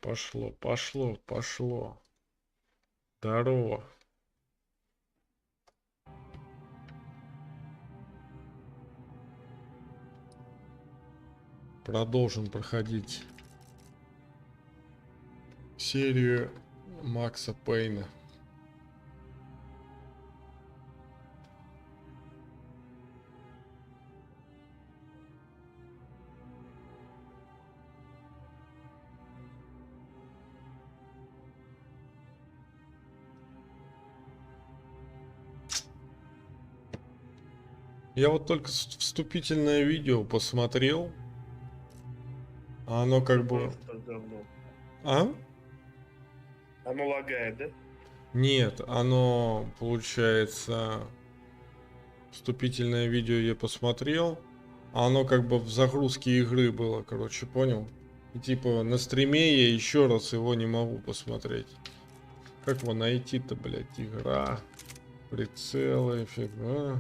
Пошло, пошло, пошло. Здорово. Продолжим проходить серию Макса Пейна. Я вот только вступительное видео посмотрел. А оно как бы... А? Оно лагает, да? Нет, оно получается... Вступительное видео я посмотрел. А оно как бы в загрузке игры было, короче, понял? И типа на стриме я еще раз его не могу посмотреть. Как его найти-то, блядь, игра, прицелы, фига.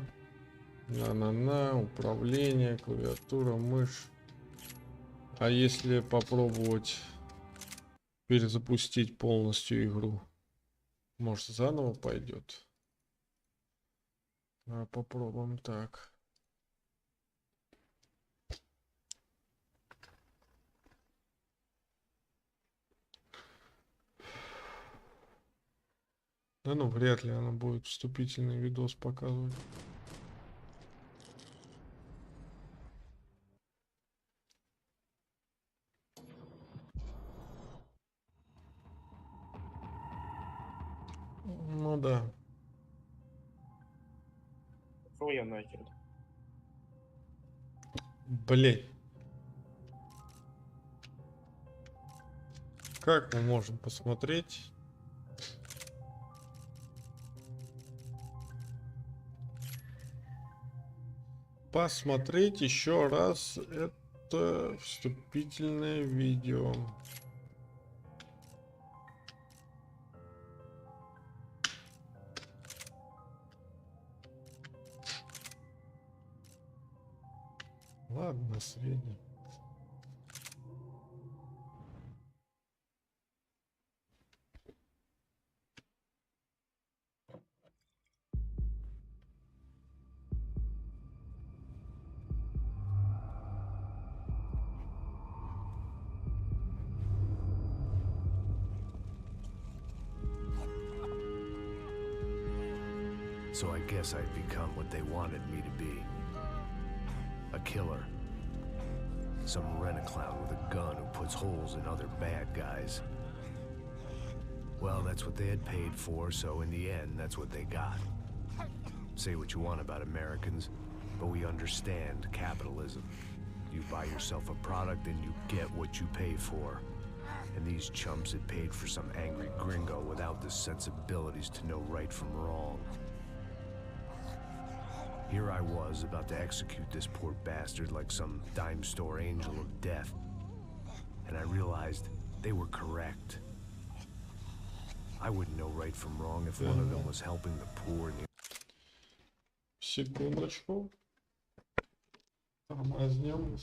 На-на-на, управление, клавиатура, мышь. А если попробовать перезапустить полностью игру? Может, заново пойдет? Попробуем так. Да ну, вряд ли она будет вступительный видос показывать. Ну да. Фу, я нахер. Блять. Как мы можем посмотреть? Посмотреть еще раз это вступительное видео. Ладно, средний. So I guess I'd become what they wanted me to be. A killer. Some rent-a-clown with a gun who puts holes in other bad guys. Well, that's what they had paid for, so in the end, that's what they got. Say what you want about Americans, but we understand capitalism. You buy yourself a product and you get what you pay for. And these chumps had paid for some angry gringo without the sensibilities to know right from wrong. Here I was, about to execute this poor bastard like some dime store angel of death. And I realized they were correct. I wouldn't know right from wrong if one of them was helping the poor. Секундочку. Тормознем.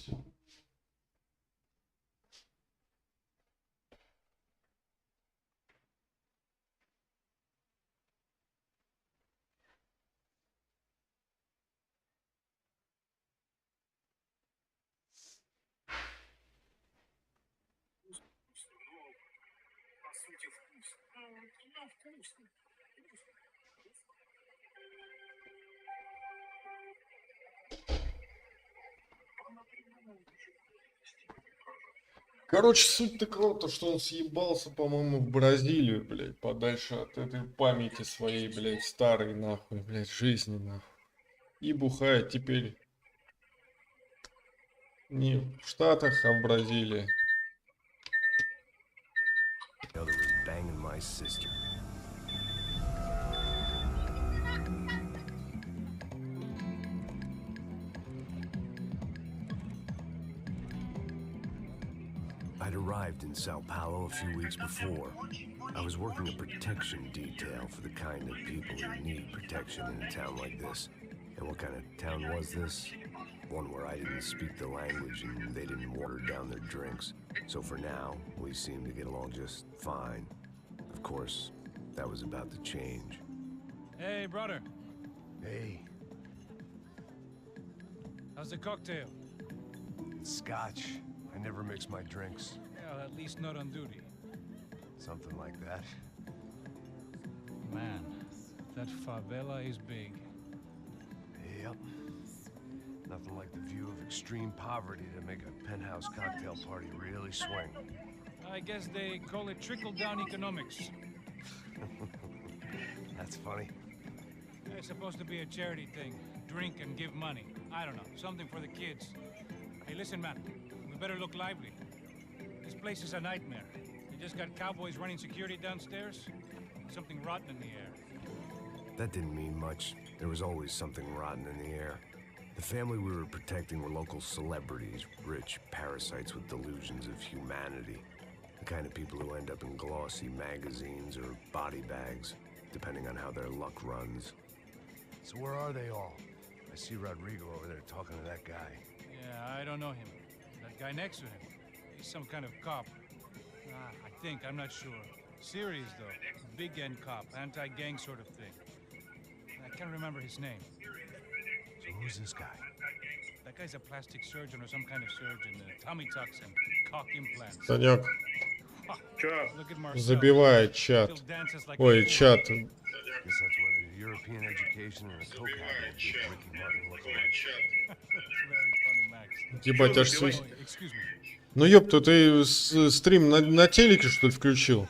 Короче, суть такова, то, что он съебался, по-моему, в Бразилию, блядь, подальше от этой памяти своей, блядь, старой, нахуй, блядь, жизни, нахуй. И бухает теперь не в Штатах, а в Бразилии. The other was banging my sister. I'd arrived in Sao Paulo a few weeks before. I was working a protection detail for the kind of people who need protection in a town like this. And what kind of town was this? one where I didn't speak the language and they didn't water down their drinks. So for now, we seem to get along just fine. Of course, that was about to change. Hey, brother. Hey, How's the cocktail? Scotch. I never mix my drinks. Well, at least not on duty. Something like that. Man, that favela is big. Yep. Nothing like the view of extreme poverty to make a penthouse cocktail party really swing. I guess they call it trickle-down economics. That's funny. It's supposed to be a charity thing. Drink and give money. I don't know, something for the kids. Hey, listen, man. We better look lively. This place is a nightmare. They just got cowboys running security downstairs. Something rotten in the air. That didn't mean much. There was always something rotten in the air. The family we were protecting were local celebrities, rich parasites with delusions of humanity. The kind of people who end up in glossy magazines or body bags, depending on how their luck runs. So where are they all? I see Rodrigo over there talking to that guy. Yeah, I don't know him. That guy next to him. He's some kind of cop. I think, I'm not sure. Serious, though. Big end cop, anti-gang sort of thing. I can't remember his name. So who's this guy? That guy's a plastic surgeon or some kind of surgeon. Tummy tucks and cock implants. Санек Чё? Look at Marcel. забивает чат. Still dances like Ой, a fool. чат. Guess that's what a European education and a coke habit did Ricky Martin look like. That's very funny, Max. Ебать, аж забивает? свист. Oh, excuse me. Ну ёпта, ты стрим на телеке что ли включил?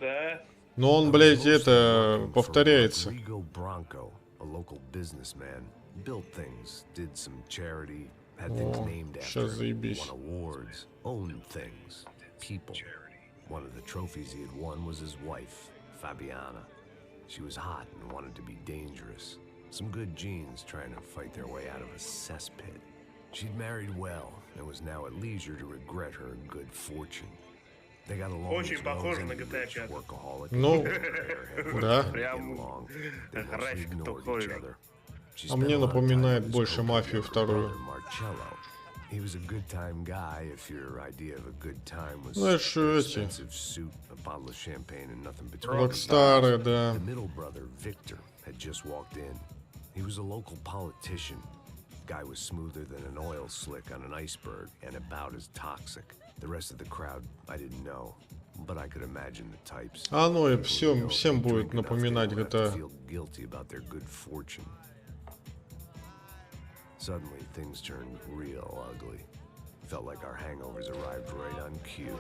Да. Но он, блядь, это повторяется. Rodrigo Bronco, a local businessman, built things, did some charity, had things О, named after сейчас him, заебись. won awards, owned things, people. One of the trophies he had won was his wife, Fabiana. She was hot and wanted to be dangerous. Some good genes trying to fight their way out of a cesspit. She'd married well and was now at leisure to regret her good fortune. They got along Очень as well as похоже на any GTA rich 5. workaholic. Ну, Airhead да. couldn't get Прям along. They mostly график ignored each похожий. other. She А мне spent a lot of time напоминает with his больше coke «Мафию» younger вторую. brother, Marcello. He was a good time guy if your idea of a good time was Знаешь, an эти expensive suit, a bottle of champagne, and nothing between. рокстары, да. The middle brother, Victor, had just walked in. He was a local politician. Guy was smoother than an oil slick on an iceberg and about as toxic. The rest of the crowd I didn't know, but I could imagine the types. Оно и People who всем, know if всем they будет drink enough, they напоминать don't have to GTA. feel guilty about their good fortune. Suddenly, things turned real ugly. Felt like our hangovers arrived right on cue.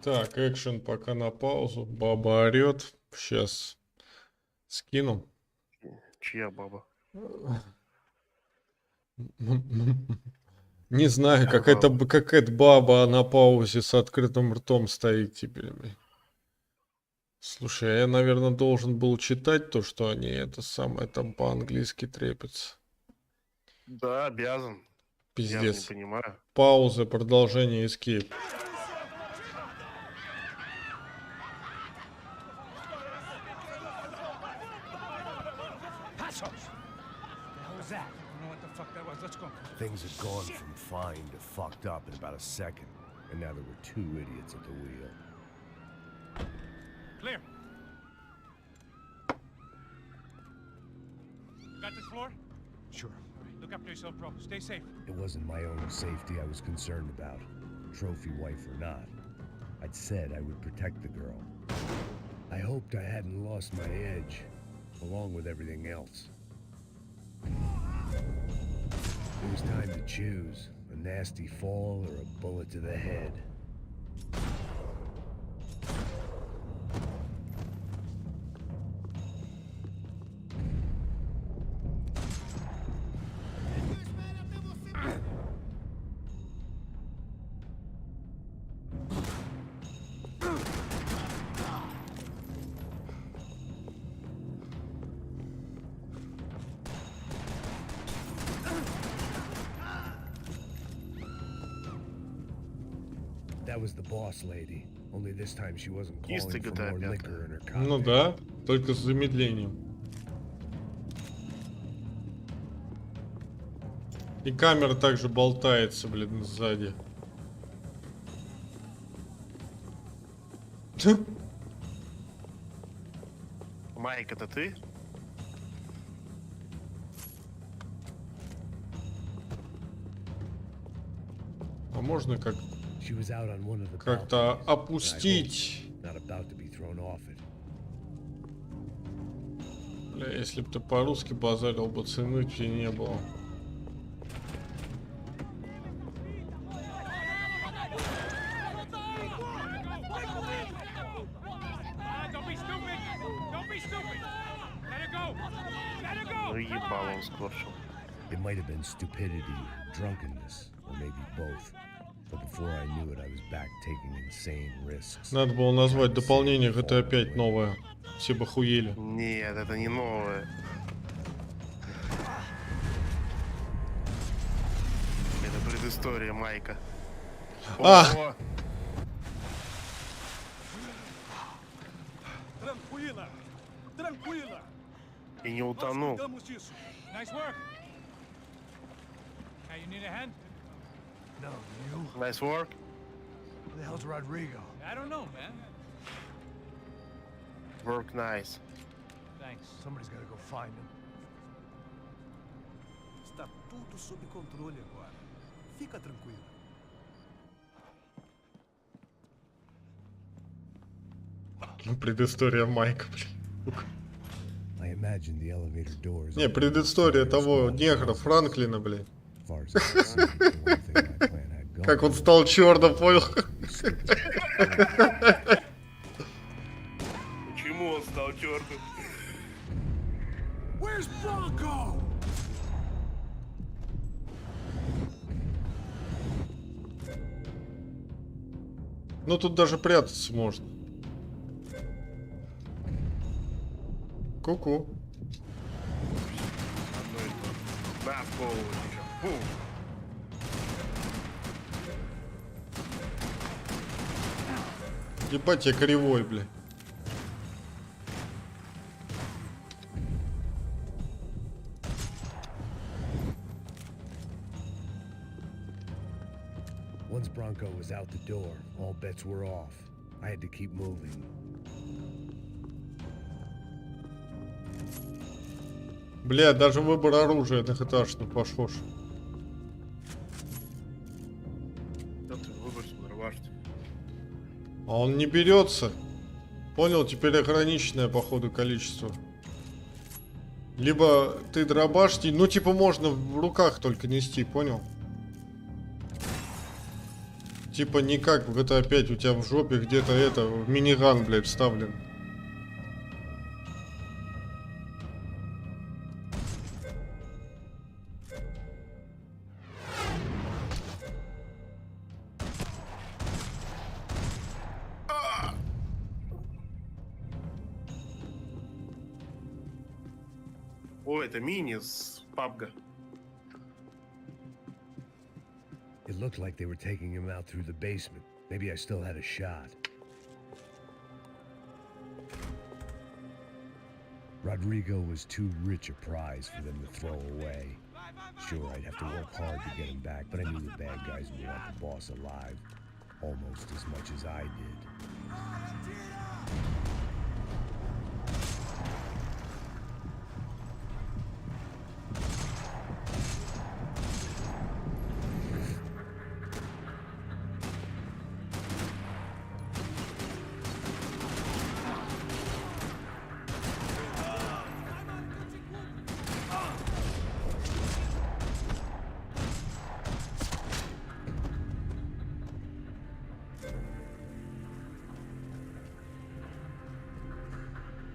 Так, экшен пока на паузу. Баба орет. Сейчас скину. Чья баба? Не знаю, какая-то баба на паузе с открытым ртом стоит теперь. Блин. Слушай, а я, наверное, должен был читать то, что они это самое там по-английски трепятся. Да, обязан. Я не Пиздец. понимаю. Пауза, продолжение, escape. Things had gone from fine to fucked up in about a second, and now there were two idiots at the wheel. Clear. Got this floor? Sure. Look after yourself, bro. Stay safe. It wasn't my own safety I was concerned about, trophy wife or not. I'd said I would protect the girl. I hoped I hadn't lost my edge, along with everything else. It was time to choose, a nasty fall or a bullet to the head. That was the boss lady. Only this time she wasn't Чистый calling for GTA more 5. liquor in her Ну cocktail. да, только с замедлением. И камера также болтается, блин, сзади. Майк, это ты? А можно как She was out on one of the как-то balconies, опустить? and I hope not about to be thrown off it. Бля, если бы ты по-русски базарил бы, цены тебе не было. Don't be stupid! Don't be stupid! Let her go! Let her go! Ну ебало он скорчил. It might have been stupidity, drunkenness, or maybe both. But before I knew it, I was back taking insane risks. Надо было назвать дополнение GTA 5 новое. Все бы хуели. Нет, это не новое. Это предыстория Майка. А! Ого! Tranquila! Tranquila! И не утонул. Cuidamos disso. Nice work! Hey, you need a hand? No, you? Nice work. Who the hell's Rodrigo? I don't know, man. Work nice. Thanks. Somebody's gotta go find him. Está tudo sob controle agora. Fica tranquilo. Предыстория Майка, блин. I imagine the elevator doors. Не, предыстория того негра Франклина, блин. As far as I can see, the one thing my plan had gone. Как он стал черным, понял? Почему он стал черным? Where's Bronco? Ну тут даже прятаться можно. Ку-ку. Одно и то же. На в голову еще. Фу. Ебать, я кривой, бля. Once Bronco was out the door, all bets were off. I had to keep moving. Бля, даже выбор оружия на GTA пошел. Да ты выбросил, рвашься. А он не берется. Понял, теперь ограниченное, походу, количество. Либо ты дробаш, ну типа можно в руках только нести, понял? Типа не как в GTA 5 у тебя в жопе где-то это, миниган, блядь, вставлен. О, это мини с PUBG. It looked like they were taking him out through the basement. Maybe I still had a shot. Rodrigo was too rich a prize for them to throw away. Sure, I'd have to work hard to get him back, but I knew the bad guys would want the boss alive almost as much as I did.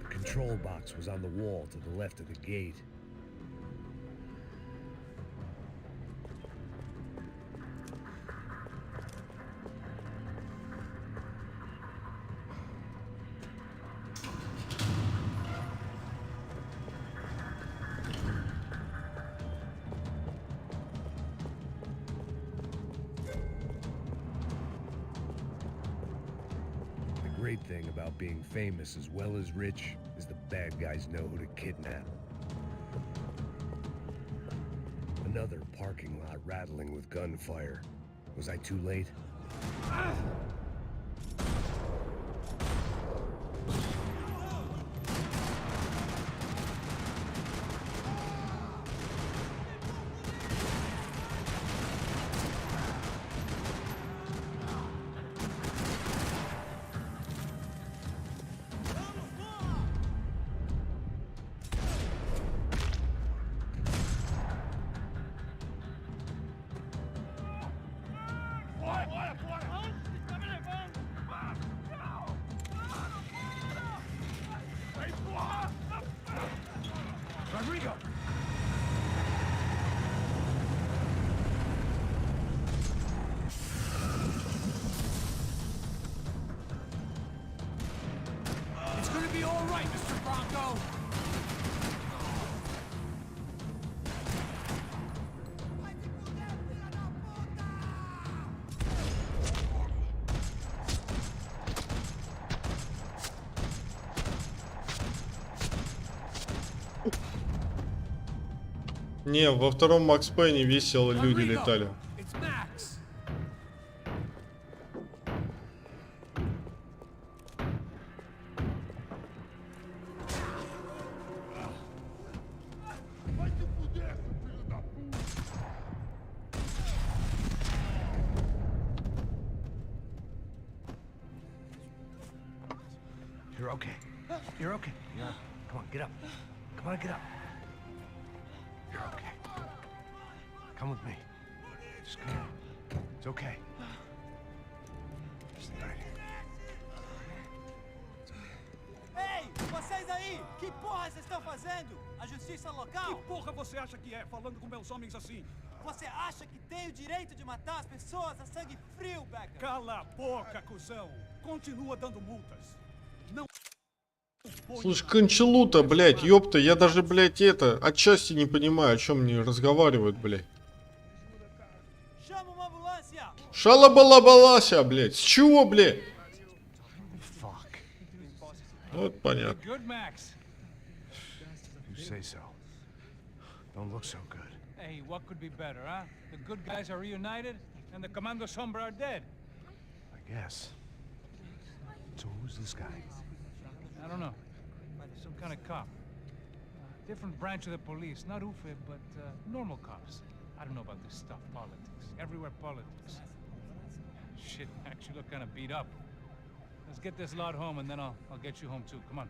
The control box was on the wall to the left of the gate. great thing about being famous as well as rich is the bad guys know who to kidnap. Another parking lot rattling with gunfire. Was I too late? Rodrigo! It's gonna be all right, Mr. Bronco! Не, во втором Макс Пейне весело люди летали. It's Max! You're okay. You're okay. Yeah. Come on, get up. Come on, get up. You're okay. Come with me. Just come on. It's okay. Just right here. Ei, vocês aí! Que porra vocês estão fazendo? A justiça local? Que porra você acha que é, falando com meus homens assim? Você acha que tem o direito de matar as pessoas a sangue frio, Becker? Cala a boca, cuzão. Continua dando multas. Não... Слушай, кончалута, блядь, ёпта, я даже, блядь, это, отчасти не понимаю, о чем мне разговаривают, блядь. Chama uma ambulância! Шалабалабалася, блядь, с чего, блядь? Fuck. Вот понятно. Good, Max. You say so. Don't look so good. Hey, what could be better, huh? The good guys are reunited, and the Commando Sombra are dead. I guess. So who's this guy? I don't know. Some kind of cop. Different branch of the police. Not UFE, but normal cops. I don't know about this stuff. Politics. Everywhere politics. Shit, Max, you look kind of beat up. Let's get this lot home, and then I'll get you home, too. Come on.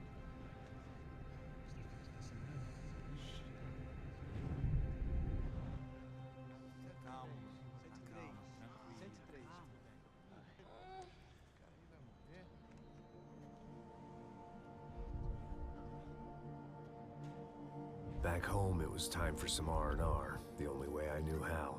Back home, it was time for some R&R, the only way I knew how.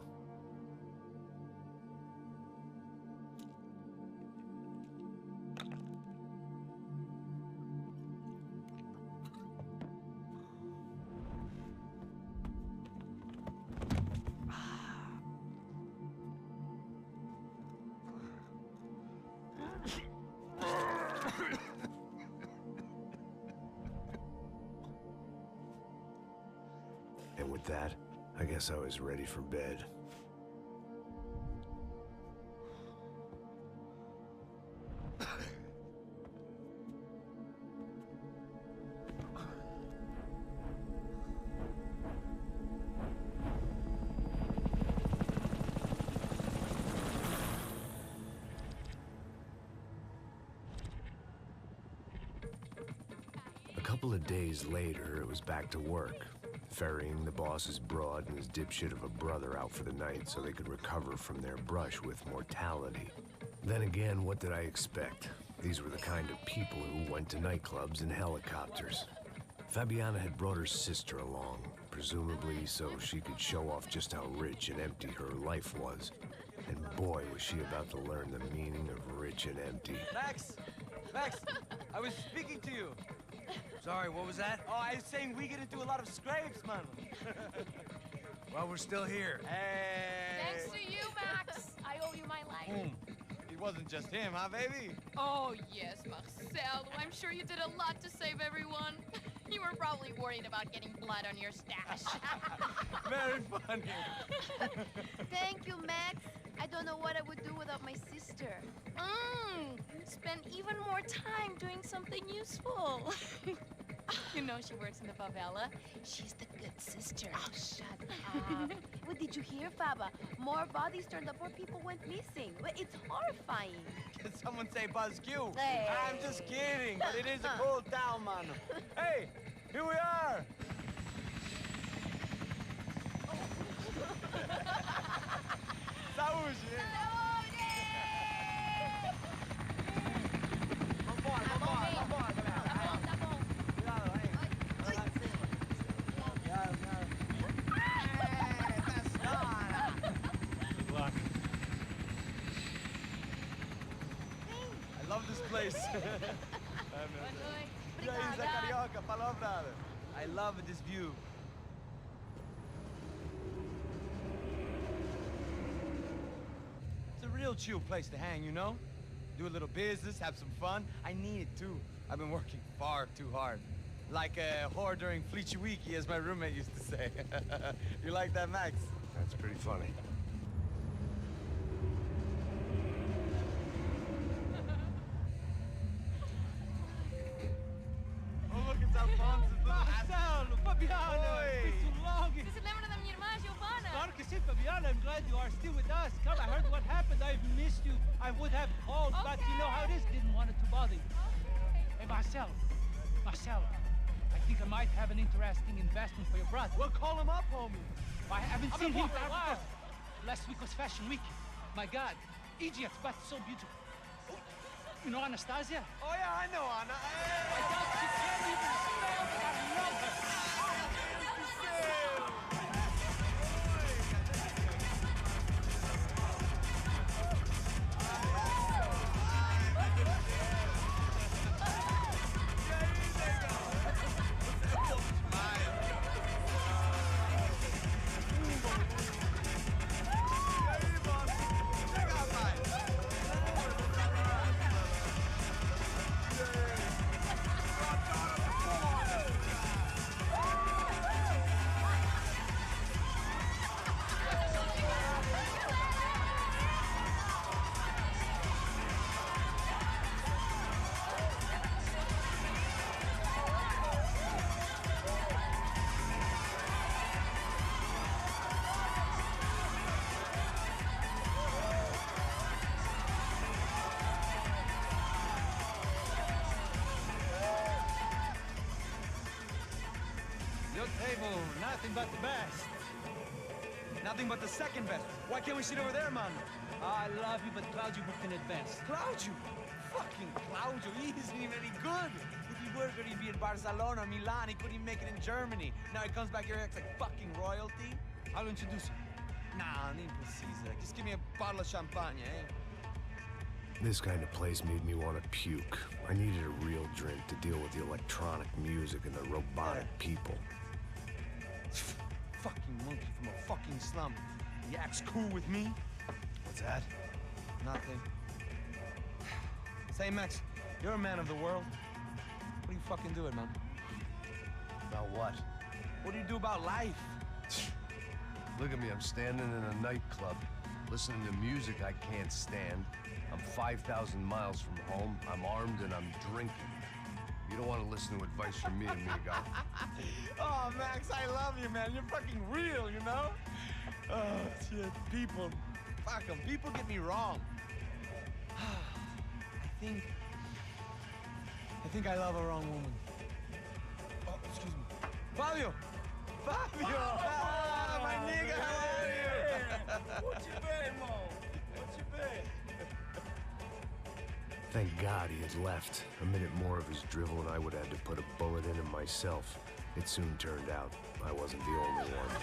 And with that, I guess I was ready for bed. A couple of days later, it was back to work. Ferrying the boss's broad and his dipshit of a brother out for the night so they could recover from their brush with mortality. Then again, what did I expect? These were the kind of people who went to nightclubs in helicopters. Fabiana had brought her sister along, presumably so she could show off just how rich and empty her life was. And boy, was she about to learn the meaning of rich and empty. Max! Max! I was speaking to you! Sorry, what was that? Oh, I was saying we get into a lot of scrapes, man. Well, we're still here. Hey! Thanks to you, Max. I owe you my life. It wasn't just him, huh, baby? Oh, yes, Marcel. I'm sure you did a lot to save everyone. You were probably worried about getting blood on your stash. Very funny. Thank you, Max. I don't know what I would do without my sister. Spend even more time doing something useful. You know she works in the favela. She's the good sister. Oh, shut up. What did you hear, Faba? More bodies turned up where people went missing. It's horrifying. Did someone say Buzz Q? Hey. I'm just kidding, but it is a cool town, man. Hey, here we are. Saúde! Vambora, vambora, vambora, galera. Tá bom. Cuidado, aí. Vai lá em cima. Cuidado, cuidado. Good luck. I love this place. E aí, Zé Carioca, falou, brother. I love this view. It's a real chill place to hang, you know? Do a little business, have some fun. I need it too. I've been working far too hard. Like a whore during Fleechy Weeky, as my roommate used to say. You like that, Max? That's pretty funny. Oh, look, it's Alfonso. Marcelo, Fabiana, Oi. it's been so long. Você se lembra da minha irmã, Giovanna? Claro que sim, Fabiana. I'm glad you are still with us. Come, I heard what happened. I've missed you. I would have called, but you know how it is. Didn't want it to bother you. Hey, Marcelo. Marcelo, I think I might have an interesting investment for your brother. Well, call him up, homie. I haven't seen him for a while. Last week was Fashion Week. My God, Egypt, but so beautiful. You know Anastasia? Oh, yeah, I know, Anna. I doubt she can't even spell, but I love her. Your table, nothing but the best. Nothing but the second best. Why can't we sit over there, man? I love you, but Claudio booked in advance. Claudio? Fucking Claudio, he isn't even any good. If he were good, he'd be in Barcelona or Milan. He couldn't even make it in Germany. Now he comes back here and acts like fucking royalty. I'll introduce you. Nah, nem precisa. Just give me a bottle of champagne, eh? This kind of place made me want to puke. I needed a real drink to deal with the electronic music and the robotic people. Fucking monkey from a fucking slum. He acts cool with me. What's that? Nothing. Say, Max, you're a man of the world. What do you fucking do it, man? About what? What do you do about life? Look at me, I'm standing in a nightclub, listening to music I can't stand. I'm 5,000 miles from home, I'm armed, and I'm drinking. You don't want to listen to advice from me, amigo. Oh, Max, I love you, man. You're fucking real, you know? Oh, shit. People. Fuck them. People get me wrong. I think I love a wrong woman. Oh, excuse me. Fabio! Fabio! Ah, my nigga, how are you? What you been, Mo? What you been? Thank God he had left. A minute more of his drivel and I would have had to put a bullet in him myself. It soon turned out I wasn't the only one.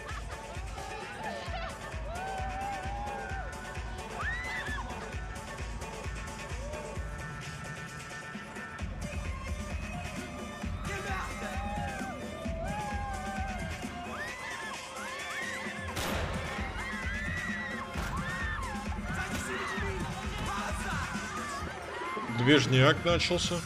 Passa! Движняк начался.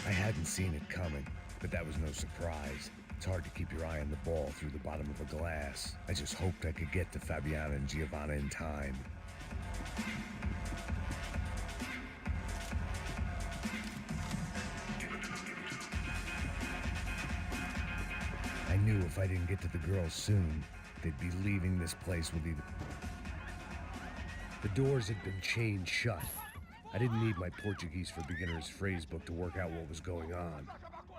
I hadn't seen it coming, but that was no surprise. It's hard to keep your eye on the ball through the bottom of a glass. I just hoped I could get to Fabiana and Giovanna in time. I knew if I didn't get to the girls soon, they'd be leaving this place with either... The doors had been chained shut. I didn't need my Portuguese for Beginners phrase book to work out what was going on.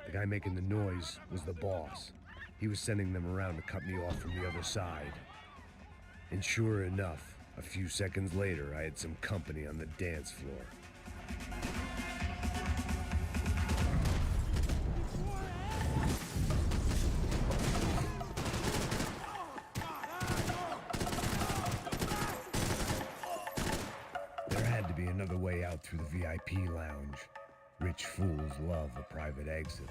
The guy making the noise was the boss. He was sending them around to cut me off from the other side. And sure enough, a few seconds later, I had some company on the dance floor. There had to be another way out through the VIP lounge. Rich fools love a private exit.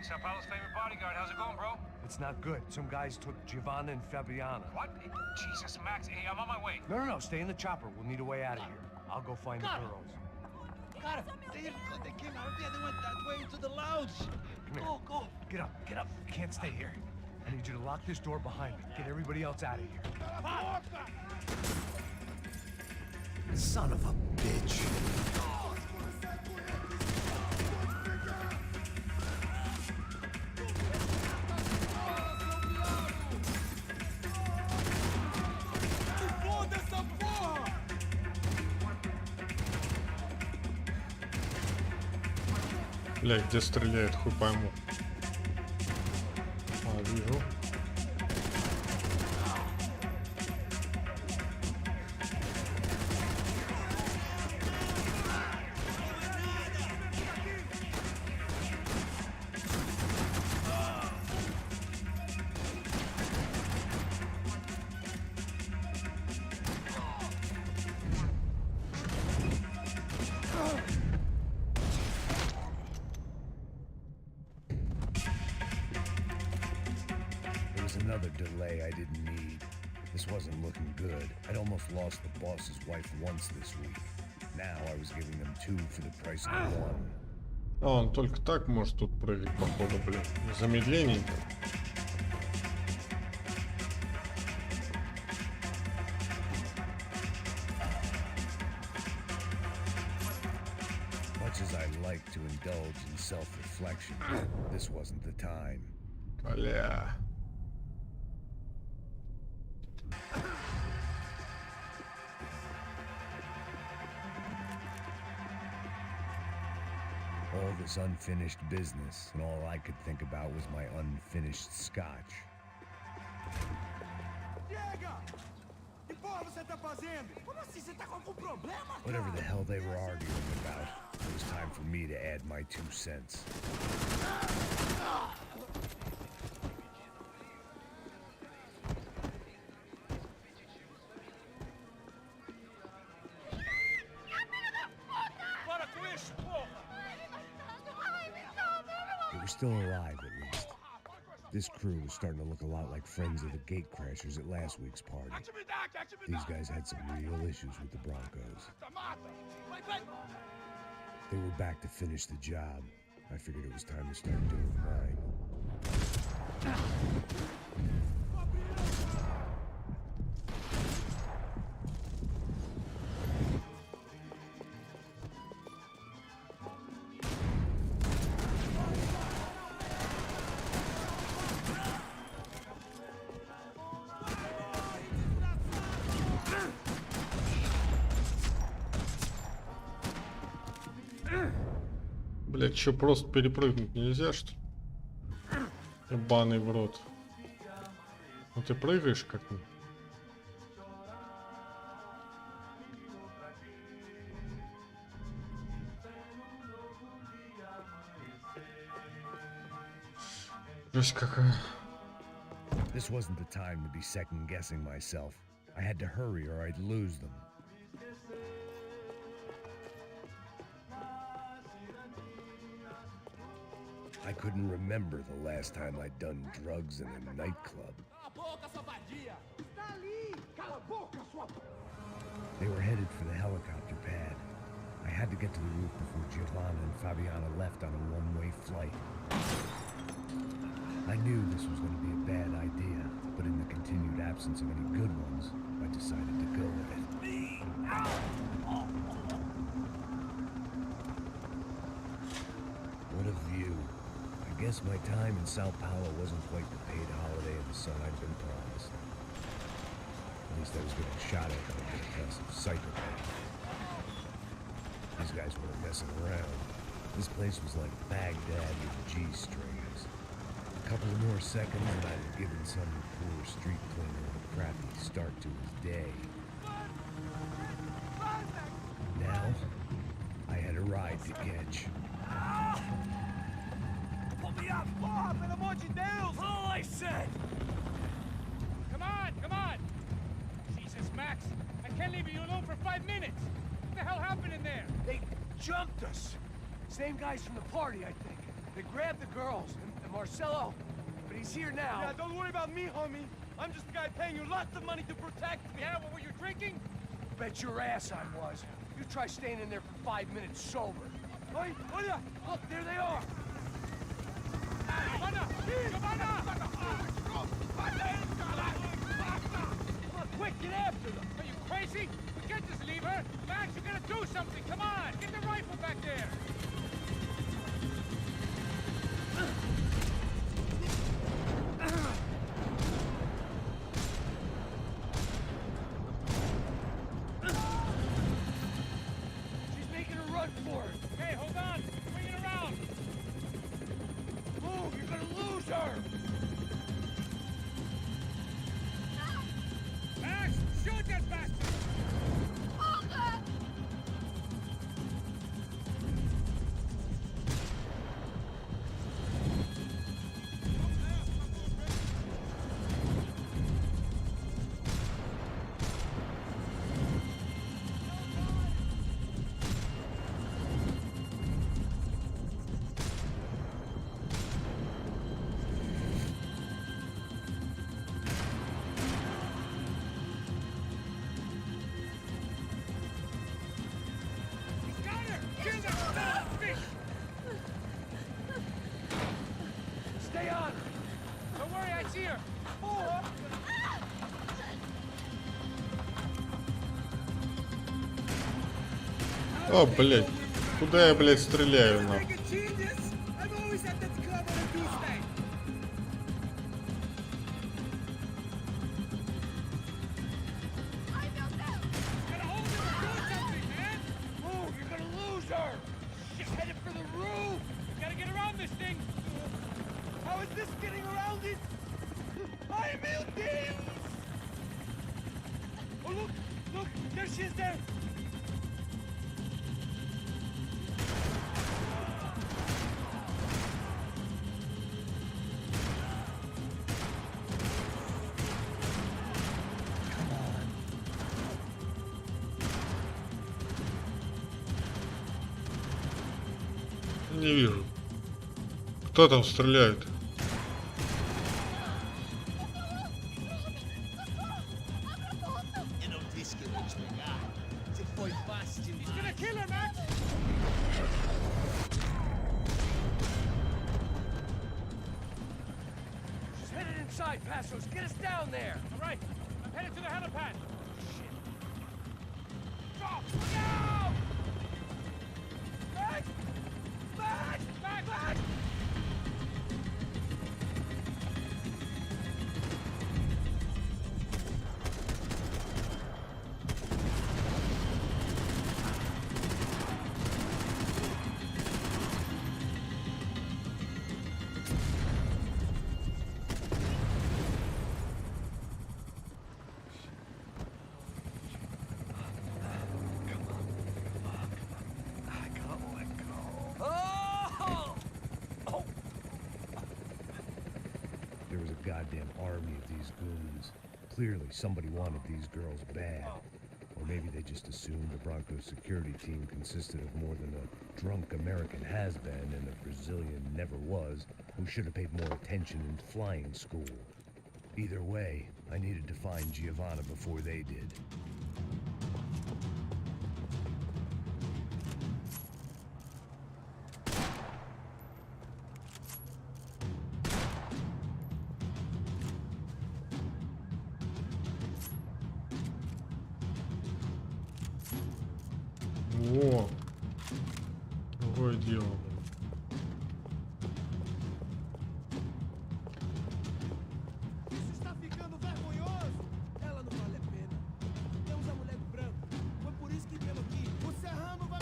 Sao Paulo's favorite bodyguard. How's it going, bro? It's not good. Some guys took Giovanna and Fabiana. What? Jesus, Max. Hey, I'm on my way. No, stay in the chopper. We'll need a way out of here. I'll go find the girls. Got him. They came out of there. They went that way into the lounge. Come here. Go. Get up. You can't stay here. I need you to lock this door behind me. Get everybody else out of here. Son of a bitch. Бля, где стреляет, хуй пойму. А, вижу. Another delay I didn't need. This wasn't looking good. I'd almost lost the boss's wife once this week. Now I was giving them two for the price of one. А, он только так может тут прыгать, походу, блин. Замедленненько. Much as I like to indulge in self-reflection, this wasn't the time. Бля. All this unfinished business, and all I could think about was my unfinished scotch. Whatever the hell they were arguing about, it was time for me to add my 2 cents. They were still alive, at least. This crew was starting to look a lot like friends of the gate crashers at last week's party. These guys had some real issues with the Broncos. They were back to finish the job. I figured it was time to start doing mine. Блять, что, просто перепрыгнуть нельзя, что ли? Ебаный в рот. Ну ты прыгаешь как-нибудь? Жесть какая. This wasn't the time to be second guessing myself. I had to hurry or I'd lose them. I couldn't remember the last time I'd done drugs in a nightclub. They were headed for the helicopter pad. I had to get to the roof before Giovanna and Fabiana left on a one-way flight. I knew this was going to be a bad idea, but in the continued absence of any good ones, I decided to go with it. What a view. I guess my time in Sao Paulo wasn't quite the paid holiday in the sun I'd been promised. At least I was getting shot at by a impressive psychopath. These guys weren't messing around. This place was like Baghdad with G-strings. A couple of more seconds and I'd have given some poor street cleaner a crappy start to his day. Now, I had a ride to catch. All I said! Come on! Jesus, Max, I can't leave you alone for 5 minutes! What the hell happened in there? They jumped us. Same guys from the party, I think. They grabbed the girls and Marcelo, but he's here now. Yeah, don't worry about me, homie. I'm just the guy paying you lots of money to protect me. Yeah, what were you drinking? Bet your ass I was. You try staying in there for 5 minutes sober. Oi, olha! Look, there they are! Giovanna! Come on, quick, get after them! Are you crazy? We can't just leave her! Max, you gotta do something! Come on! Get the rifle back there! She's making a run for it! Hey, hold on! Bring it around! Move, you're gonna lose her! Max, shoot that bastard! Stay on! Don't worry, I see her! О, блять. Куда я, блять, стреляю, нахуй? Move, you're gonna lose her! She's headed for the roof! We gotta get around this thing! How is this getting around it? Ay, meu Deus! Oh, look, there she is there! Не вижу. Кто там стреляет? Passos, get us down there! All right, I'm headed to the helipad. Shit. Stop! No! Max! Max! Max! Max! There was a goddamn army of these goons. Clearly, somebody wanted these girls bad. Or maybe they just assumed the Broncos security team consisted of more than a drunk American has-been and a Brazilian never-was who should have paid more attention in flying school. Either way, I needed to find Giovanna before they did. О, другое дело. Isso está ficando vergonhoso. Ela não vale a pena. Temos a mulher do branco. Foi por isso que viemos aqui. O Serrano vai...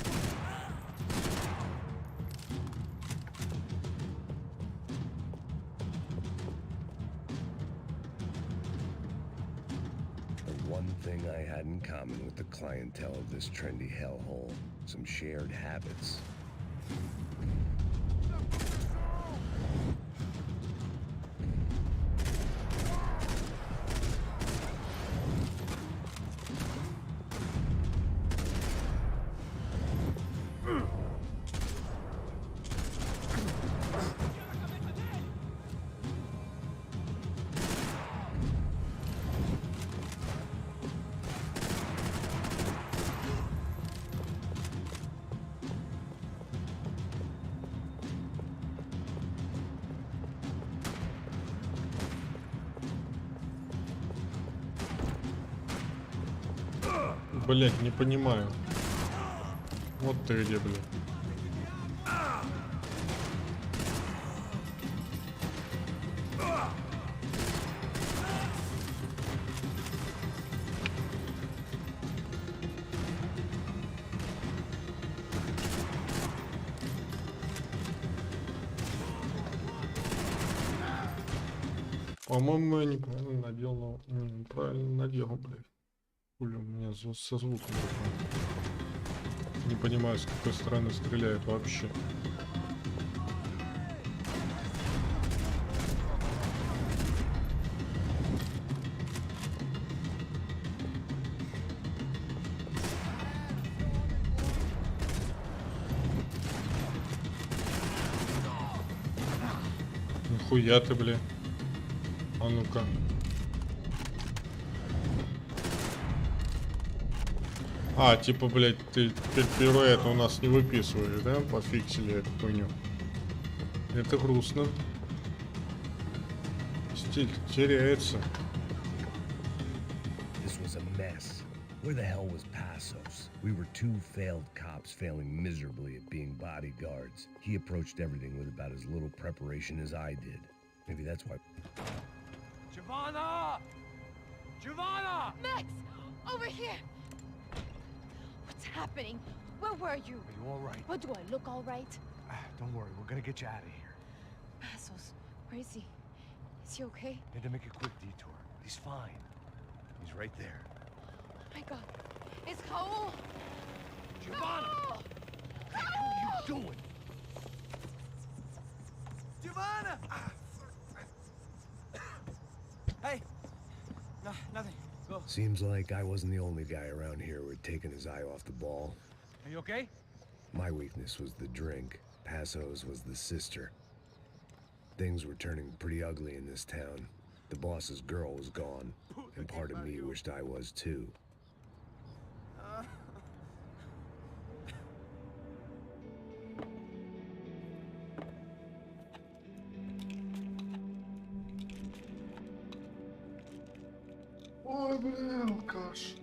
The one thing I had in common with the clientele of this trendy hellhole, some shared habits. Блять, не понимаю. Вот ты где, блядь. По-моему, я неправильно надел, но правильно надел, блядь. Хули у меня со звуком такое. Не понимаю, с какой стороны стреляет вообще. Нихуя ты, бля. А ну-ка. А, типа, блядь, ты первое это у нас не выписывали, да? Пофиксили эту хуйню. Это грустно. Стиль теряется. This was a mess. Where the hell was Passos? We were two failed cops failing miserably at being bodyguards. He approached everything with about as little preparation as I did. Maybe that's why. Giovanna! Giovanna! Max! Over here! What's happening? Where were you? Are you all right? What, do I look all right? Don't worry, we're gonna get you out of here. Passos, where is he? Is he okay? Need to make a quick detour. He's fine. He's right there. Oh my god. It's Raul! Giovanna! Raul! What are you doing? Giovanna! Hey! No, nothing. Go. Seems like I wasn't the only guy around here who had taken his eye off the ball. Are you okay? My weakness was the drink. Passos was the sister. Things were turning pretty ugly in this town. The boss's girl was gone, and part of me wished I was too. Ой, блин, алкаш.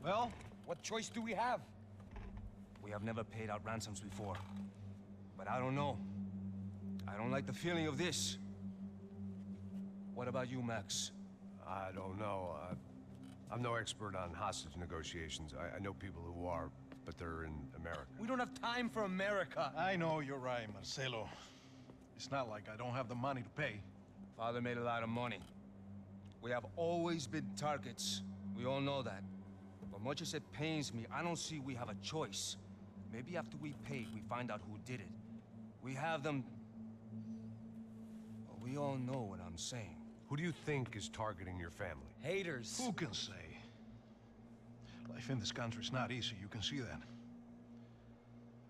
Well, what choice do we have? We have never paid out ransoms before. But I don't know. I don't like the feeling of this. What about you, Max? I don't know. I'm no expert on hostage negotiations. I know people who are, but they're in America. We don't have time for America. I know you're right, Marcelo. It's not like I don't have the money to pay. Father made a lot of money. We have always been targets. We all know that. But much as it pains me, I don't see we have a choice. Maybe after we pay, we find out who did it. We have them... Well, we all know what I'm saying. Who do you think is targeting your family? Haters. Who can say? Life in this country is not easy, you can see that.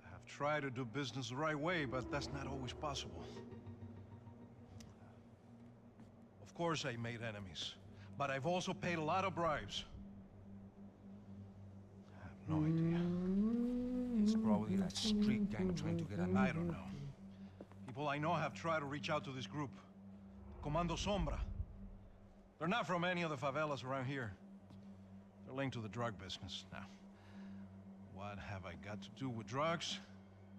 I have tried to do business the right way, but that's not always possible. Of course I made enemies, but I've also paid a lot of bribes. I have no idea. It's probably that street gang trying to get at me. I don't know. People I know have tried to reach out to this group. Comando Sombra. They're not from any of the favelas around here. They're linked to the drug business. Now, what have I got to do with drugs?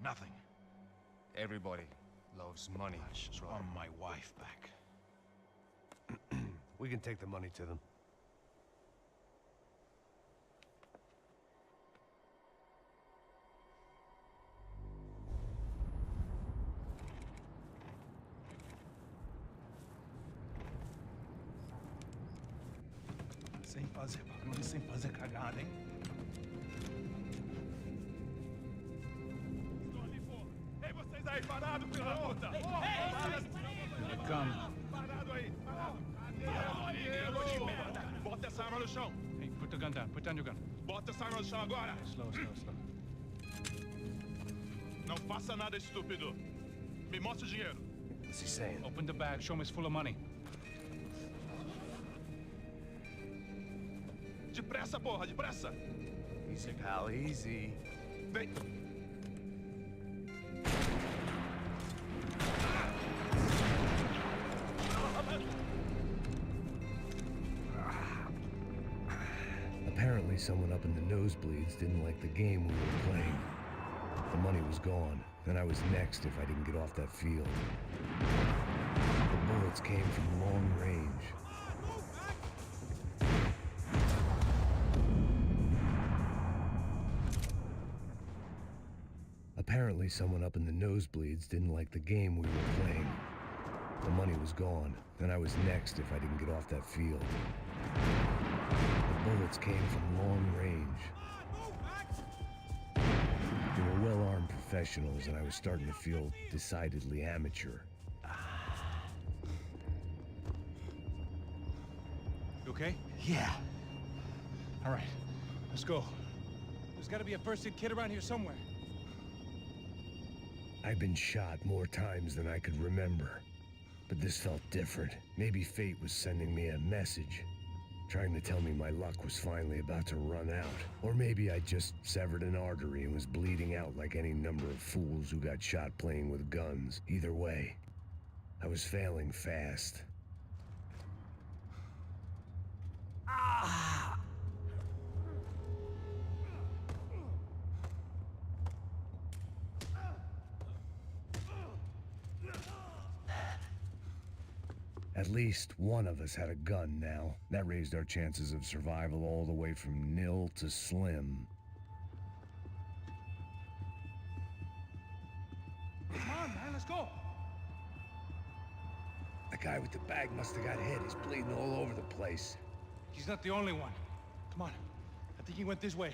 Nothing. Everybody loves money. I just want my wife back. We can take the money to them. Sem fazer barulho, sem fazer cagada, hein? Estou ali, pô. Ei, vocês aí, parado, filho da puta! Come. Parado aí, parado! Bota essa arma no chão! Hey, put the gun down. Put down your gun. Bota essa arma no chão agora! Slow, slow, slow. Não faça nada, estúpido! Me mostra o dinheiro! What's he saying? Open the bag. Show him it's full of money. Depressa, porra, depressa! Easy, pal, easy. Vem! Apparently someone up in the nosebleeds didn't like the game we were playing. The money was gone, and I was next if I didn't get off that field. The bullets came from long range. Apparently someone up in the nosebleeds didn't like the game we were playing. The money was gone, and I was next if I didn't get off that field. The bullets came from long range. They were well-armed professionals, and I was starting to feel decidedly amateur. You okay? Yeah. All right. Let's go. There's got to be a first-aid kit around here somewhere. I've been shot more times than I could remember. But this felt different. Maybe fate was sending me a message, trying to tell me my luck was finally about to run out. Or maybe I just severed an artery and was bleeding out like any number of fools who got shot playing with guns. Either way, I was failing fast. At least one of us had a gun now. That raised our chances of survival all the way from nil to slim. Come on, man. Let's go. The guy with the bag must have got hit. He's bleeding all over the place. He's not the only one. Come on. I think he went this way.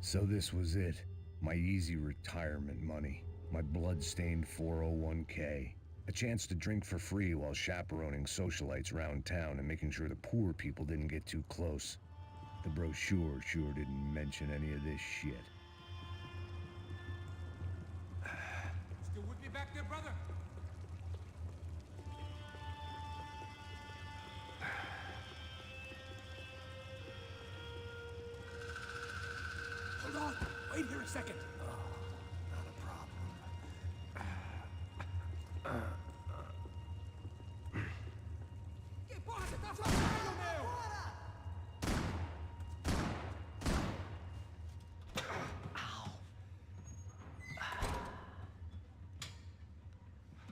So this was it. My easy retirement money. My blood-stained 401k. A chance to drink for free while chaperoning socialites around town and making sure the poor people didn't get too close. The brochure sure didn't mention any of this shit. Still with me back there, brother? Hold on. Wait here a second. Not a problem. Que porra você tá fazendo, meu?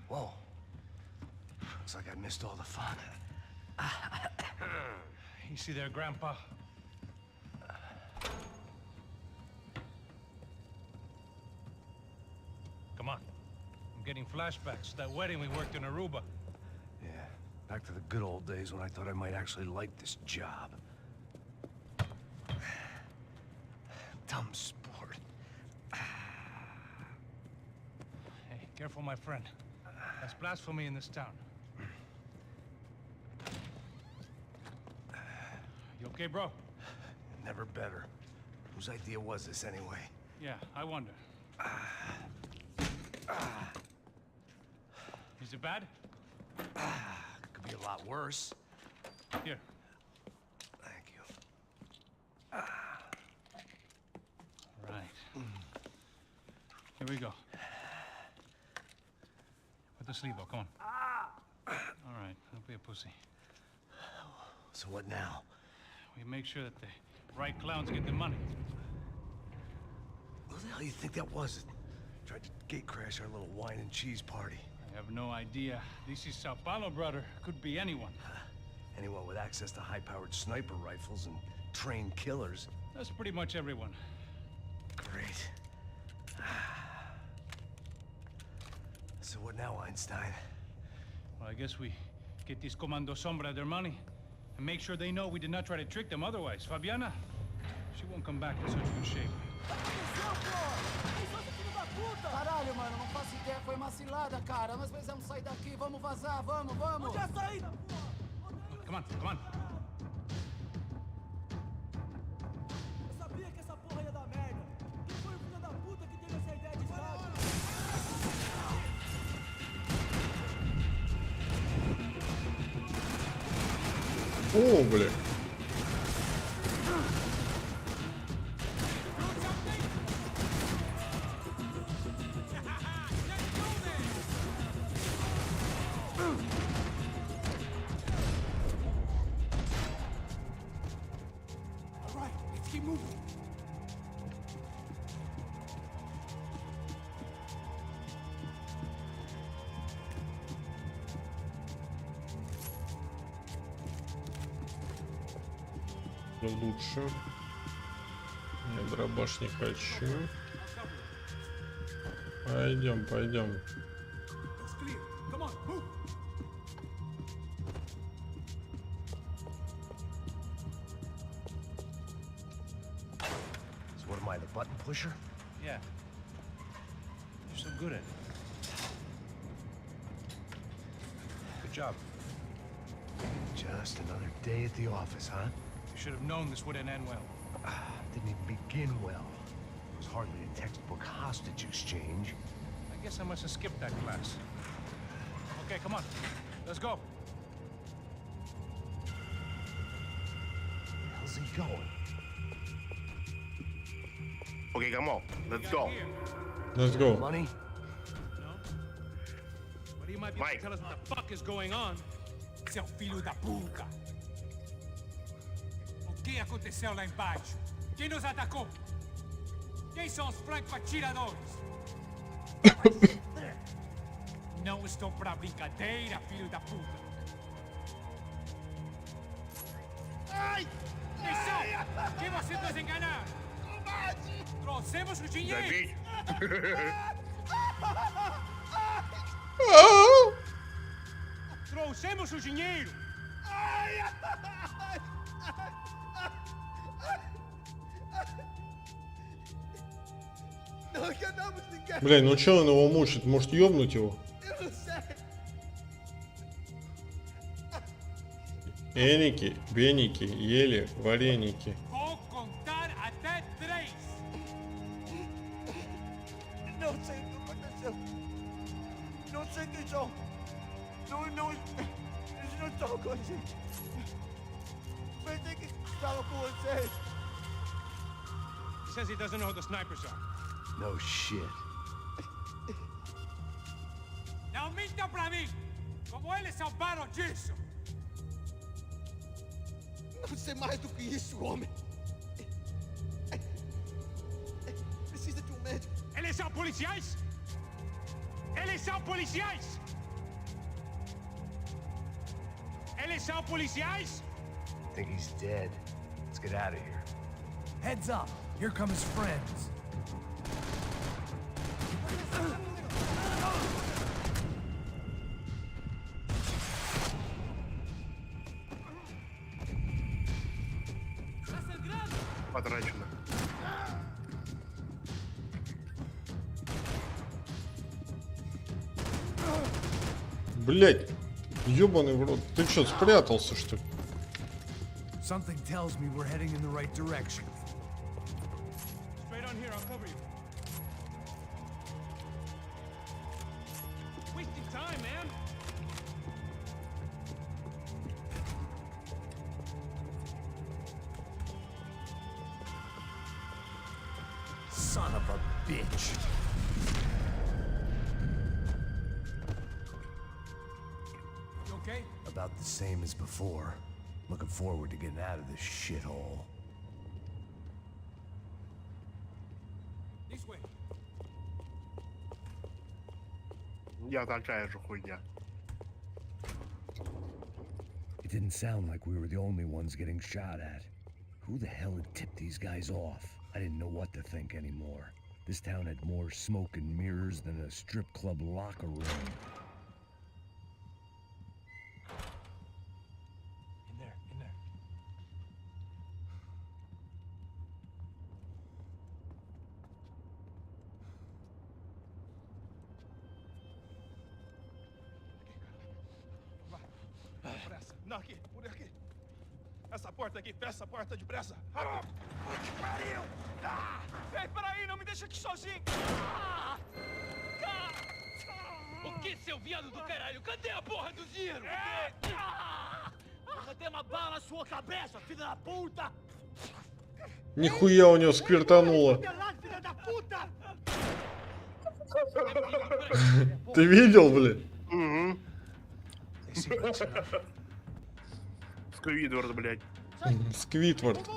Whoa. Looks like I missed all the fun. Easy there, Grandpa. Come on. I'm getting flashbacks to that wedding we worked in Aruba. Yeah, back to the good old days when I thought I might actually like this job. Dumb sport. Hey, careful, my friend. That's blasphemy in this town. You okay, bro? Never better. Whose idea was this anyway? Yeah, I wonder. Is it bad? Could be a lot worse. Here. Thank you. Right. Here we go. Put the sleeve on, come on. All right, don't be a pussy. So what now? We make sure that the right clowns get the money. Who the hell do you think that was? Tried to gate crash our little wine and cheese party. I have no idea. This is Sao Paulo, brother. Could be anyone. Anyone with access to high-powered sniper rifles and trained killers. That's pretty much everyone. Great. So what now, Einstein? Well, I guess we get these Comando Sombra their money and make sure they know we did not try to trick them otherwise. Fabiana, she won't come back in such good shape. Caralho, mano, não faço ideia. Foi uma cilada, cara. Nós precisamos sair daqui. Vamos vazar, vamos, vamos. Onde é a saída, porra? Come on, come on. Eu sabia que essa porra ia dar merda. Quem foi o filho da puta que teve essa ideia de estádio? О, бля. All right, let's keep moving. Лучше. Я дробаш не хочу. Пойдем, пойдем. It's clear. Come on, move. So what am I, the button pusher? Yeah. You're so good at it. Good job. Just another day at the office, huh? You should have known this wouldn't end well. Didn't even begin well. It was hardly a textbook hostage exchange. I guess I must have skipped that class. Okay, come on. Let's go. Where the hell's he going? Okay, come on. Let's go. Let's go. Money? No? But you might be able Mike. to tell us what the fuck is going on. Seu filho da puta. O que aconteceu lá embaixo? Quem nos atacou? Quem são os franco-atiradores? Não estou pra brincadeira, filho da puta. Ai! Quem são? Quem vocês nos enganaram? Combate! Trouxemos o dinheiro! David. Trouxemos o dinheiro! Ai! Não Бля, ну чё он его мучит? Может ёбнуть его? Эники, беники, ели, вареники. He says he doesn't know who the snipers are. No shit. Não minta pra mim! Como eles salvaram disso! Não sei mais do que isso, homem. Precisa de médico. Eles são policiais? Eles são policiais? Eles são policiais? I think he's dead. Let's get out of here. Heads up! Here come his friends. Потрачено. Блять, ёбаный в рот. Ты чё, спрятался, что ли? Something tells me we're heading in the right direction. Straight on here, I'll cover you. Wasting time, man. Son of a bitch. You okay? About the same as before. Looking forward to getting out of this shithole. This way. Я такая же хуйня. It didn't sound like we were the only ones getting shot at. Who the hell had tipped these guys off? I didn't know what to think anymore. This town had more smoke and mirrors than a strip club locker room. In there, in there. Pressa. Não, aqui, por aqui. Essa porta aqui, fecha essa porta depressa. Pariu! Ei, peraí, não me deixa aqui sozinho! O que, seu viado do caralho? Cadê a porra do dinheiro? Cadê uma bala na sua cabeça, filha da puta? Нихуя у него сквертануло. Filha da puta! Ты видел, бля? Угу. Сквидвард, блядь. Сквидвард.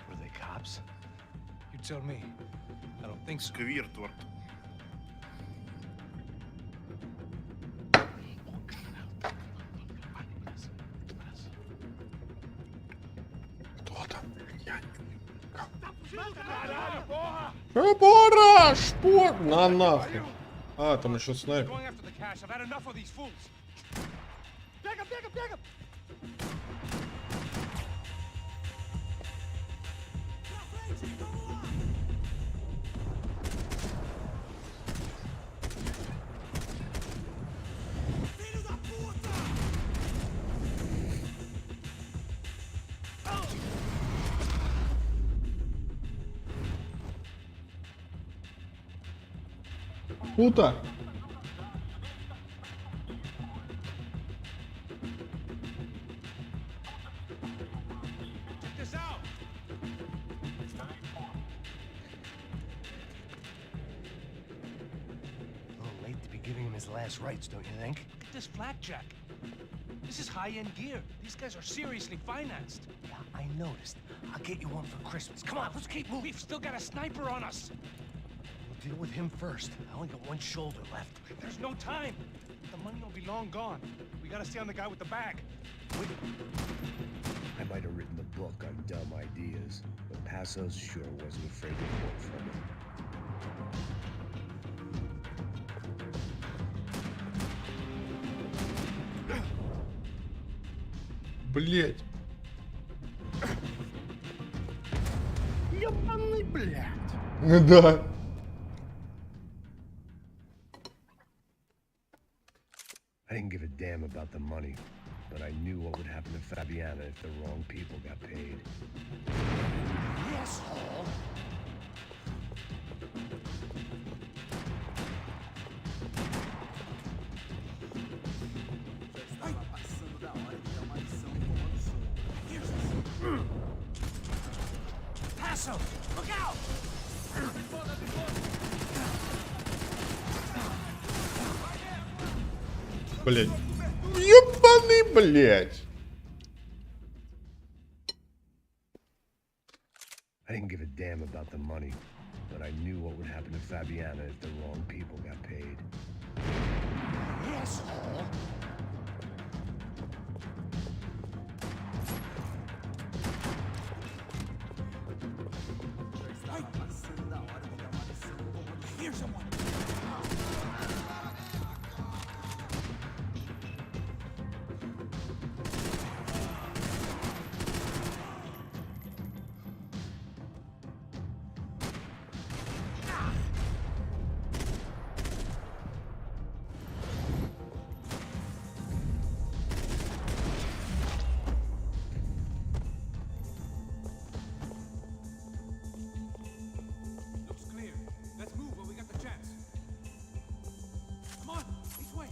Were they cops? You tell me. I don't think so. Сквиртвард. Кто там? Пора! Шпор! На нахуй. А, там еще снайпер. Going after the cash. I've had enough of these fools. Pega, pega, pega! Puta! Check this out. A little late to be giving him his last rites, don't you think? This blackjack. This is high-end gear. These guys are seriously financed. Yeah, I noticed. I'll get you one for Christmas. Come on, let's keep moving. We've still got a sniper on us. We'll deal with him first. I only got one shoulder left. There's no time. The money will be long gone. We gotta stay on the guy with the bag. I might have written the book on dumb ideas, but Passos sure wasn't afraid to quote from it. Блять. Ебаный, блядь. Да. I didn't give a damn about the money, but I knew what would happen to Fabiana if the wrong people got paid. Asshole! Pass him! Look out! Блять. Ёбаный, блять. I didn't give a damn about the money, but I knew what would happen to Fabiana if the wrong people got paid. Asshole! Here's someone! Looks clear. Let's move while we got the chance. Come on, this way.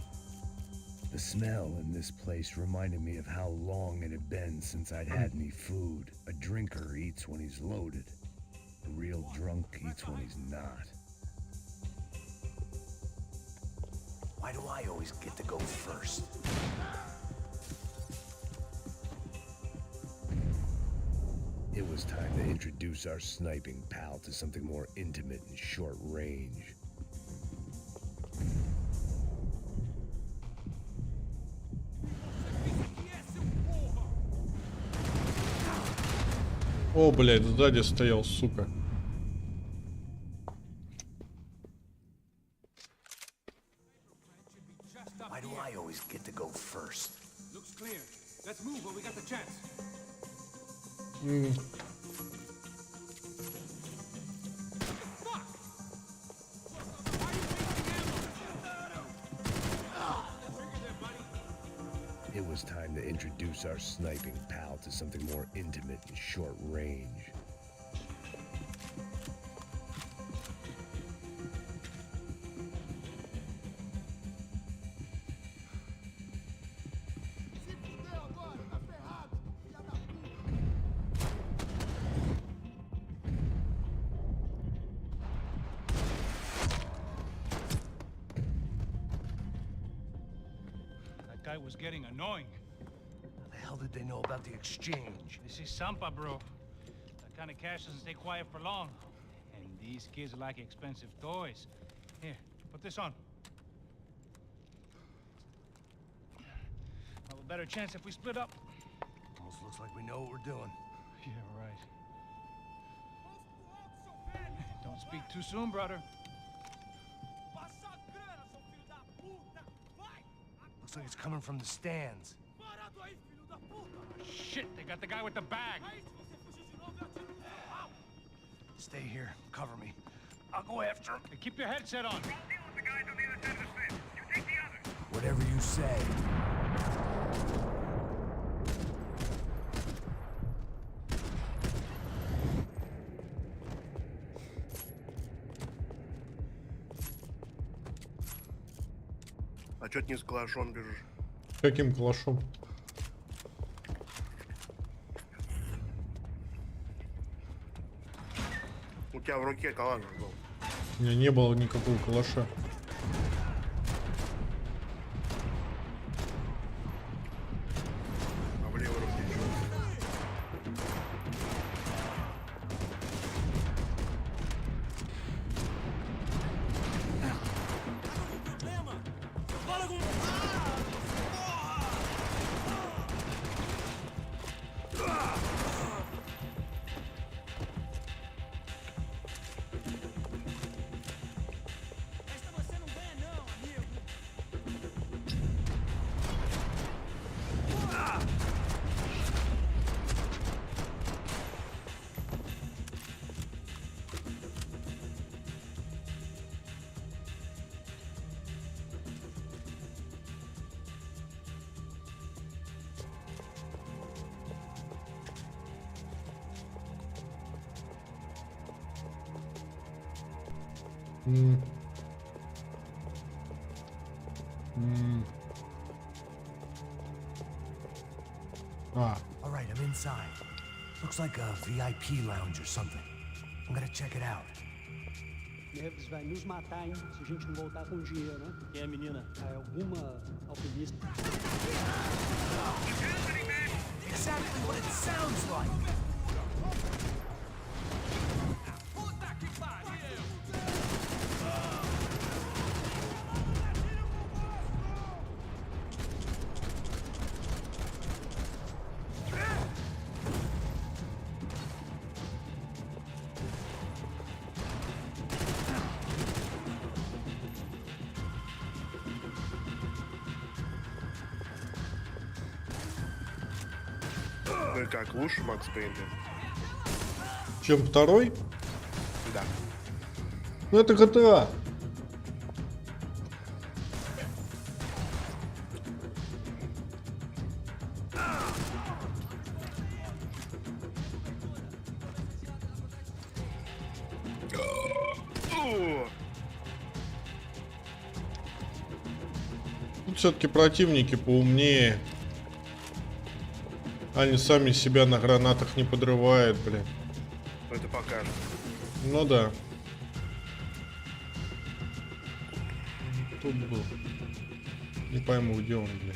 The smell in this place reminded me of how long it had been since I'd had any food. A drinker eats when he's loaded. A real drunk eats when he's not. Why do I always get to go first? It was time to introduce our sniping pal to something more intimate and short range. О, блядь, сзади стоял, сука. Why do I always get to go first? Looks clear. Let's move while we got the chance. It was time to introduce our sniping pal to something more intimate and short range. That guy was getting annoying. How the hell did they know about the exchange? This is Sampa, bro. That kind of cash doesn't stay quiet for long. And these kids like expensive toys. Here, put this on. Have a better chance if we split up. Almost looks like we know what we're doing. Yeah, right. Don't speak too soon, brother. Looks like it's coming from the stands. Shit, they got the guy with the bag. Stay here. Cover me. I'll go after him. Hey, keep your headset on. Whatever you say. А чё ты не с калашом бежишь? Каким калашом? У тебя в руке калаш был. У меня не было никакого калаша. А в левой руке чё? All right, I'm inside. Looks like a VIP lounge or something. I'm gonna check it out. Neves vai nos matar, hein? Se a gente não voltar com dinheiro, né? Quem é a menina? É alguma alpinista. Exactly what it sounds like. Ну и как, лучше Макс Пейн? Чем второй? Да. Ну это GTA. Тут все-таки противники поумнее. Они сами себя на гранатах не подрывают, блин. Это покажет. Ну да. Тут был. Не пойму, где он, блин.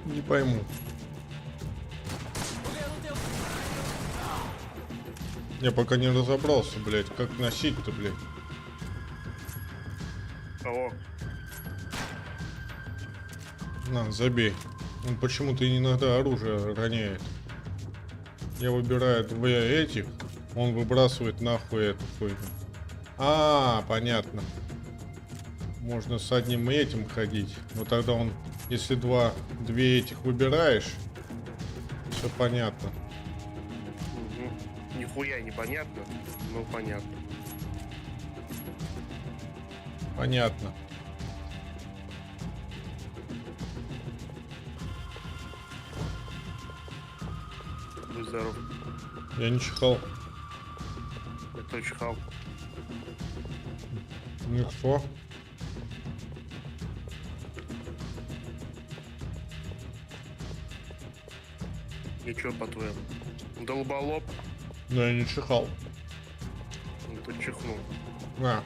Не пойму. Я пока не разобрался, блядь, как носить-то, блядь. Кого? На, забей. Он почему-то иногда оружие роняет. Я выбираю две этих, он выбрасывает нахуй эту хуйню. А, понятно. Можно с одним этим ходить. Но тогда он, если две этих выбираешь, все понятно. Угу. Нихуя непонятно, но понятно. Понятно. Будь здоров. Я не чихал. Кто чихал? Никто. Ничего по-твоему. Долболоб. Но я не чихал. Ну ты чихнул. На.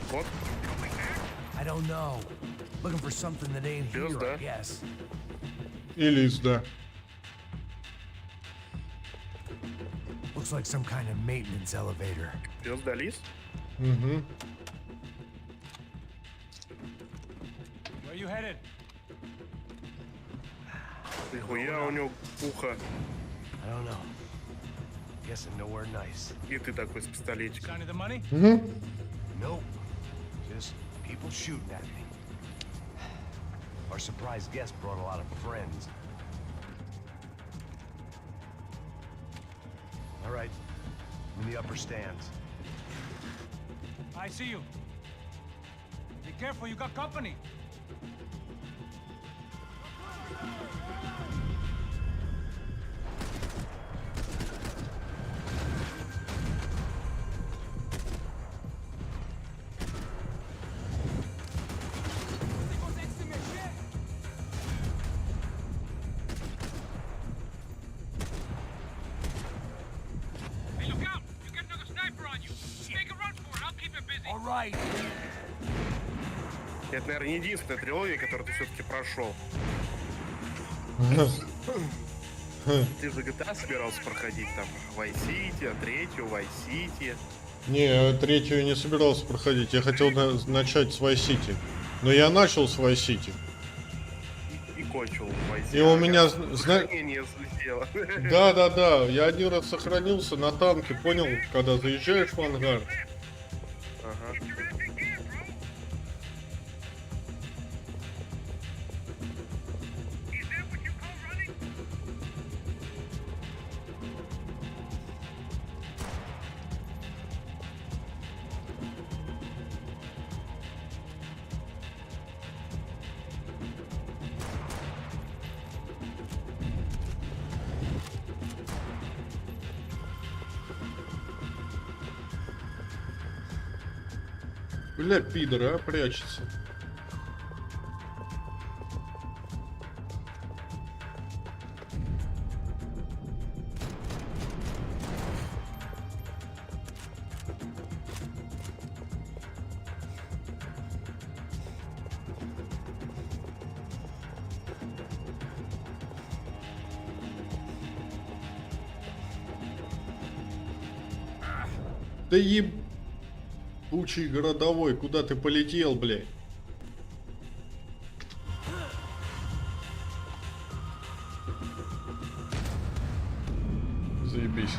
Вот. I don't know. Looking for something that ain't here, Звезда. I guess. Или да. Looks like some kind of maintenance elevator. Звезда лис? Угу. Where you headed? Нихуя у него ухо. I don't know. Guessing nowhere nice. И ты такой с пистолетиком. Sign of the money? Угу. Nope. Just people shooting at me. Our surprise guest brought a lot of friends. All right. In the upper stands. I see you. Be careful, you got company. Это, наверное, не единственная трилогия, которую ты все-таки прошел. Ты же GTA собирался проходить там Vice City, а третью Vice City. Не, третью не собирался проходить. Я хотел начать с Vice City. Но я начал с Vice City. И кончил Vice City. И у меня... Сохранение взлетело. Да. Я один раз сохранился на танке, понял, когда заезжаешь в ангар. Ага. Бля, пидор, а, прячется. Да ебучий городовой, куда ты полетел, блядь? Заебись.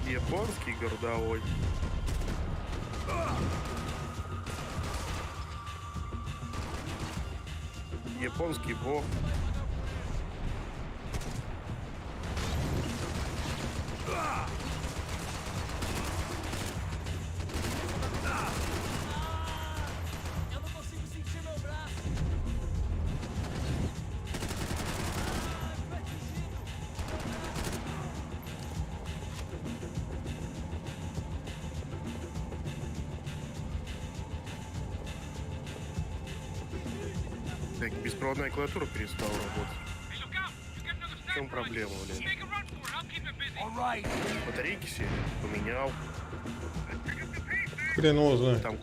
Японский городовой. Японский бог. Так, беспроводная клавиатура перестала работать. В чем проблема, блин? Батарейки все поменял. Хрен его знает. Там...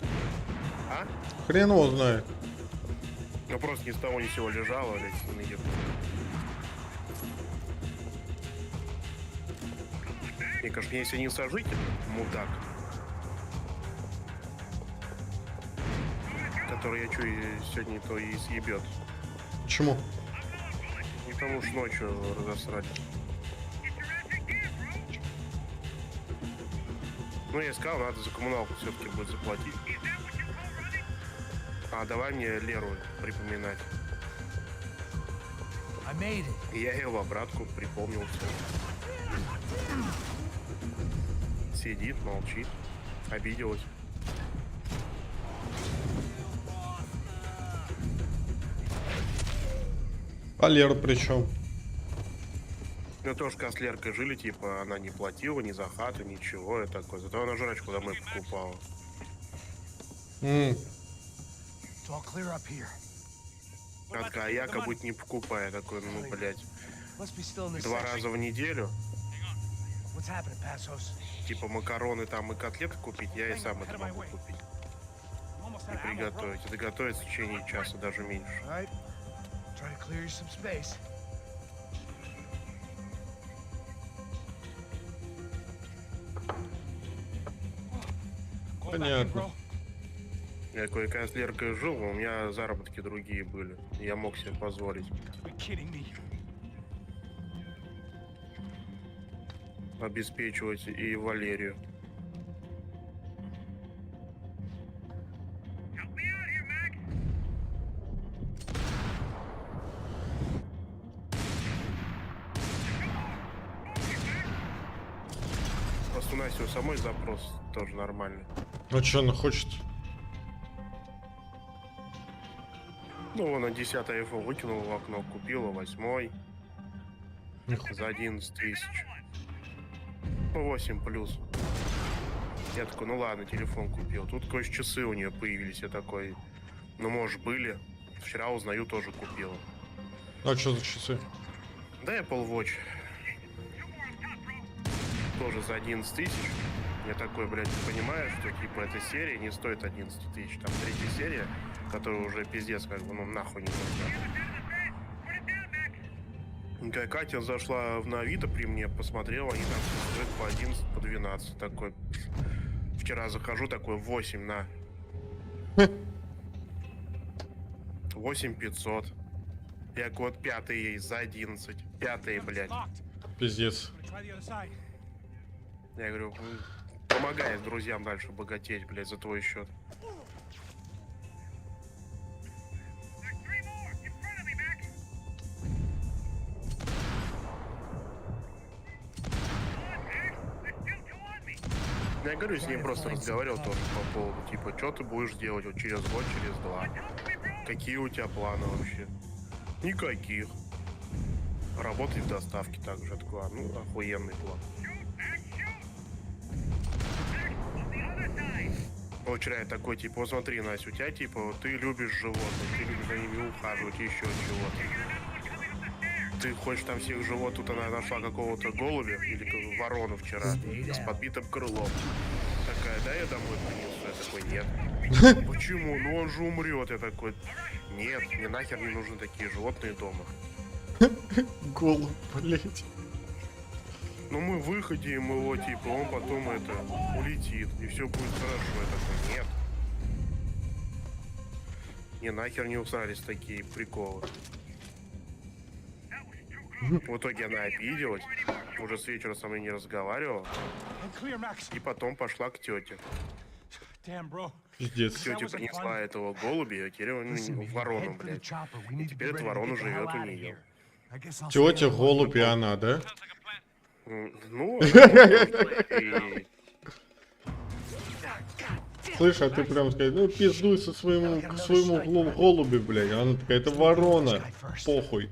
А? Хрен его знает. Ну просто ни с того ни с сего лежала, блядь, на еду. Мне кажется, если не сожить, мудак, который я чую сегодня, то и съебет. Почему? Не потому что ночью разосрали. Ну, я сказал, надо за коммуналку все-таки будет заплатить. А давай мне Леру припоминать. И я ее в обратку припомнил все. Сидит, молчит, обиделась. А Лера при чем? Ну тоже как с Леркой жили, типа, она не платила ни за хату, ничего, и такое. Зато она жрачку домой покупала. Она такая, а я как будто не покупаю. Я такой, ну, блядь, 2 раза в неделю. Типа макароны там и котлеты купить, я и сам это могу купить. И приготовить. Это готовится в течение часа, даже меньше. Понятно. Я кое-когда с Леркой жил, у меня заработки другие были. Я мог себе позволить. Обеспечивать и Валерию. Просто у Насти у самой запрос тоже нормальный. А что она хочет? Ну, она 10 iPhone выкинула в окно, купила 8 за 11 тысяч. 8 плюс. Я такой, ну ладно, телефон купил. Тут, короче, часы у нее появились. Я такой, ну, может, были. Вчера узнаю, тоже купила. А что за часы? Да, я Apple Watch. Тоже за 11 тысяч. Я такой, блядь, понимаю, что, типа, эта серия не стоит 11 тысяч. Там 3-я серия, которая уже пиздец, как бы, ну, нахуй не нужна. Катя зашла на Авито при мне, посмотрела, они там стоят по 11, по 12. Такой, вчера захожу, такой, 8 на. 8500. Я год 5-й ей за 11. 5-й, блядь. Пиздец. Я говорю, помогай друзьям дальше богатеть, блядь, за твой счет. Я говорю, с ним просто разговаривал тоже по поводу, типа, что ты будешь делать вот через год, через два. Какие у тебя планы вообще? Никаких. Работать в доставке также. Такой, ну, охуенный план. Вчера я такой, типа, вот смотри, Настя, у тебя, типа, вот ты любишь животных, ты любишь за ними ухаживать, еще чего-то. Ты хочешь там всех животных, тут она нашла какого-то голубя или ворону вчера с подбитым крылом. Такая, да, я домой принесу? Я такой, нет. Почему? Ну он же умрет. Я такой, нет, мне нахер не нужны такие животные дома. Голубь, блять. Ну мы выходим его, типа, он потом это улетит, и все будет хорошо. Я такой, нет. Не, нахер не усрались такие приколы. В итоге она обиделась, уже с вечера со мной не разговаривала, и потом пошла к тете. Пиздец. Тетя принесла этого голубя, а теперь он ворону, блядь. И теперь эта ворона живет у нее. Тетя, голубь и она, да? Ну, Слышь, а ты прям сказать, ну пиздуй к своему голубю, блядь. Она такая, это ворона. Похуй.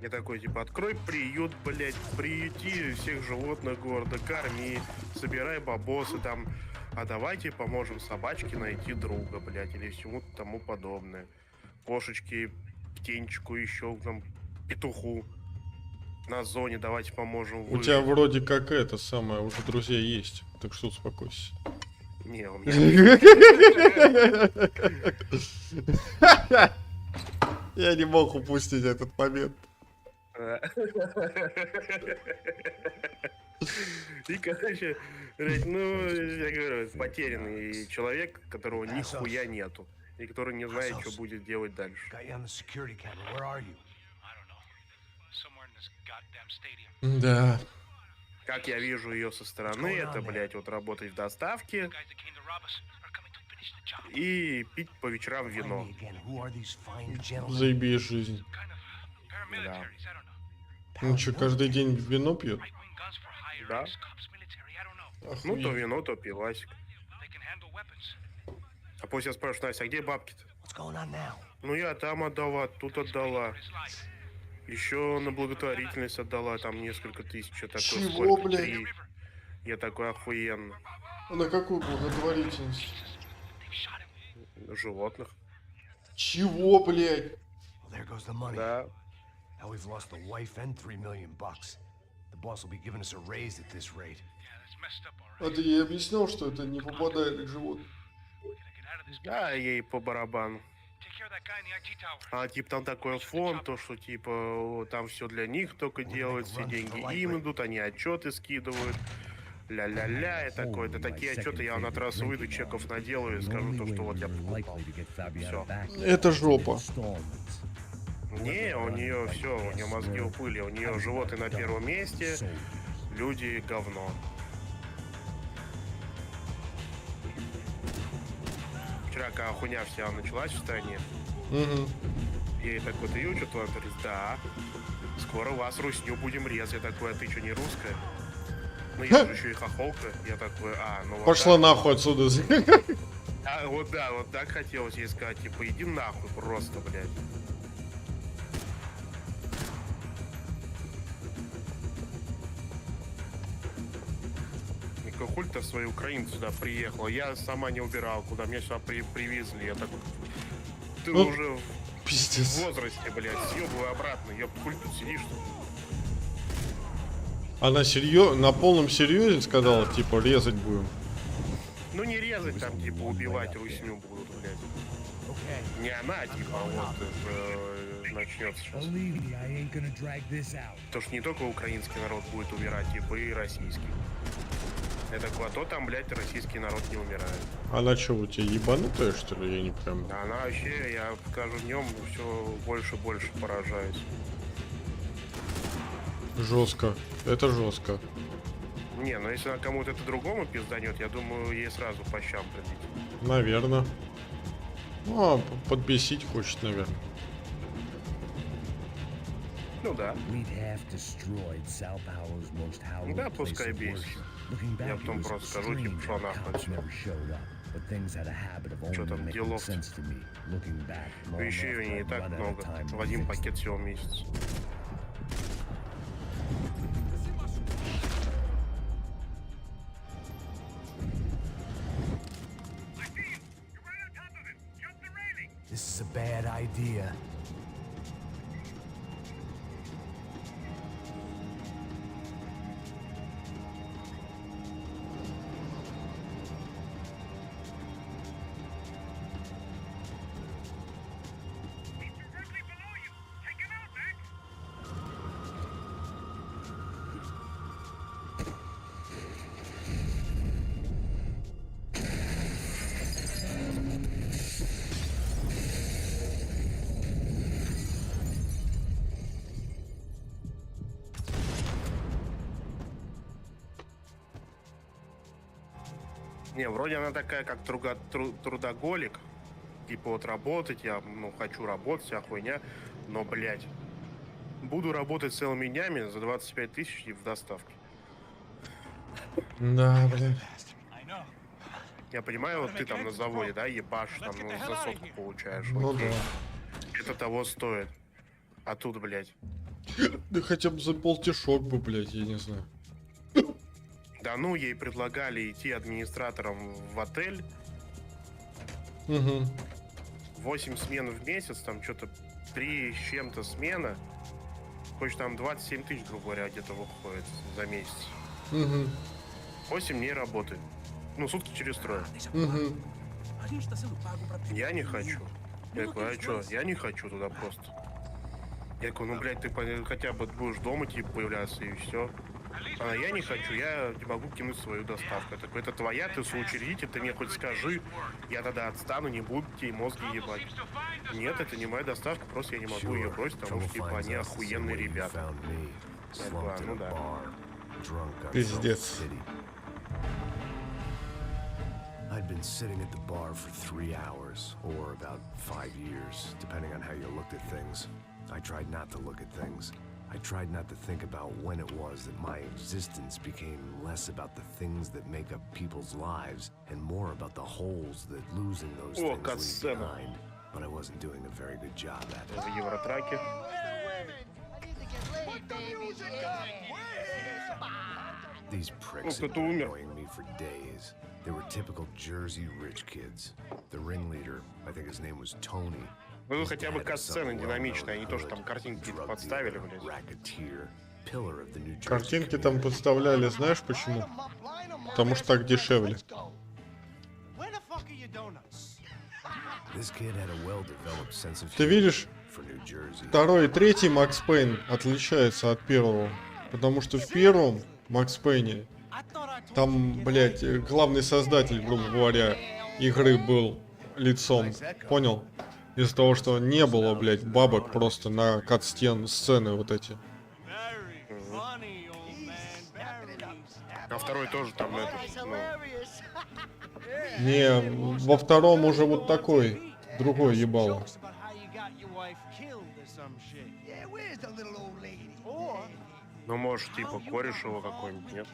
Я такой, типа, открой приют, блядь, приюти всех животных города, корми, собирай бабосы там, а давайте поможем собачке найти друга, блядь, или всему тому подобное. Кошечке, птенчику, еще там, петуху на зоне давайте поможем. У тебя вроде как это самое, уже друзья есть, так что успокойся. Не, у меня... Я не мог упустить этот момент. И, короче, ну, я говорю, потерянный человек, которого нихуя нету. И который не знает, что будет делать дальше. Да. Как я вижу ее со стороны, это, блядь, вот работать в доставке и пить по вечерам вино. Заебись жизнь. Да. Ну что, каждый день вино пьет? Да. Ну, то вино, то пивасик. А после я спрашиваю, Настя, а где бабки-то? Ну, я там отдала, тут отдала. Еще на благотворительность отдала, там несколько тысяч. Я такой, чего, сколько? блядь? 3. Я такой, охуенно. А на какую благотворительность? Животных. Чего, блядь? Да. Now we've lost the wife and $3 million. The boss will be giving us a raise at this rate. А ты ей объяснял, что это не попадает к животным? Да, ей по барабану. А типа там такой фонд, то что типа там все для них только делают, все деньги им идут, они отчеты скидывают. Ля-ля-ля, и такое. Да такие отчеты я на трассу выйду, чеков наделаю и скажу то, что вот я покупал. Все. Это жопа. Не, у нее все, у нее мозги уплыли, у нее животные на первом месте, люди говно. Вчера, когда хуйня вся началась в стране, я ей такой, ты ее что-то говорит, да, скоро вас русню будем резать. Я такой, а ты что, не русская? Ну я же еще и хохолка. Я такой, ну вот. Пошла нахуй отсюда. А, вот да, вот так хотелось ей сказать, типа, иди нахуй просто, блядь. Хуй ты в свои украинцы сюда приехала. Я сама не убирал, куда меня сюда привезли. Я такой, ты уже пиздец. В возрасте, блядь, съебывай обратно. Я хуй тут сидишь. Она на полном серьезе сказала, типа, резать будем. Ну не резать там, типа, убивать русню будут, блядь. Не она, типа, вот начнется сейчас. Потому что не только украинский народ будет умирать, типа, и российский. Я такой, а то там, блядь, российский народ не умирает. Она что, у тебя ебанутая, что ли? Я не прям... Она вообще, я скажу, днем все больше и больше поражаюсь. Жестко. Это жестко. Не, ну если она кому-то это другому пизданет, я думаю, ей сразу по щам прилетит. Наверное. Ну, а подбесить хочет, наверное. Ну да. Да, пускай бесит. Я потом просто скажу, типа, что нахуй. Что там, делов? Вещей у нее не так много. В один пакет всего месяц. This is a bad idea. Не, вроде она такая, как трудоголик. Типа вот работать, я, ну, хочу работать, вся хуйня. Но, блядь, буду работать целыми днями за 25 тысяч и в доставке. Да, блин. Я понимаю, вот ты там на заводе, да, ебашь, там, ну, за сотку получаешь. Ну окей. да. Это того стоит. А тут, блядь. Да хотя бы за полтишок бы, блядь, я не знаю. Да ну, ей предлагали идти администратором в отель. Угу. 8 смен в месяц, там что-то 3 с чем-то смена. Хочешь, там 27 тысяч, грубо говоря, где-то выходит за месяц. Угу. 8 дней работы. Ну, сутки через трое. Угу. Я не хочу. Я говорю, а что? Я не хочу туда просто. Я говорю, ну, блядь, ты хотя бы будешь дома, типа, появляться и все. А я не хочу, я не могу кинуть свою доставку. Я такой, это твоя, ты соучредитель, ты мне хоть скажи, я тогда отстану, не буду тебе мозги ебать. Нет, это не моя доставка, просто я не могу ее бросить, потому что, типа, они охуенные ребята. Я говорю, ну да. Пиздец. I'd been sitting at the bar for 3 hours, or about 5 years, depending on how you looked at things. I tried not to look at things. I tried not to think about when it was that my existence became less about the things that make up people's lives and more about the holes that losing those things leave behind. But I wasn't doing a very good job at it. В Евротраке. These pricks had been annoying me for days. They were typical Jersey rich kids. The ringleader, I think his name was Tony. Ну, хотя бы кат-сцены динамичные, а не то, что там картинки подставили, блядь. Картинки там подставляли, знаешь почему? Потому что так дешевле. Ты видишь, второй и третий Макс Пейн отличаются от первого. Потому что в первом Макс Пейне там, блядь, главный создатель, грубо говоря, игры был лицом. Понял? Из-за того, что не было, блядь, бабок просто на кат-стен сцены вот эти. А второй тоже там этот, ну... Не, во втором уже вот такой, другой ебало. Ну, может, типа, кореш его какой-нибудь, нет?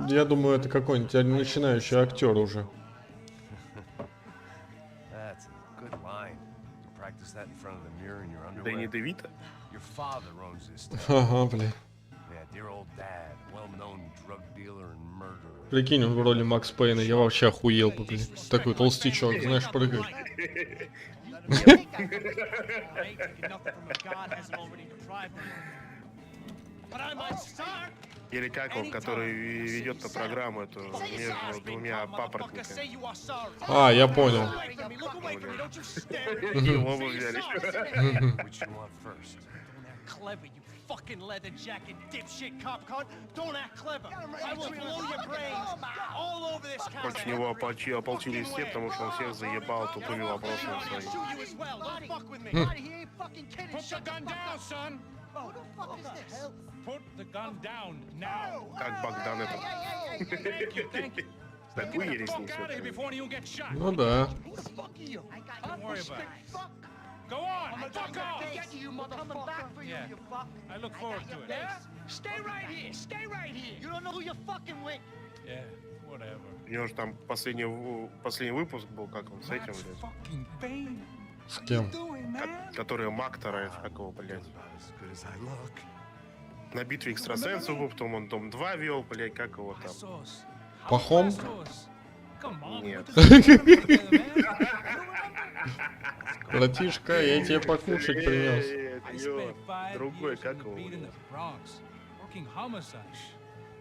Я думаю, это какой-нибудь начинающий актер уже. Да не Девита? Ага, бля. Прикинь, он в роли Макс Пейна, я вообще охуел бы, блин. Такой толстячок, знаешь, прыгает. Или как он, который ведет на программу эту между двумя папоротниками. А, я понял. Его бы взяли. Fucking leather jacket, dipshit cop cunt. Don't act clever. I will blow your brains all over this country. Против него ополчились все, потому что он всех заебал тупыми вопросами своими. Put your gun down, son. Who the fuck is this? Put the gun down now. Как Богдан это? Thank you, thank you. Такую Get the ересь fuck out of here несет. before you get shot. Ну да. Don't worry about it. Go on, fuck off. Yeah, I look forward to it. Stay right here. Stay right here. You don't know who you're fucking with. Yeah, whatever. У него же там последний выпуск был, как он с этим, блядь. Fucking Payne. С кем? Который Мак тарает, как его, блядь. На битве экстрасенсов был, потом он Дом 2 вел, блядь, как его там. Пахом? Нет. Братишка, я тебе покушать принес. Другой, как его?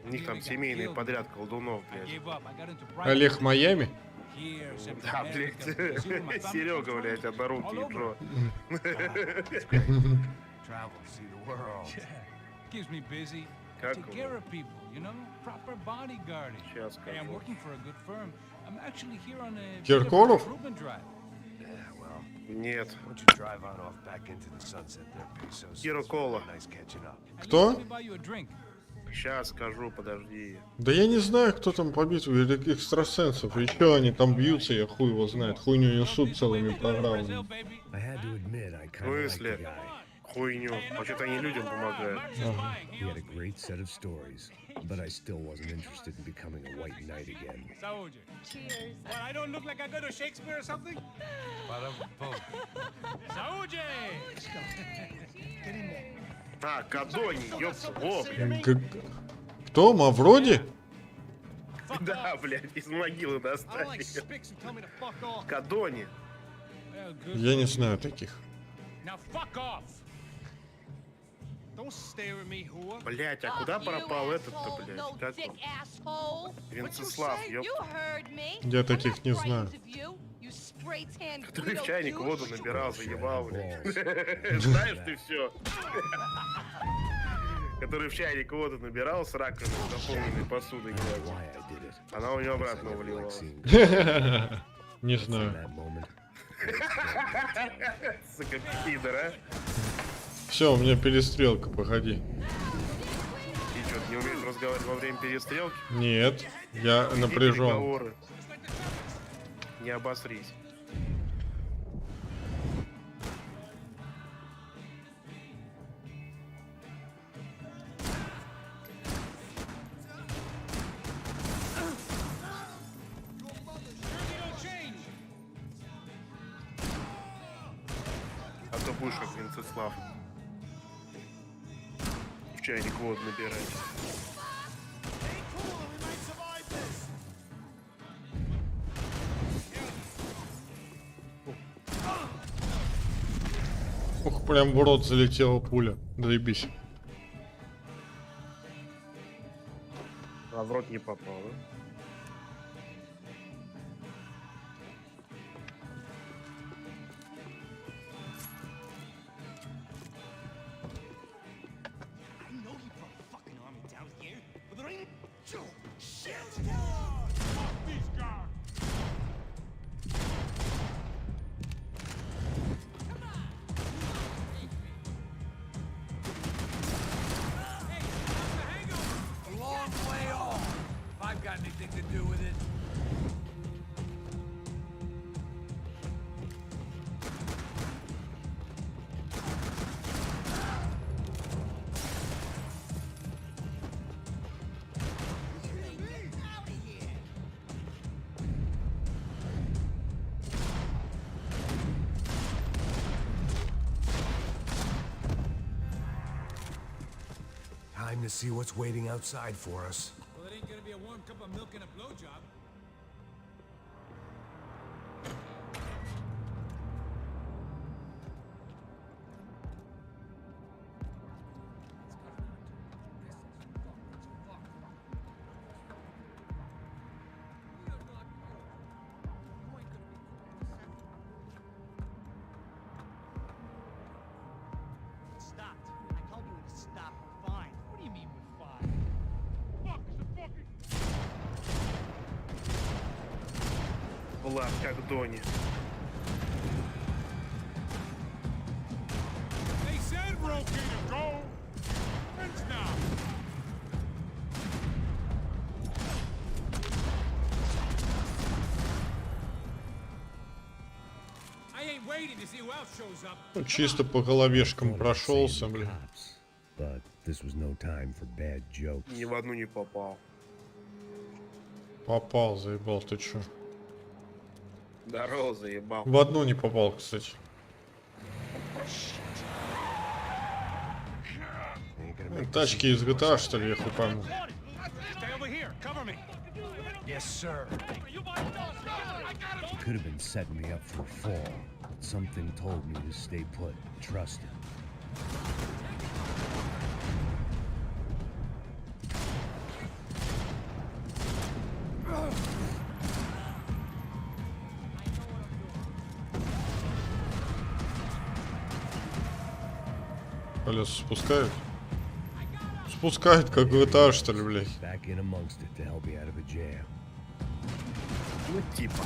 У них там семейный подряд колдунов, блядь. Олег Майами? Да, блядь. Серега, блядь, однорукий Джо. Keeps me busy. Как Take care of people, you know? Proper bodyguarding. Сейчас Hey, I'm скажу. working for a good firm. I'm actually here on a Киркоров? improvement drive. Нет. Киро Кола. Кто? Let me buy you a drink. Сейчас скажу, подожди. Да я не знаю, кто там по битве экстрасенсов. И чё они там бьются, я хуй его знает. Хуйню несут целыми программами. В смысле? Хуйню. Вообще-то они людям помогают. Ага. He had a great set of stories, but I still wasn't interested in becoming a white knight again. Soldier. Cheers. What, I don't look like I go to Shakespeare or something? Soldier! А, Кадони, ёпта, во, блядь. Кто? Мавроди? Да, блядь, из могилы достали. Кадони. Я не знаю таких. Now fuck off. Don't stare at me, whore. Блядь, а куда пропал этот-то, блядь? Как он? Венцеслав, ёпта. Я таких не знаю. Который в чайник воду набирал, заебал, блядь. Знаешь ты все. Который в чайник воду набирал с раковины, наполненной посудой, блядь. Она у него обратно вливалась. Не знаю. Сука, пидор, а? Все, у меня перестрелка, походи. Ты что, не умеешь разговаривать во время перестрелки? Нет, я напряжен. Переговоры. Не обосрись. А то будешь как Венцеслав. В чайник воду набирать. Ух, прям в рот залетела пуля. Заебись. А в рот не попал, да? Time to see what's waiting outside for us. Well, it ain't gonna be a warm cup of milk and a blowjob. Stop. I told you to stop. We're fine. What do you mean we're fine? Fuck, the fucking... Влад, как Дони. They said we're okay to go. Friends now. waiting to see who else shows up. Ну, чисто по головешкам прошелся, блин. But this was no time for bad jokes. Ни в одну не попал. Попал, заебал, ты чё? Здорово, заебал. В одну не попал, кстати. Тачки из GTA, что ли, я хуй пойму. Yes, sir. He could have been setting me up for a fall, but something told me to stay put and trust him. Колеса спускают? Спускают, как GTA, что ли, блядь? Back in amongst it to help me out of a jam. Ну, типа.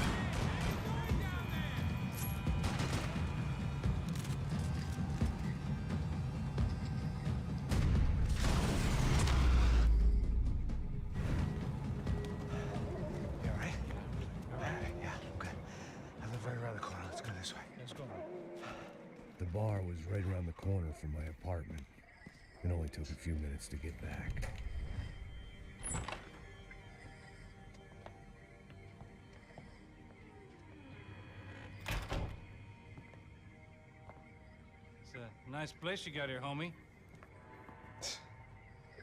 The bar was right around the corner from my apartment. It only took a few minutes to get back. It's a nice place you got here, homie.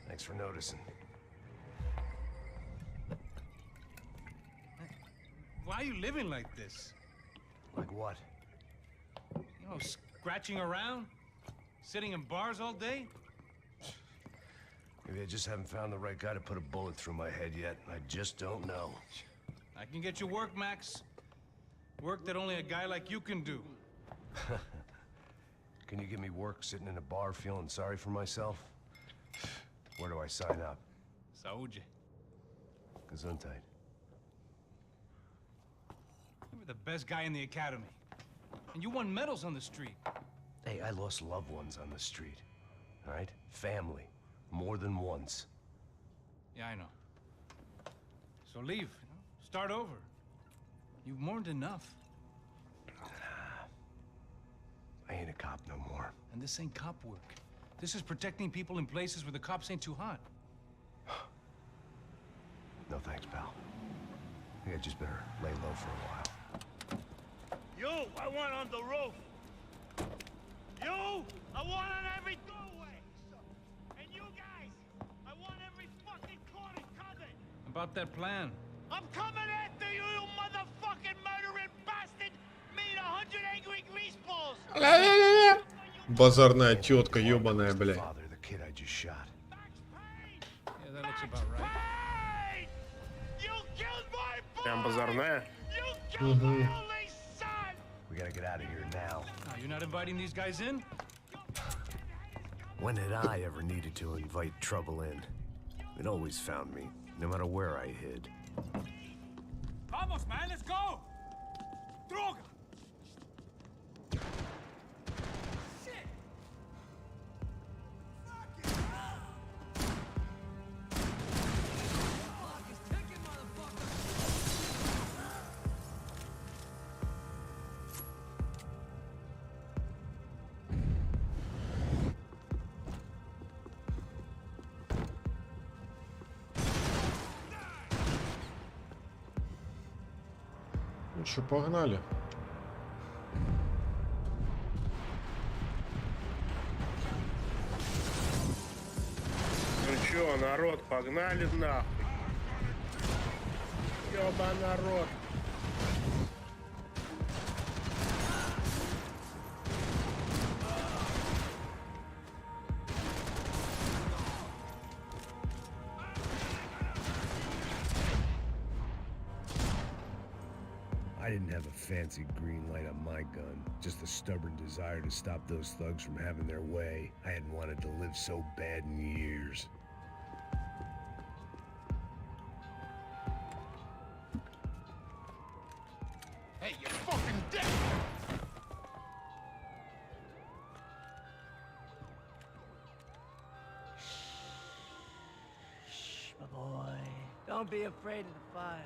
Thanks for noticing. Why are you living like this? Like what? You know, scratching around? Sitting in bars all day? Maybe I just haven't found the right guy to put a bullet through my head yet. I just don't know. I can get you work, Max. Work that only a guy like you can do. Can you give me work sitting in a bar feeling sorry for myself? Where do I sign up? Saúde. Gesundheit. You were the best guy in the academy. And you won medals on the street. Hey, I lost loved ones on the street. All right? Family. More than once. Yeah, I know. So leave, you know? Start over. You've mourned enough. I ain't a cop no more. And this ain't cop work. This is protecting people in places where the cops ain't too hot. No thanks, pal. I think I just better lay low for a while. You, I want on the roof. You, I want on every doorway. And you guys, I want every fucking corner covered. About that plan. I'm coming after you, you motherfucking murdering bastard! Me and 100 angry greaseballs! Базарная тетка, ебаная, блядь. Father, the kid I just shot. Yeah, that looks about right. You killed my boy! Прям базарная. You killed my only son! We gotta get out of here now. You're not inviting these guys in? When had I ever needed to invite trouble in? It always found me, no matter where I hid. Vamos, man, let's go! Droga! Ну что, погнали. Ну чё, народ, погнали нахуй. Ёба народ. I didn't have a fancy green light on my gun, just a stubborn desire to stop those thugs from having their way. I hadn't wanted to live so bad in years. Hey, you fucking dick! Shh, my boy. Don't be afraid of the fires.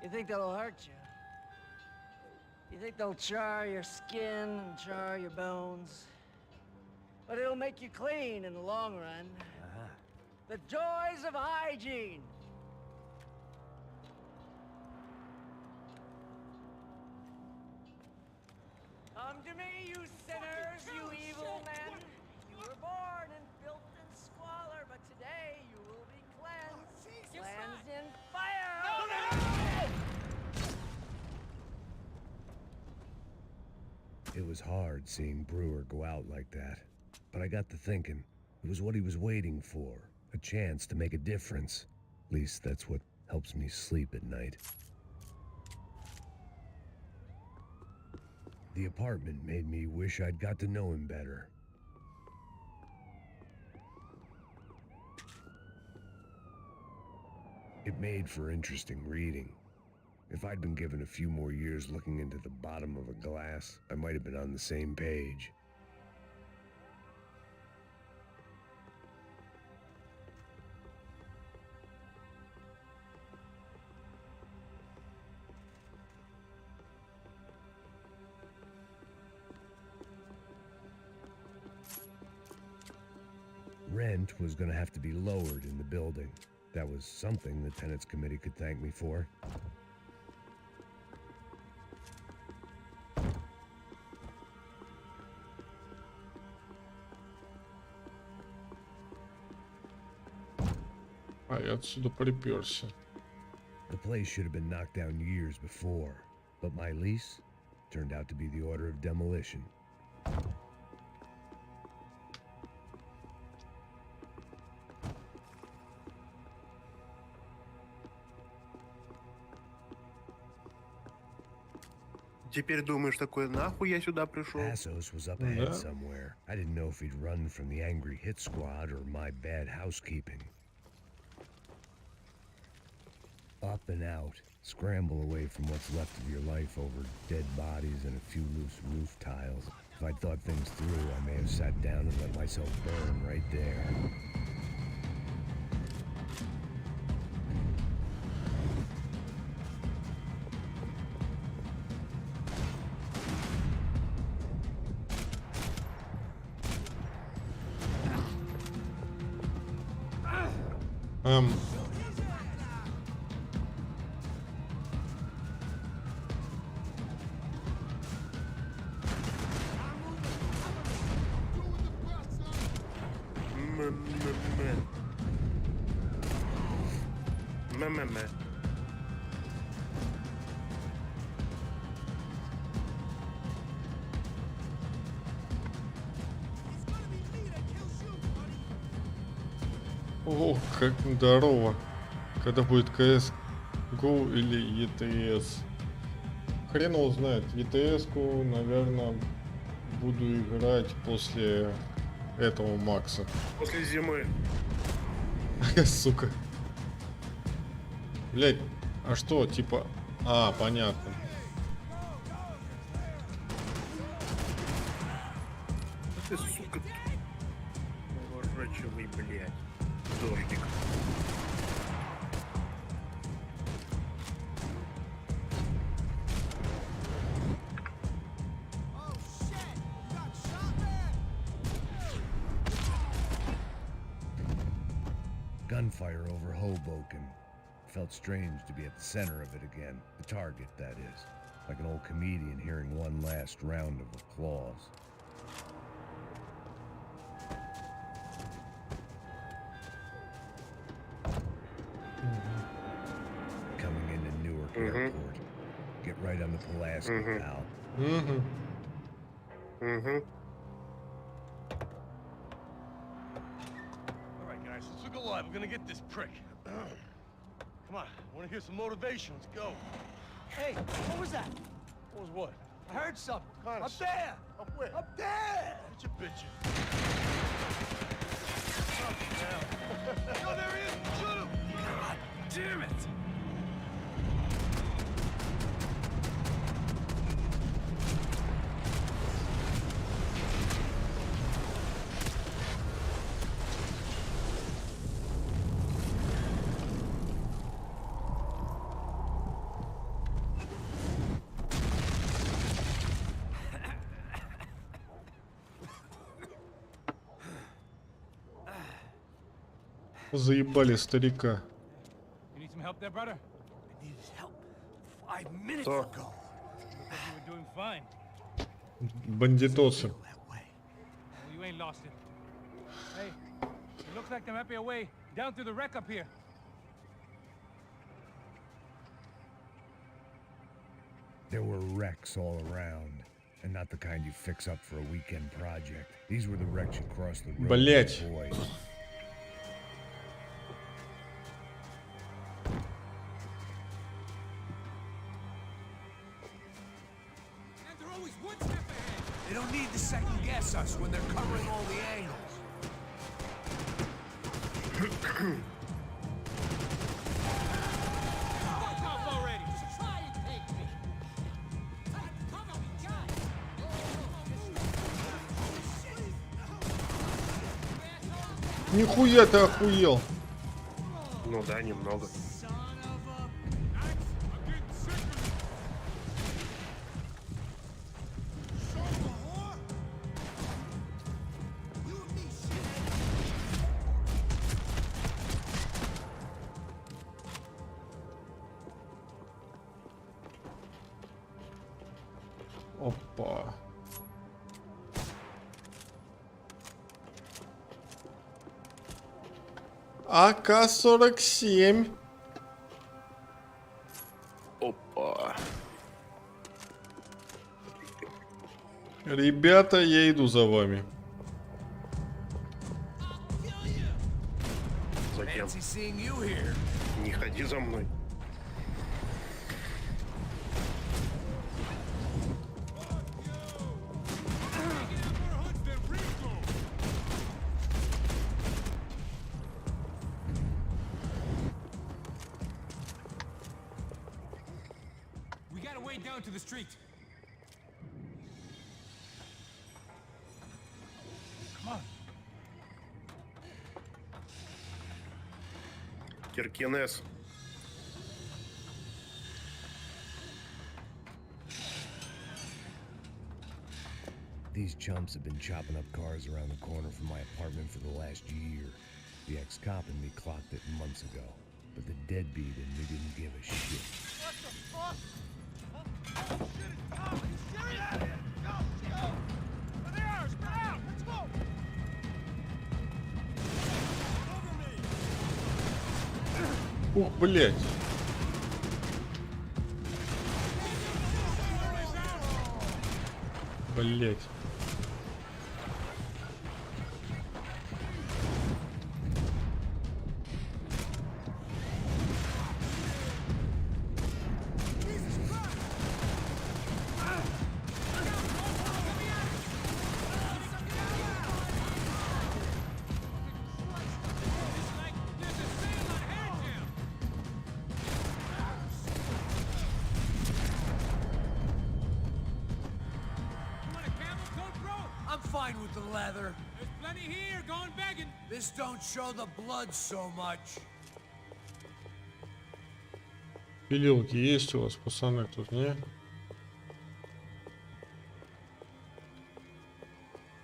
You think that'll hurt you? You think they'll char your skin and char your bones? But it'll make you clean in the long run. The joys of hygiene. Come to me, you sinners, you evil men. You were born in filth and squalor, but today you will be cleansed. Cleansed in fire. It was hard seeing Brewer go out like that, but I got to thinking, it was what he was waiting for, a chance to make a difference. At least that's what helps me sleep at night. The apartment made me wish I'd got to know him better. It made for interesting reading. If I'd been given a few more years looking into the bottom of a glass, I might have been on the same page. Rent was going to have to be lowered in the building. That was something the tenants committee could thank me for. А я отсюда приперся. The place should have been knocked down years before, but my lease turned out to be the order of demolition. Теперь думаешь, такой нахуй я сюда пришел? Passos was up ahead somewhere. I didn't know if he'd run from the angry hit squad or my bad housekeeping. Up and out. Scramble away from what's left of your life over dead bodies and a few loose roof tiles. If I'd thought things through, I may have sat down and let myself burn right there. О, как здорово. Когда будет CS GO или ETS? Хрен его знает. ETS-ку, наверное, буду играть после этого Макса. После зимы. Сука. Блять, а что, типа... А, понятно. Ты, сука, поворачивай, блядь. Дождик. Gunfire over Hoboken. Felt strange to be at the center of it again. The target, that is. Like an old comedian hearing one last round of applause. Coming into Newark Airport. Get right on the Pulaski, pal. Alright guys, let's look alive. We're gonna get this prick. Come on, I wanna hear some motivation. Let's go. Hey, what was that? What was what? I heard something. Connor, Up there! Up where? Up there! Get your bitches. Oh, there he is! Shoot him! God damn it! Заебали старика. You need some help there, brother? I needed help 5 minutes Что? ago. You were doing fine. Бандитосы. Well, you ain't lost it. Hey, it looks like there might be a way down through the wreck up here. There were wrecks all around, and not the kind you fix up for a weekend project. These were the wrecks you cross the road. Блять. Boy. They don't need to second guess us when they're covering all the angles. Нихуя ты охуел. Ну да, немного. Опа. АК-47. Опа. Ребята, я иду за вами. Зачем? Fancy seeing you here. Не ходи за мной. We gotta wade down to the street. Come on. Киркинес. These chumps have been chopping up cars around the corner from my apartment for the last year. The ex-cop in me clocked it months ago, but the deadbeat in me didn't give a shit. What the fuck? Oh, shit, it's Tom. Are you serious? Go! Go! There they are! Spread out! Let's go! Over me! Ух, блять. Блять. I'm fine with the leather. There's plenty here, going begging. This don't show the blood so much. Пилилки есть у вас, пацаны, тут не?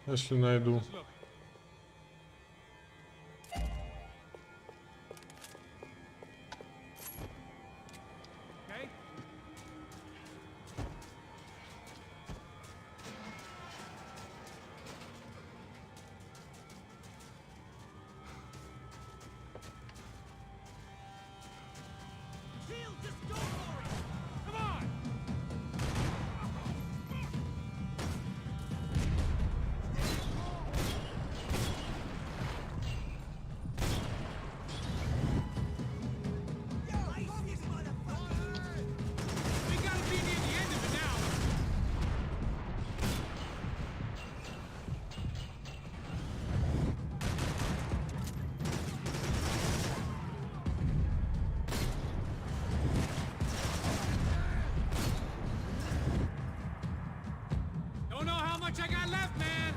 Если найду. Look. Okay. Come on. We gotta be near the end of it now. Don't know how much I got left, man.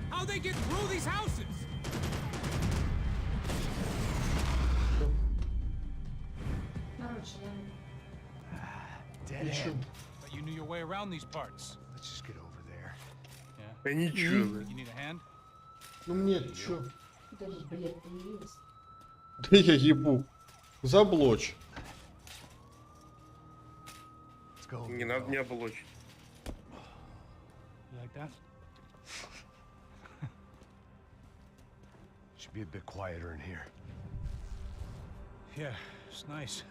How'd they get through these houses? Dead end. But you knew your way around these parts. Let's just get over there. Yeah. Да ничего. You need a hand? Ну мне чё? Это же бред ты есть. Да я ебу. Заблочь. Let's go. Не надо меня блочить. You like that? Should be a bit quieter in here. Yeah, it's nice.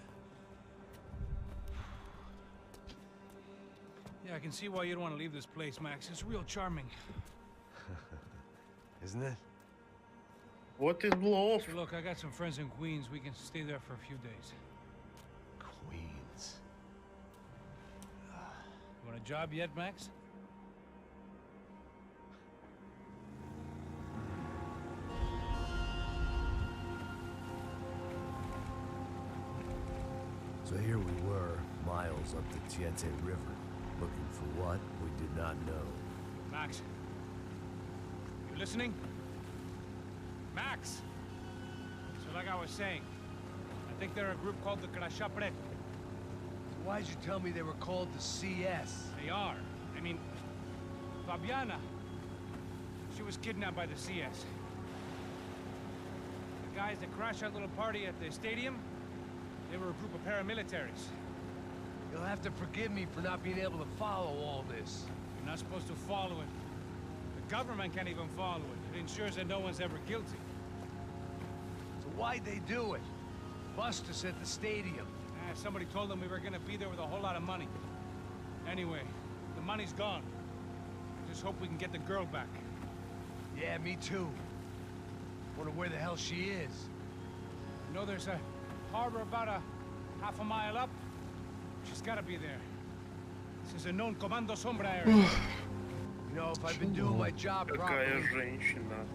Yeah, I can see why you don't want to leave this place, Max. It's real charming. Isn't it? Вот и блов. So look, I got some friends in Queens. We can stay there for a few days. Queens. You want a job yet, Max? So here we were, miles up the Tietze River, looking for what we did not know. Max. You listening? Max! So like I was saying, I think they're a group called the Krashapret. Why'd you tell me they were called the CS? They are. I mean, Fabiana. She was kidnapped by the CS. The guys that crashed that little party at the stadium, they were a group of paramilitaries. You'll have to forgive me for not being able to follow all this. You're not supposed to follow it. The government can't even follow it. It ensures that no one's ever guilty. So why'd they do it? Bust us at the stadium. Somebody told them we were gonna be there with a whole lot of money. Anyway, the money's gone. Just hope we can get the girl back. Yeah, me too. Wonder where the hell she is. You know there's a harbor about a half a mile up? She's gotta be there. This is a known Comando Sombra area. You know, if I'd been doing my job Какая properly, женщина.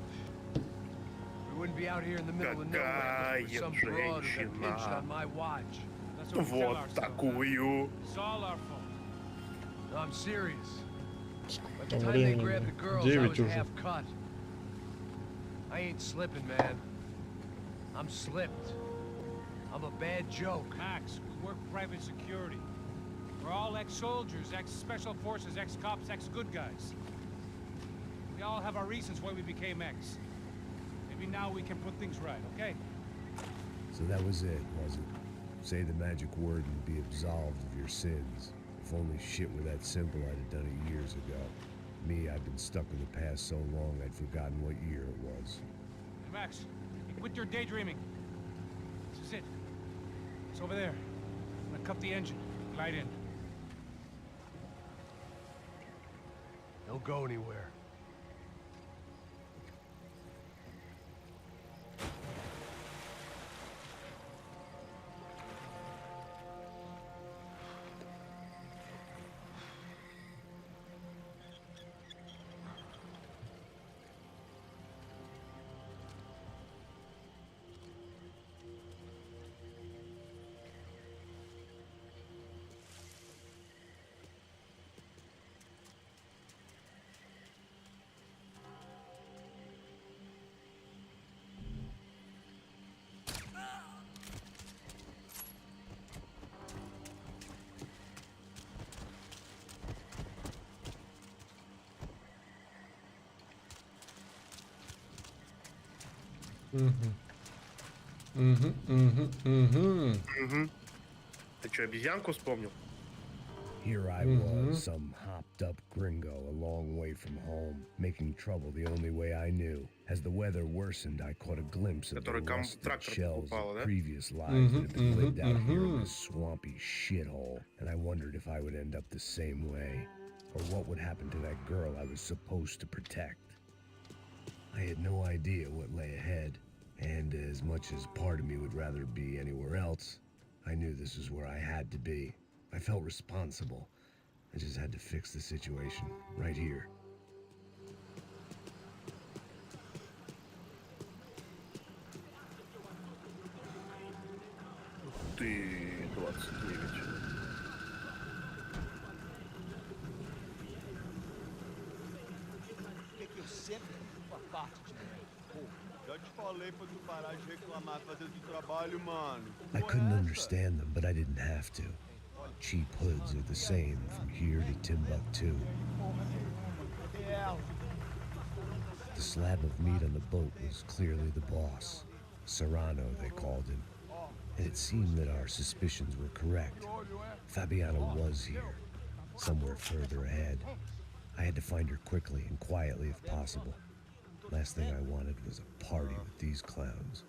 we wouldn't be out here in the middle of nowhere with some broad who got pinched on my watch. That's what we tell Вот ourselves. такую. It's all our fault. No, I'm serious. By the Там time they времени grabbed the girls, I 9 was уже. half cut. I ain't slipping, man. I'm slipped. I'm a bad joke. Max, we work private security. We're all ex-soldiers, ex-special forces, ex-cops, ex-good guys. We all have our reasons why we became ex. Maybe now we can put things right, okay? So that was it, was it? Say the magic word and be absolved of your sins. If only shit were that simple, I'd have done it years ago. Me, I've been stuck in the past so long I'd forgotten what year it was. Hey, Max, quit your daydreaming. This is it. It's over there. I'm gonna cut the engine. Glide in. Don't go anywhere. Ты что, обезьянку вспомнил? Here I was, some hopped-up gringo a long way from home, making trouble the only way I knew. As the weather worsened, I caught a glimpse of the Который rusted трактор shells покупала, of да? previous lives that had been lived out here in this swampy shithole, and I wondered if I would end up the same way, or what would happen to that girl I was supposed to protect. I had no idea what lay ahead, and as much as part of me would rather be anywhere else, I knew this was where I had to be. I felt responsible. I just had to fix the situation, right here. Ты 29. I couldn't understand them, but I didn't have to. cheap hoods are the same from here to Timbuktu. The slab of meat on the boat was clearly the boss. Serrano, they called him. And it seemed that our suspicions were correct. Fabiana was here, somewhere further ahead. I had to find her quickly and quietly if possible. Last thing I wanted was a party with these clowns.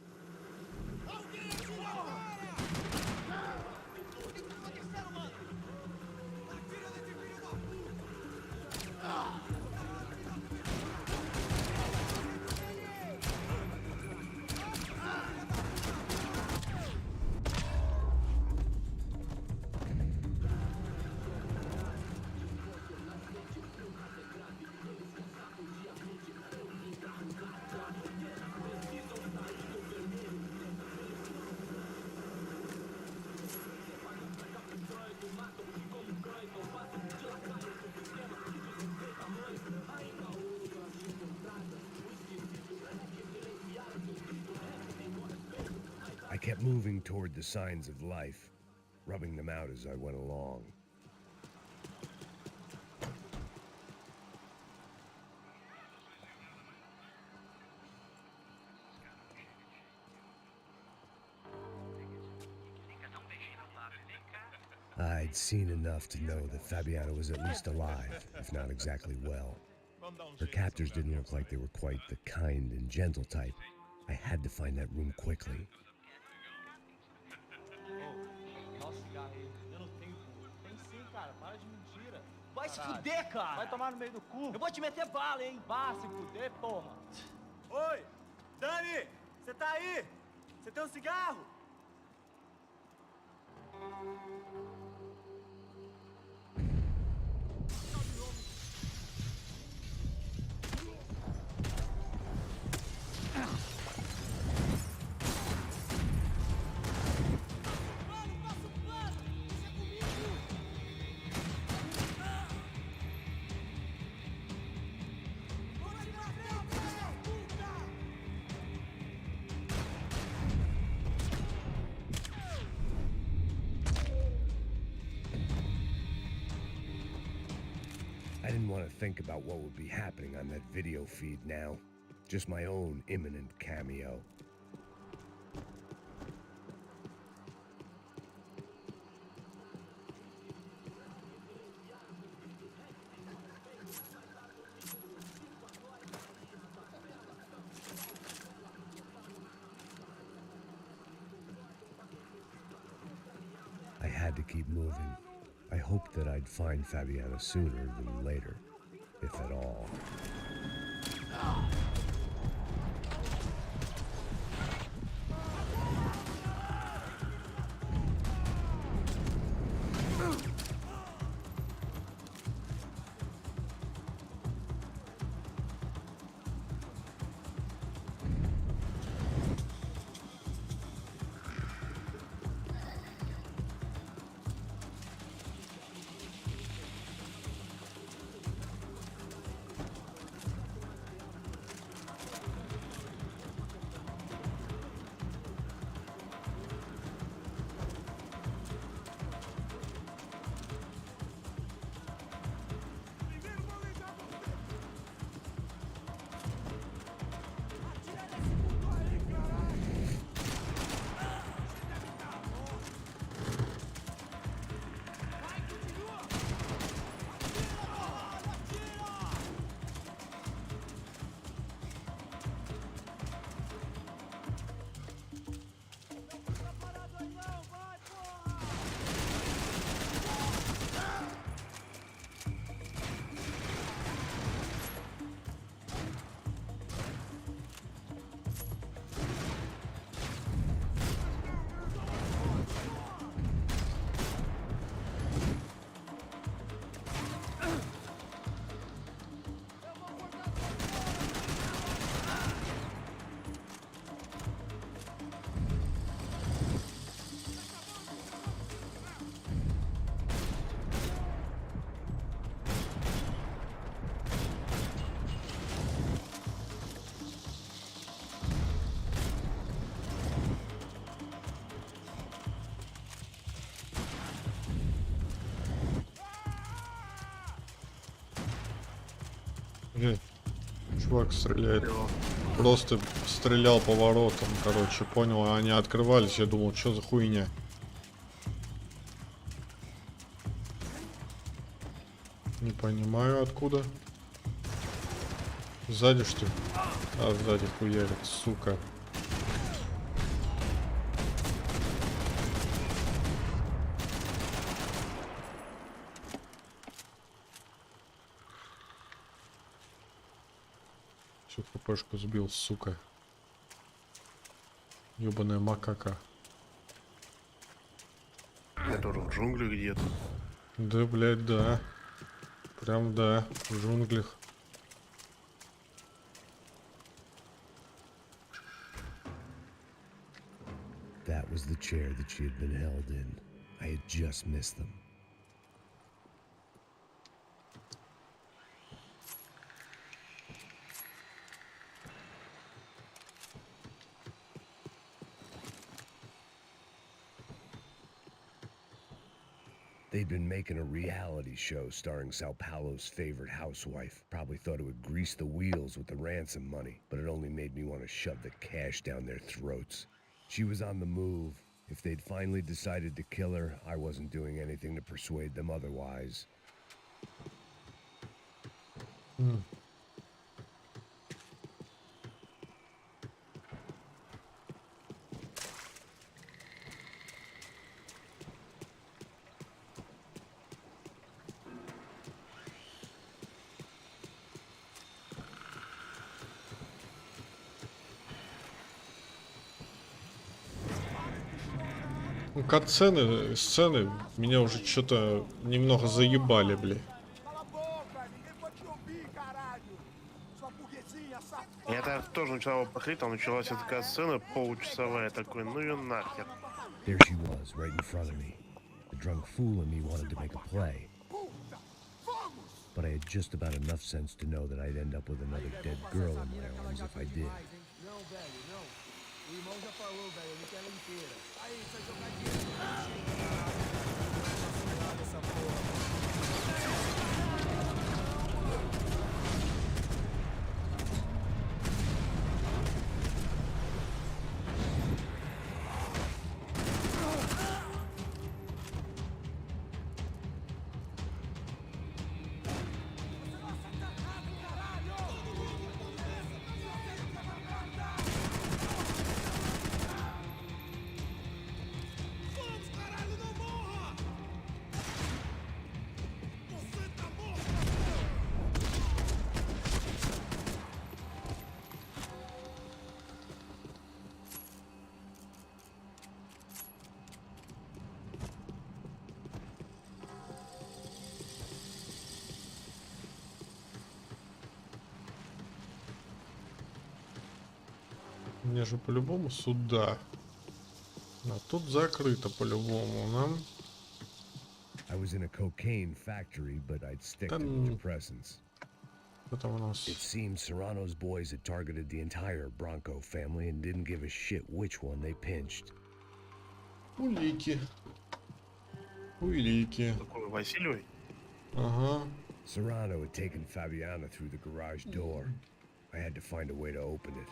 I kept moving toward the signs of life, rubbing them out as I went along. I'd seen enough to know that Fabiana was at least alive, if not exactly well. Her captors didn't look like they were quite the kind and gentle type. I had to find that room quickly. Vai se fuder, cara! Vai tomar no meio do cu! Eu vou te meter bala, hein? Vá se fuder, porra! Oi! Dani! Você tá aí? Você tem um cigarro? I didn't want to think about what would be happening on that video feed now. Just my own imminent cameo. I had to keep moving. I hoped that I'd find Fabiana sooner than later, if at all. Чувак стреляет. Просто стрелял по воротам, короче, понял, а они открывались, я думал, что за хуйня. Не понимаю, откуда. Сзади, что ли? А, сзади хуярит, сука. Всю хпшку сбил, сука. Ёбаная макака. Я тоже в джунглях где-то. Да, блядь, да. Прям да, в джунглях. That was the chair that she had been held in. I had just missed them. They'd been making a reality show starring Sao Paulo's favorite housewife. Probably thought it would grease the wheels with the ransom money, but it only made me want to shove the cash down their throats. She was on the move. If they'd finally decided to kill her, I wasn't doing anything to persuade them otherwise. Ну, катсцены, сцены меня уже что-то немного заебали, бля. Я так тоже начала походить, там началась такая сцена получасовая, такой, ну и нахер. There she was, right in front of me. The drunk fool in me wanted to make a play. But I had just about enough sense to know that I'd end up with another dead girl in my arms if I did. Мне же по-любому сюда. А тут закрыто по-любому, нам. I was in a cocaine factory, but I'd stick to the depressants. Потом у нас. It seemed Serrano's boys had targeted the entire Bronco family and didn't give a shit which one they pinched. Улики. Улики. Такой Васильевой? Ага. Serrano had taken Fabiana through the garage door. I had to find a way to open it.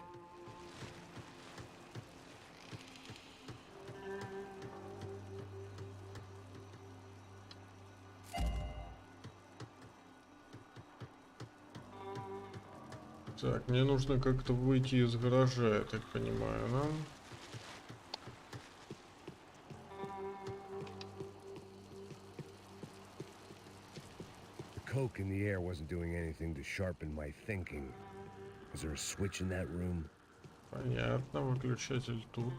Так, мне нужно как-то выйти из гаража, я так понимаю, да? The coke in the air wasn't doing anything to sharpen my thinking. Was there a switch in that room? Понятно, выключатель тут.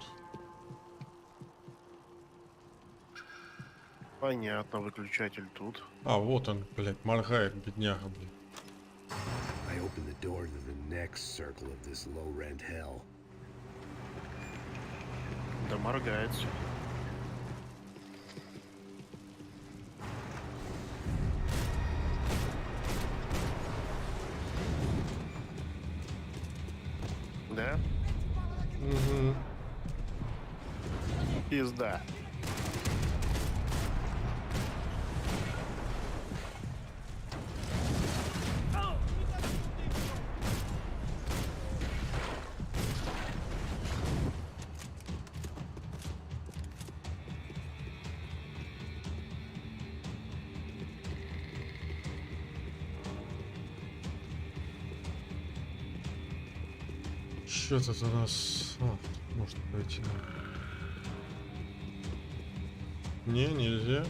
Понятно, выключатель тут. А, вот он, блядь, моргает, бедняга, блядь. I opened the door to the next circle of this low-rent hell. Да моргается. Да? Угу. Пизда. Что-то за нас... А, может пойти. Не, нельзя.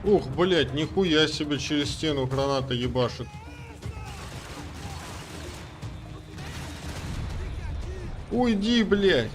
Ух, блять, нихуя себе через стену граната ебашит. Уйди, блять.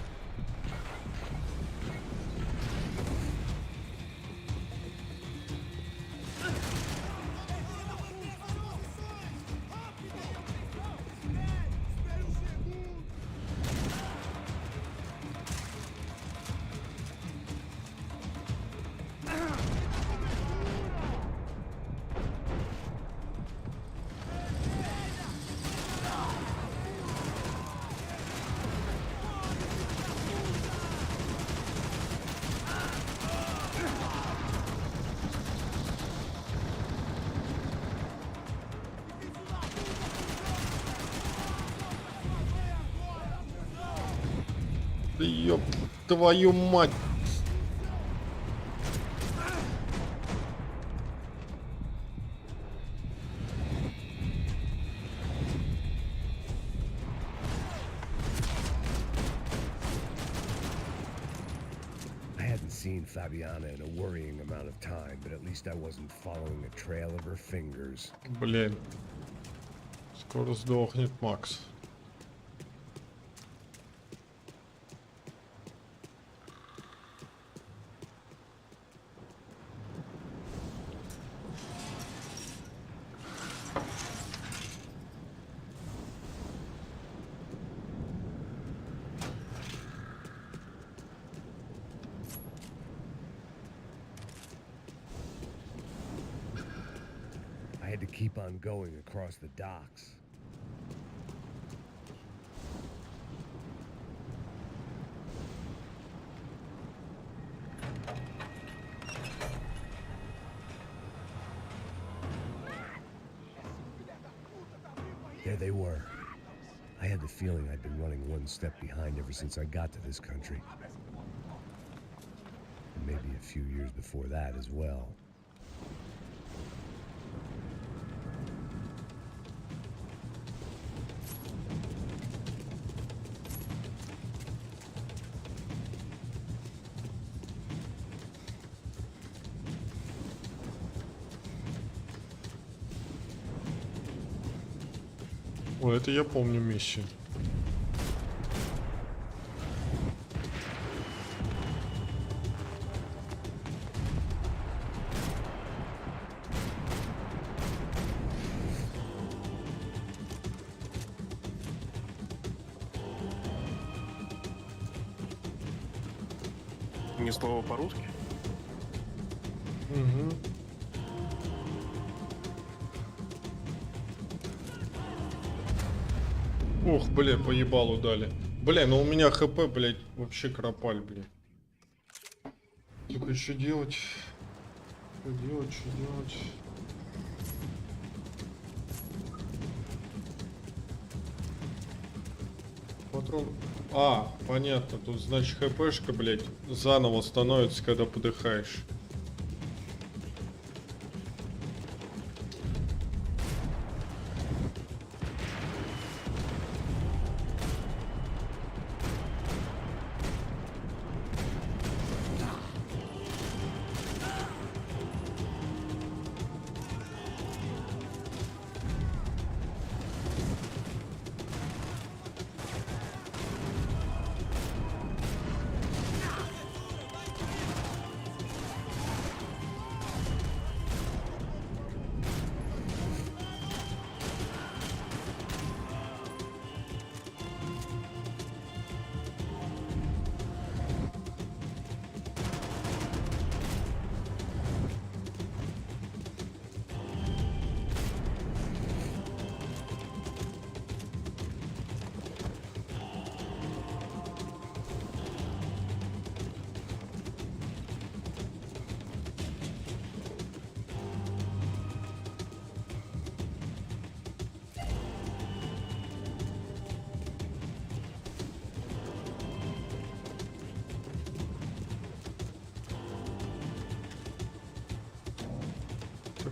Да ёб твою мать. I hadn't seen Fabiana in a worrying amount of time, but at least I wasn't following a trail of her fingers. Блин. Скоро сдохнет Макс. I had to keep on going across the docks. There they were. I had the feeling I'd been running one step behind ever since I got to this country. And maybe a few years before that as well. О, это я помню миссию. Ни слова по-русски? Угу. Ух, бля, по ебалу дали. Бля, ну у меня хп, блядь, вообще кропаль, блядь. Только что делать? Что делать, что делать? Патрон... А, понятно, тут значит хпшка, блядь, заново становится, когда подыхаешь.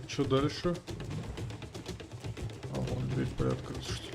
Так, что дальше? А, вон дверь приоткрылась, что ли.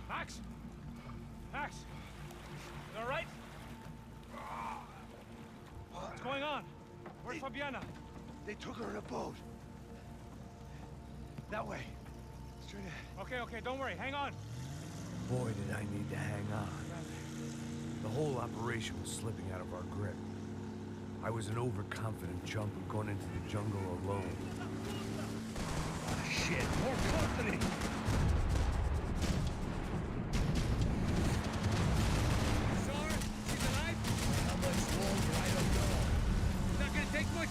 Max? Max? You all right? What's going on? Where's Fabiana? They took her in a boat. That way. Straight ahead. Okay, don't worry. Hang on. Boy, did I need to hang on. The whole operation was slipping out of our grip. I was an overconfident chump and going into the jungle alone. Ah, shit, more company!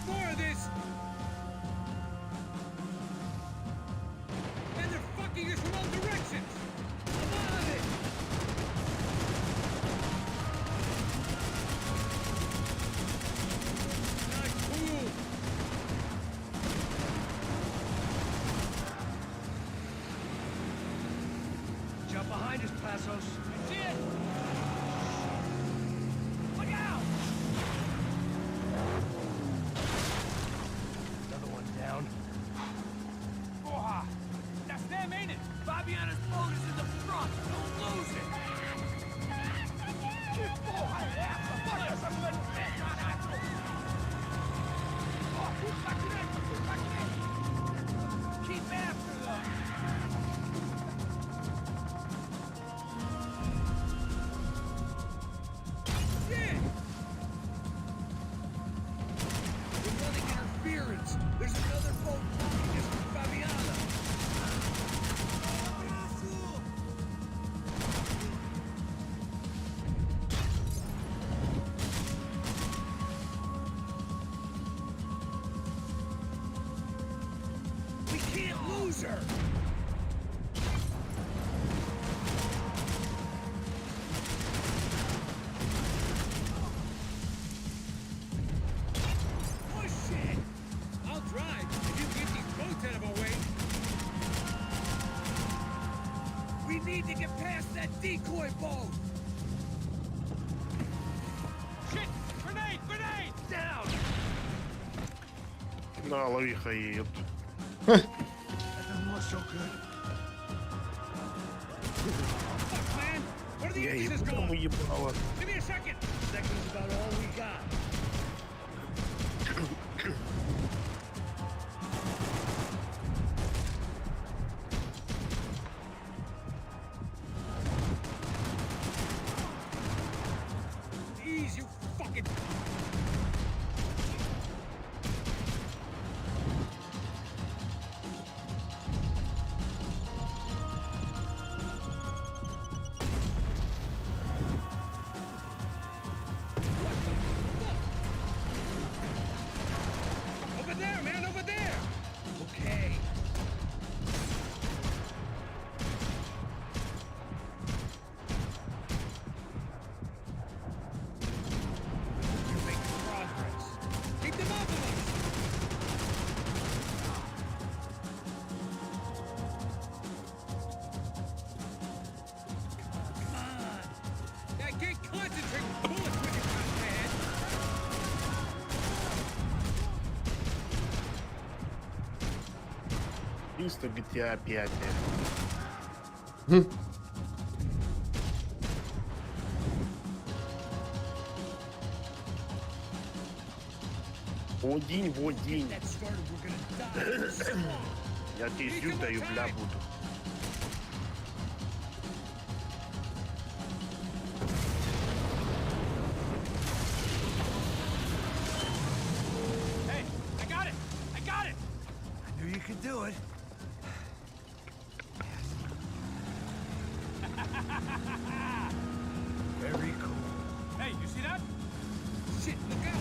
More of this! And they're fucking us from all directions! Come on it! Not cool! Jump behind us, Passos. I see it! Look out! Down. Porra! That's them, ain't it? Fabiana's boat is in the front. Don't lose it. Keep after them! Shit! We're running interference. There's another boat blocking us from Fabiana. We can't lose her. need to get past that decoy boat. Shit! Grenade! Grenade! Down! На, лови хаед. That doesn't look so good. Fuck, man! Where are the Я Indians ему going? ебало. Give me a second. Second is about all we got. Ease, you fucking... Over there, man, over there! Okay. You're making progress. Keep them off of us! Come on! I can't concentrate with bullets when you're not mad! Чисто GTA 5. Один в один. That started, we're gonna die. Я тебе зю даю, бля, буду. Hey, I got it! I got it! I knew you could do it. Very cool. Hey, you see that? Shit, look out!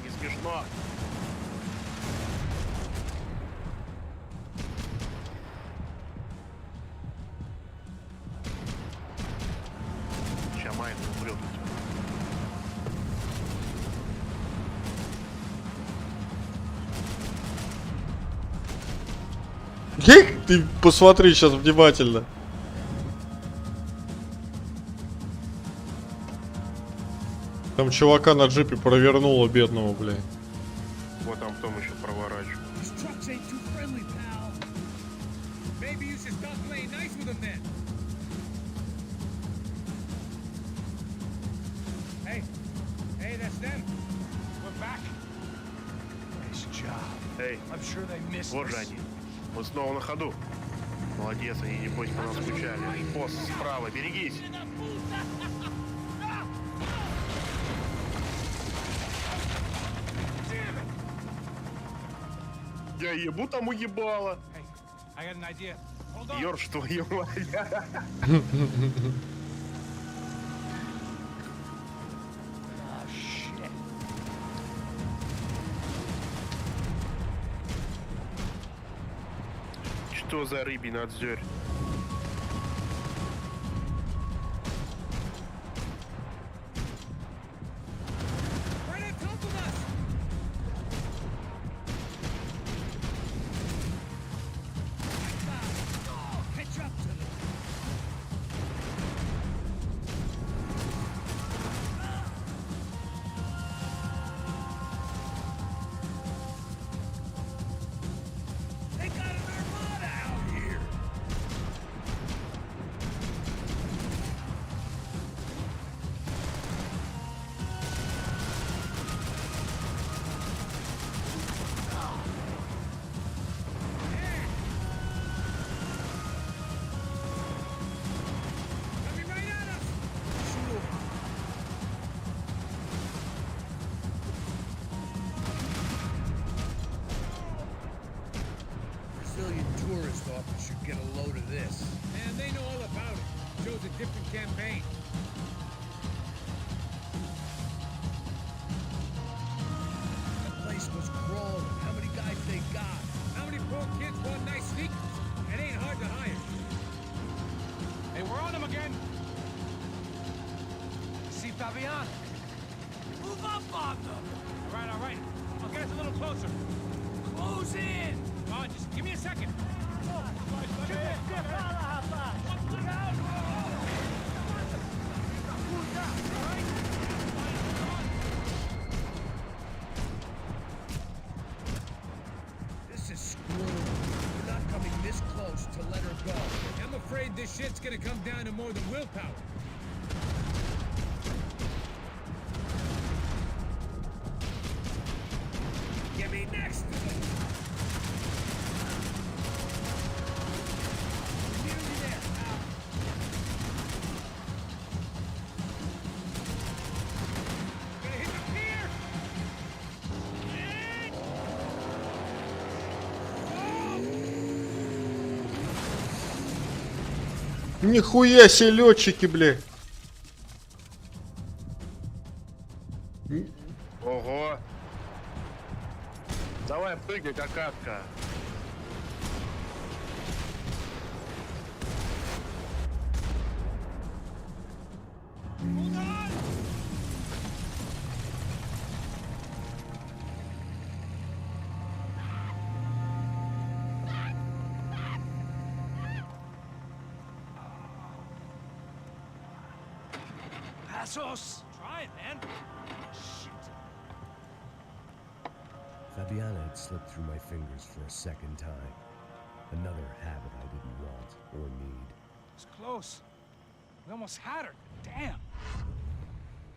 Не смешно. Ща Майк умрет. Ты посмотри сейчас внимательно. Там чувака на джипе провернуло бедного, блядь. Вот там потом еще проворачиваю. These trucks ain't too friendly, pal. Maybe you should stop playing nice with them then. Hey, hey, that's them. We're back. Nice job. Эй, I'm sure they missed вот us. же они. Мы снова на ходу. Молодец, они небось по нас скучали. Пост справа, берегись. Я ебу там уебало. Hey, I got an idea. Hold on. Ёрш твою мать. Oh, shit. Что за рыбий надзор? Right on top of us. Catch up to them. They got an armada out here. Coming right at us. Shoot 'em. Brazilian tourist office should get a load of this. Man, they know all about it. Shows a different campaign. The place was crawling. How many guys they got? How many poor kids want nice sneakers? It ain't hard to hire. Hey, we're on them again. See Fabian? Move up on them. All right. I'll get us a little closer. Close in. Come on, just give me a second. This is screwed. We're not coming this close to let her go. I'm afraid this shit's gonna come down to more than willpower. Give me next! Nearly there. Gonna hit the pier! Нихуя себе летчики, бля. Ого. Давай прыгай, как катка. Passos! Try it, man. Shit. Fabiana had slipped through my fingers for a second time. Another habit I didn't want or need. It's close. We almost had her. Damn.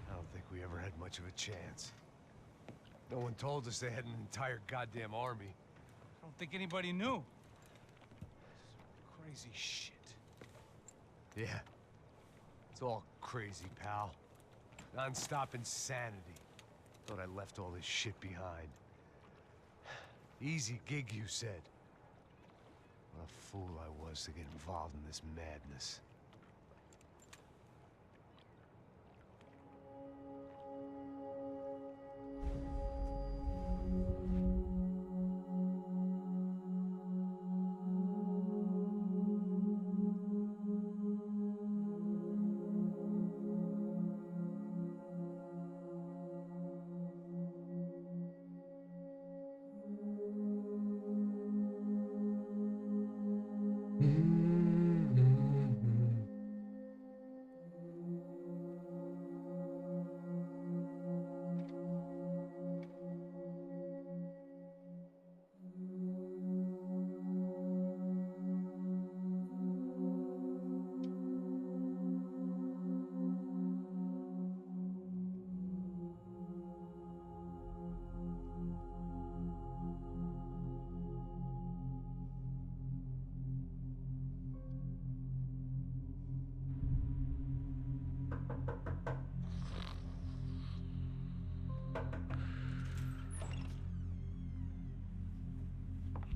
I don't think we ever had much of a chance. No one told us they had an entire goddamn army. I don't think anybody knew. Crazy shit. Yeah. It's all crazy, pal. Non-stop insanity. Thought I left all this shit behind. Easy gig, you said. What a fool I was to get involved in this madness.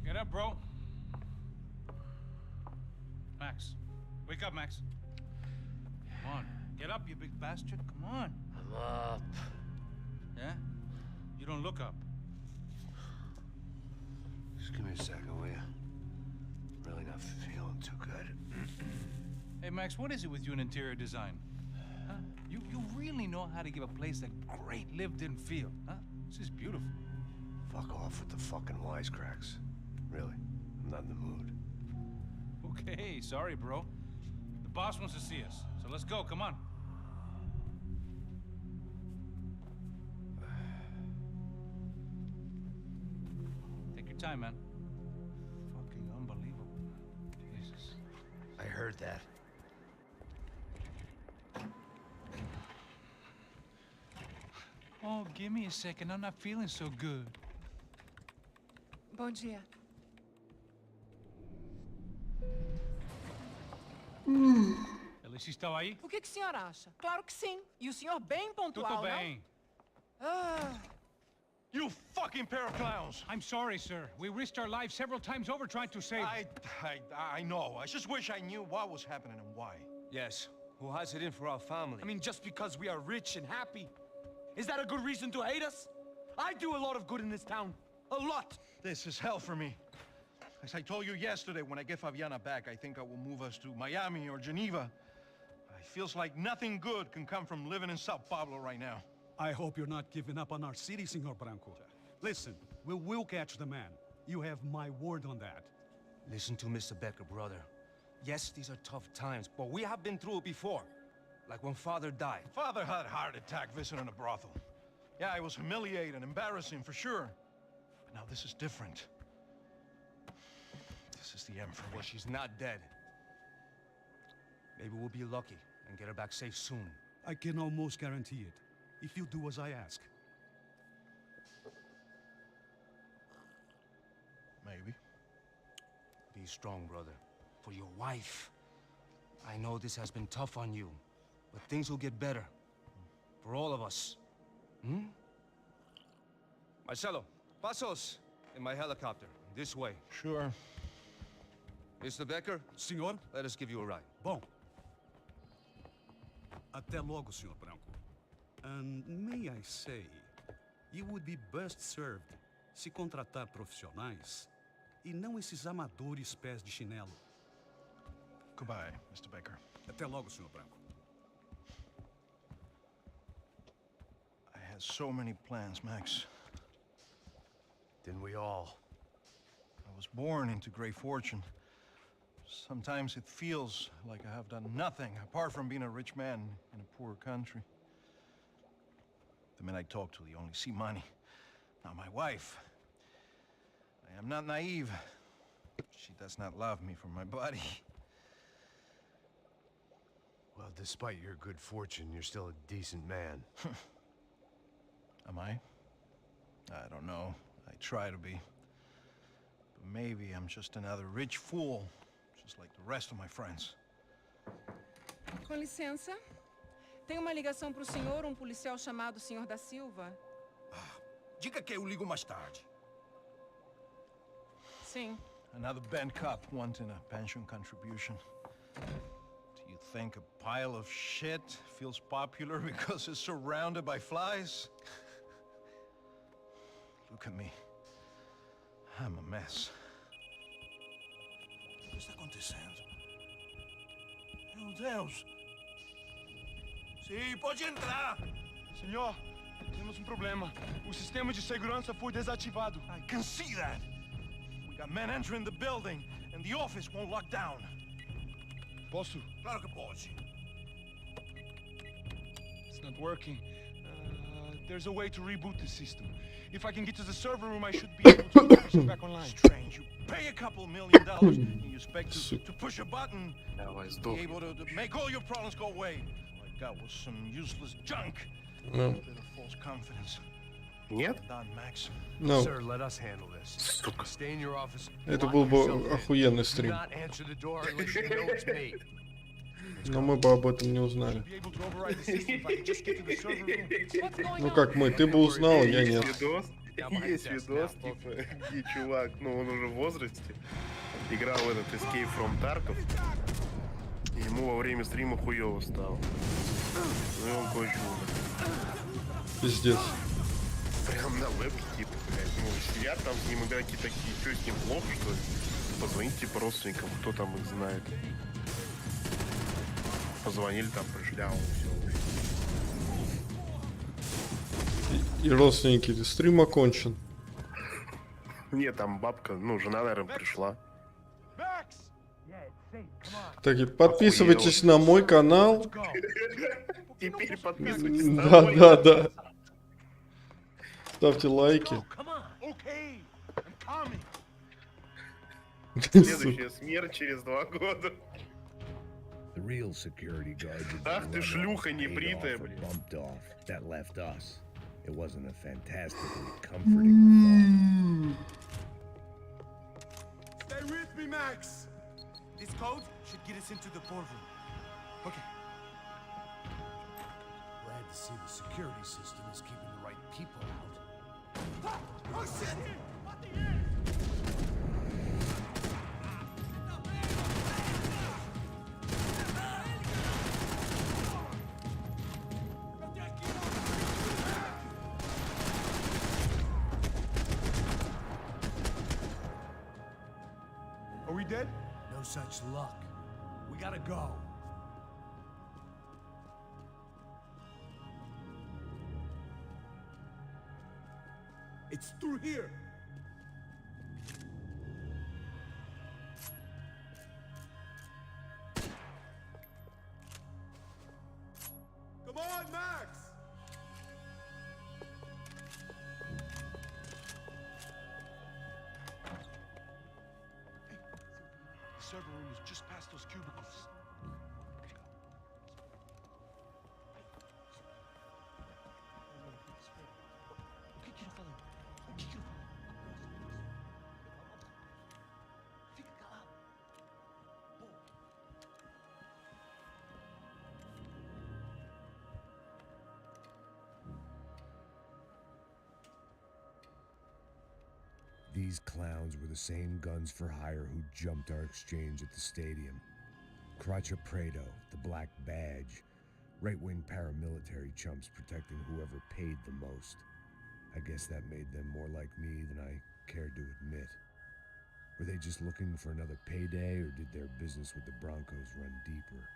Get up, bro. Max. Wake up, Max. Come on. Get up, you big bastard. Come on. I'm up. Yeah? You don't look up. Just give me a second, will you? Really not feeling too good. Hey, Max, what is it with you in interior design? Huh? You really know how to give a place that great lived-in feel, huh? This is beautiful. Fuck off with the fucking wisecracks. Really, I'm not in the mood. Okay, sorry, bro. The boss wants to see us, so let's go, come on. Take your time, man. Fucking unbelievable. Jesus. I heard that. Oh, give me a second. I'm not feeling so good. Bom dia. Alice estava aí? O que o senhor acha? Claro que sim. E o senhor bem pontual, Tudo não? bem. You fucking pair of clowns! I'm sorry, sir. We risked our lives several times over trying to save... I know. I just wish I knew what was happening and why. Yes. Who has it in for our family? I mean, just because we are rich and happy, is that a good reason to hate us? I do a lot of good in this town. A lot. This is hell for me. As I told you yesterday, when I get Fabiana back, I think I will move us to Miami or Geneva. It feels like nothing good can come from living in Sao Paulo right now. I hope you're not giving up on our city, Senor Branco. Listen, we will catch the man. You have my word on that. Listen to Mr. Becker, brother. Yes, these are tough times, but we have been through it before. Like when Father died. Father had a heart attack visiting a brothel. Yeah, it was humiliating, embarrassing for sure. But now this is different. This is the Emperor. Well, she's not dead. Maybe we'll be lucky and get her back safe soon. I can almost guarantee it, if you do as I ask. Maybe. Be strong, brother. For your wife. I know this has been tough on you, but things will get better. For all of us. Hmm? Marcelo, pasos in my helicopter. This way. Sure. Mr. Becker? Senhor? Let us give you a ride. Bom. Até logo, Sr. Branco. And may I say, you would be best served se contratar profissionais e não esses amadores pés de chinelo. Goodbye, Mr. Baker. Até logo, Sr. Branco. I had so many plans, Max. Didn't we all? I was born into great fortune. Sometimes it feels like I have done nothing apart from being a rich man in a poor country. The men I talk to, they only see money. Now my wife, I am not naive. She does not love me for my body. Well, despite your good fortune, you're still a decent man. Am I? I don't know. I try to be. But maybe I'm just another rich fool, just like the rest of my friends. Com licença. Tem uma ligação para o senhor, policial chamado Sr. da Silva. Diga que eu ligo mais tarde. Sim. Another band cop wanting a pension contribution. Do you think a pile of shit feels popular because it's surrounded by flies? Look at me. I'm a mess. O que está acontecendo? Meu Deus! Sim, pode entrar! Senhor, temos problema. O sistema de segurança foi desativado. I can see that! We got men entering the building, and the office won't lock down. Posso? Claro que pode. It's not working. There's a way to reboot the system. If I can get to the server room, I should be able to get the back online. Strange. You pay a couple $1 million and you expect to push a button, be able to make all your problems go away. All I got was some useless junk. No. A bit of false confidence. Нет? Done, Max. No. Sir, let us handle this. Stay in your office. Это был бы охуенный стрим. Not answer the door unless you know it's me. Но мы бы об этом не узнали. Ну как мы? Ты бы узнал, я нет. Есть видос, типа, где чувак, ну он уже в возрасте, играл в этот Escape from Tarkov, и ему во время стрима хуёво стало. Ну и он кончил умер. Пиздец. Прям на вебке, типа, блядь, ну сидят там с ним игроки такие, что с ним плохо, что ли? Позвоните типа родственникам, кто там их знает. Позвонили, там пришли, а он все. И родственники, стрим окончен. Нет, там бабка, ну, жена, наверное, пришла. Так, и подписывайтесь на мой канал. Теперь подписывайтесь на мой канал. Да. Ставьте лайки. Следующая смерть через 2 года. Ах ты шлюха небритая, блин. It wasn't a fantastically comforting thought. Stay with me, Max. This code should get us into the boardroom. Okay. Glad to see the security system is keeping the right people out. Oh shit! Are we dead? No such luck. We gotta go. It's through here. server room is just past those cubicles. These clowns were the same guns for hire who jumped our exchange at the stadium. Crotcha Prado, the Black Badge, right-wing paramilitary chumps protecting whoever paid the most. I guess that made them more like me than I cared to admit. Were they just looking for another payday, or did their business with the Broncos run deeper?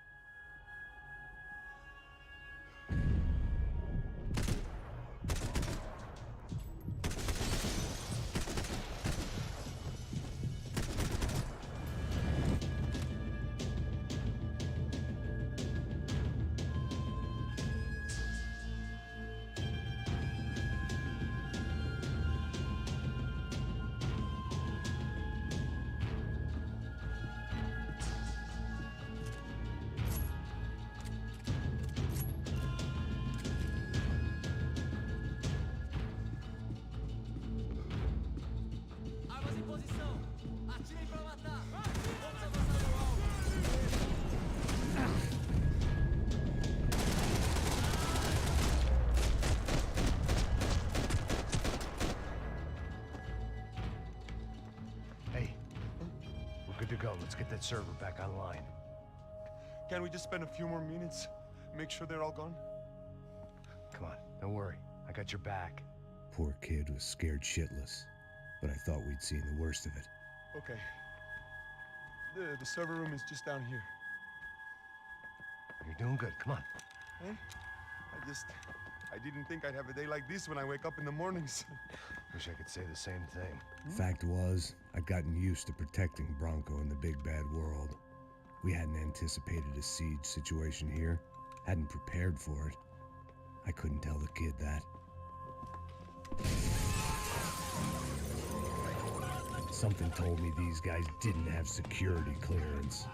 Let's get that server back online. Can't we just spend a few more minutes? Make sure they're all gone? Come on, don't worry. I got your back. Poor kid was scared shitless, but I thought we'd seen the worst of it. Okay. The server room is just down here. You're doing good, come on. Eh? I didn't think I'd have a day like this when I wake up in the mornings. Wish I could say the same thing. Fact was, I'd gotten used to protecting Bronco in the big bad world. We hadn't anticipated a siege situation here, hadn't prepared for it. I couldn't tell the kid that. Something told me these guys didn't have security clearance.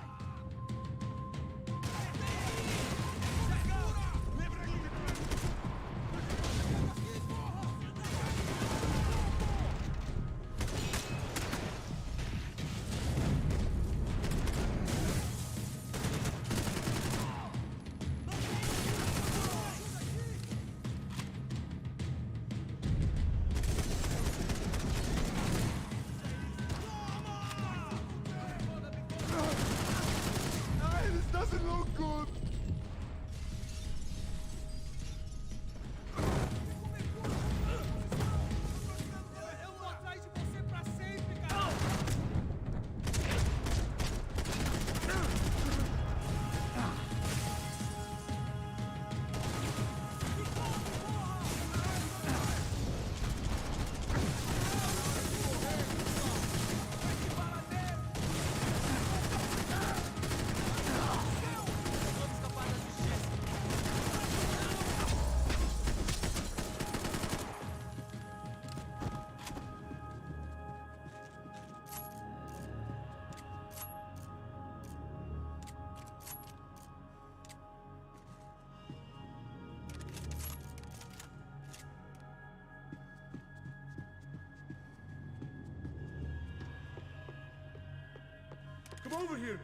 Come over here!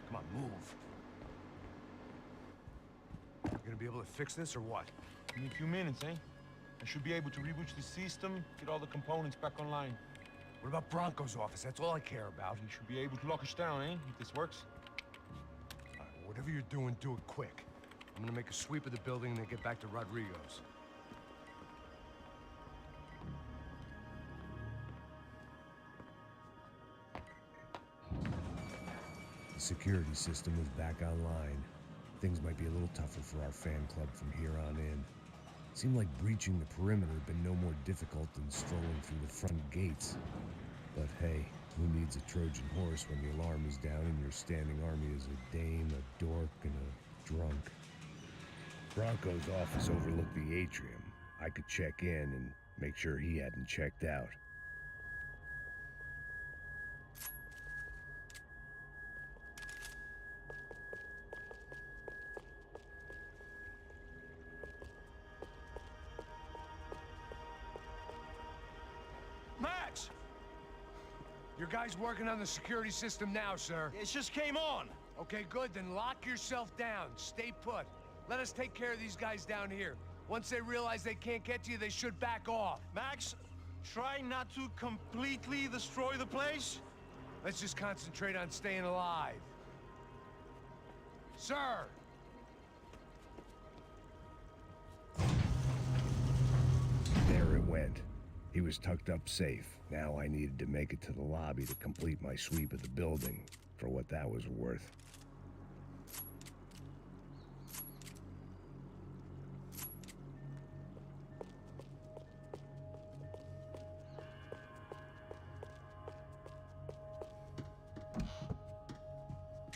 Come on, move. You gonna be able to fix this or what? In a few minutes, eh? I should be able to reboot the system, get all the components back online. What about Bronco's office? That's all I care about. You should be able to lock us down, eh? If this works. Whatever you're doing, do it quick. I'm gonna make a sweep of the building and then get back to Rodrigo's. The security system was back online. Things might be a little tougher for our fan club from here on in. It seemed like breaching the perimeter had been no more difficult than strolling through the front gates. But hey, who needs a Trojan horse when the alarm is down and your standing army is a dame, a dork, and a drunk? Bronco's office overlooked the atrium. I could check in and make sure he hadn't checked out. Your guy's working on the security system now, sir. It just came on. Okay, good. Then lock yourself down. Stay put. Let us take care of these guys down here. Once they realize they can't get to you, they should back off. Max, try not to completely destroy the place. Let's just concentrate on staying alive. Sir! There it went. He was tucked up safe. Now I needed to make it to the lobby to complete my sweep of the building, for what that was worth.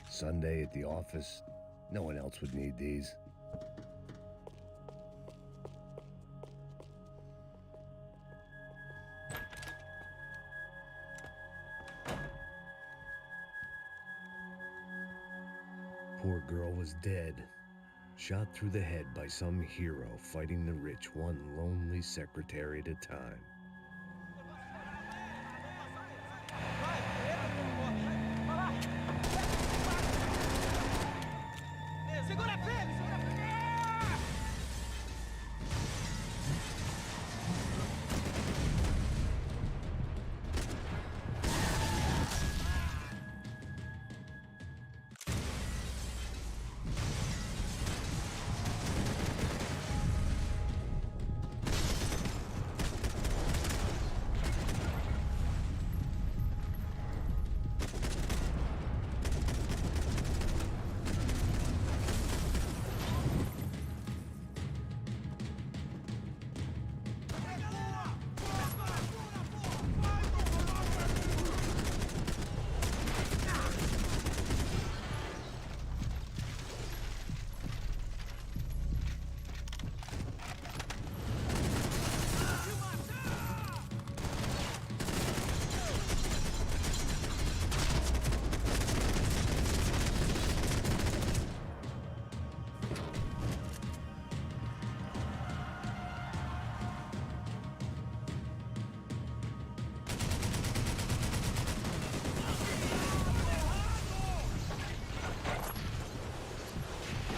Sunday at the office. No one else would need these. Poor girl was dead. Shot through the head by some hero fighting the rich one lonely secretary at a time.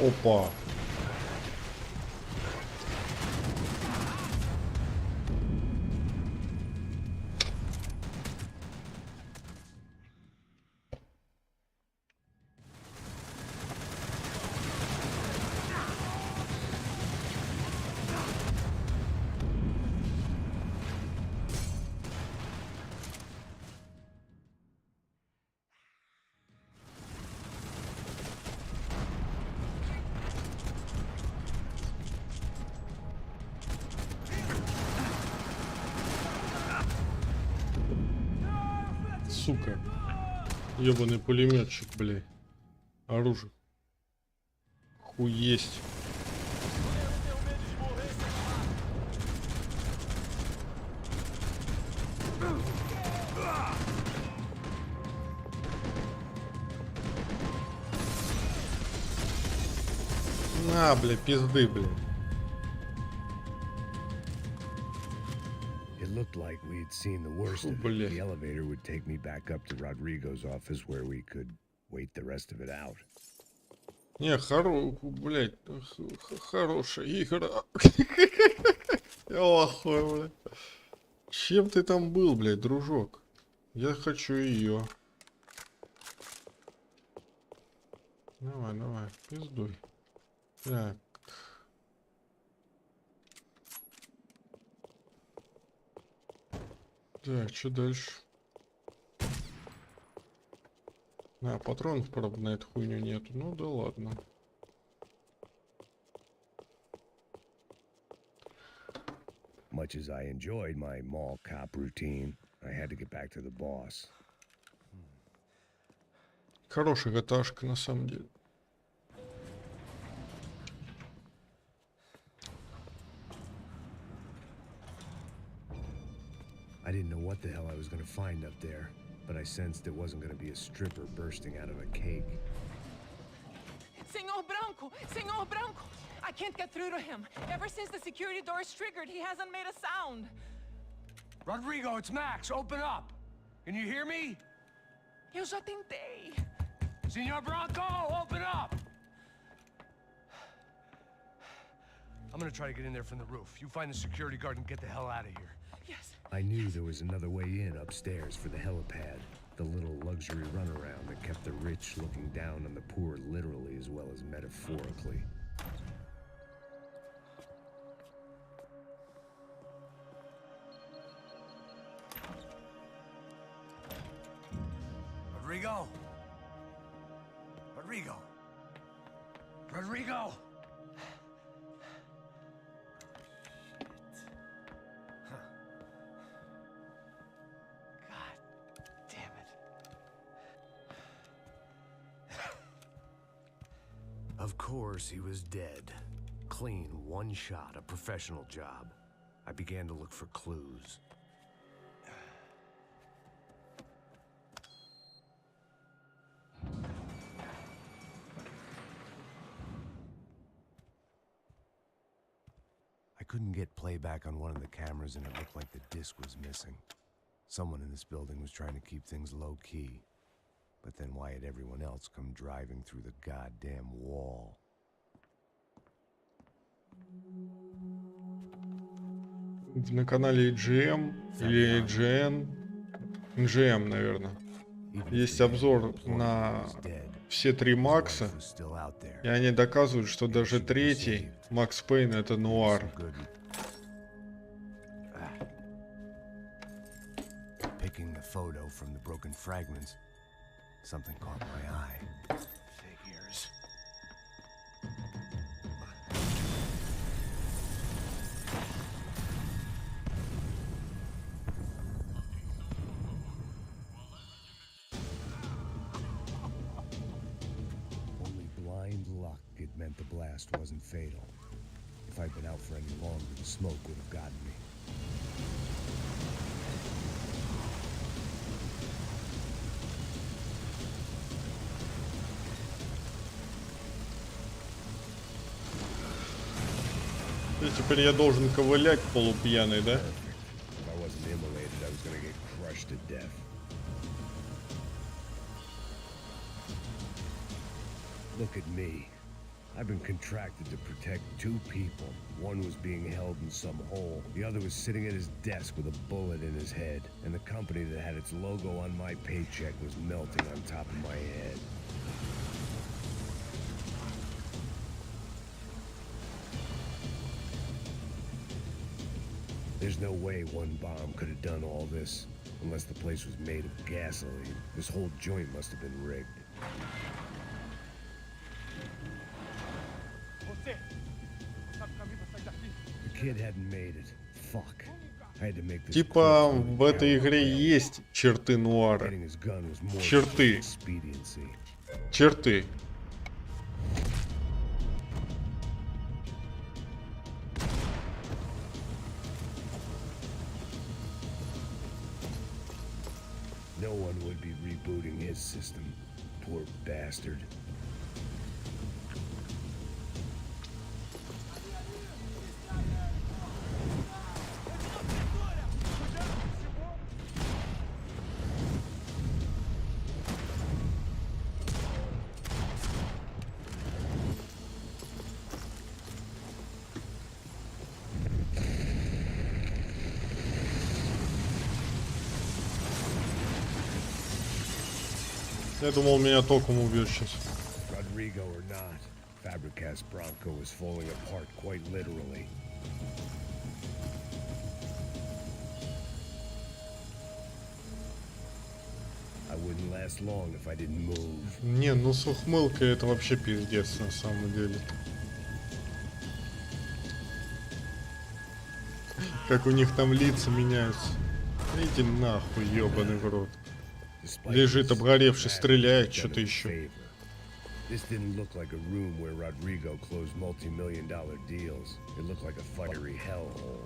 Опа. Сука. Ёбаный пулеметчик, блядь. Оружие. Хуесть. На, бля, пизды, блин. It looked like we'd seen the worst of it. The elevator would take me back up to Rodrigo's office where we could wait the rest of it out. Не, блядь, хорошая игра. Охуй, блядь. Чем ты там был, блядь, дружок? Я хочу ее. Давай, давай, пиздуй. Так. Так, что дальше? А, патронов, правда, на эту хуйню нету. Ну да ладно. Much as I enjoyed my mall cop routine, I had to get back to the boss. Хорошая GTA-шка на самом деле. I didn't know what the hell I was going to find up there, but I sensed it wasn't going to be a stripper bursting out of a cake. Senor Branco! Senor Branco! I can't get through to him. Ever since the security door is triggered, he hasn't made a sound. Rodrigo, it's Max. Open up. Can you hear me? Eu já tentei. Senor Bronco, open up! I'm gonna try to get in there from the roof. You find the security guard and get the hell out of here. Yes. I knew there was another way in upstairs for the helipad. The little luxury runaround that kept the rich looking down on the poor literally as well as metaphorically. Rodrigo! Rodrigo! Rodrigo! Of course, he was dead. Clean, one shot, a professional job. I began to look for clues. I couldn't get playback on one of the cameras and it looked like the disc was missing. Someone in this building was trying to keep things low-key. But then why had everyone else come driving through the goddamn wall? На канале EGM или EGN. EGM, наверное. Есть обзор на все три Макса. И они доказывают, что даже третий Макс Пейн это нуар. Picking the photo from the broken fragments. Something caught my eye. Figures. Only blind luck it meant the blast wasn't fatal. If I'd been out for any longer, the smoke would have gotten me. И теперь я должен ковылять полупьяный, да? Look at me. I've been contracted to protect two people. One was being held in some hole. The other was sitting at his desk with a bullet in his head. And the company that had its logo on my paycheck was melting on top of my head. There's no way one bomb could have done all this, unless the place was made of gasoline. This whole joint must have been rigged. The kid hadn't made it. Fuck. I had to make this. Типа в этой игре есть черты нуара. Черты. Черты. No one would be rebooting his system. Poor bastard. Я думал, меня током убьет сейчас. Rodrigo or not, Fabricas Bronco was falling apart quite literally. I wouldn't last long if I didn't move. Не, ну с ухмылкой это вообще пиздец на самом деле. Как у них там лица меняются. Иди нахуй, ёбаный в рот. Лежит обгоревший, стреляет, что-то еще. This didn't look like a room where Rodrigo closed multi-million-dollar deals. It looked like a fiery hellhole.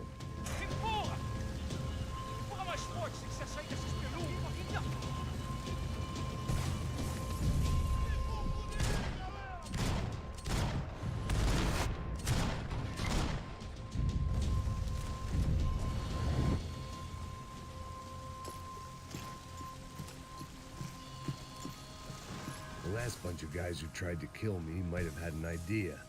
last bunch of guys who tried to kill me might have had an idea.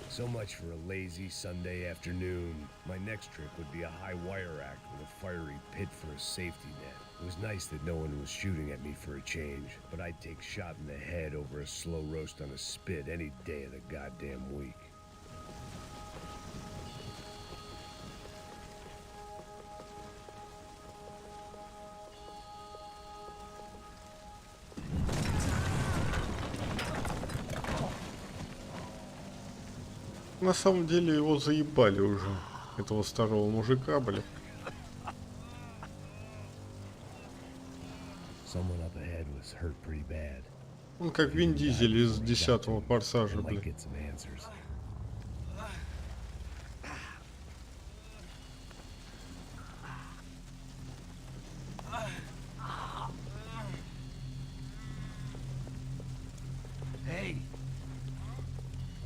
So much for a lazy Sunday afternoon. My next trip would be a high wire act with a fiery pit for a safety net. It was nice that no one was shooting at me for a change, but I'd take shot in the head over a slow roast on a spit any day of the goddamn week. На самом деле его заебали уже, этого старого мужика, блин. Он как Вин Дизель из 10-го Форсажа, блин. Hey,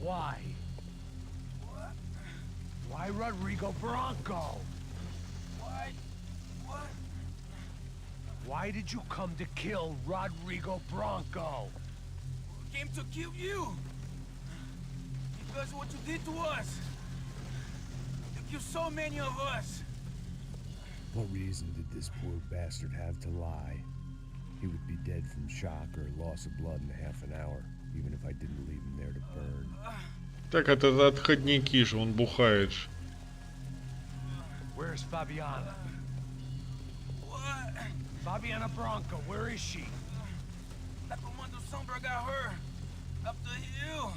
why? Why Rodrigo Bronco? What? What? Why did you come to kill Rodrigo Bronco? We came to kill you. Because of what you did to us. You killed so many of us. What reason did this poor bastard have to lie? He would be dead from shock or loss of blood in half an hour, even if I didn't leave him there to burn. Так это отходники же, он бухает же. Where's Fabiana? What? Fabiana Bronco, where is she? That Comando Sombra got her. Up the hill.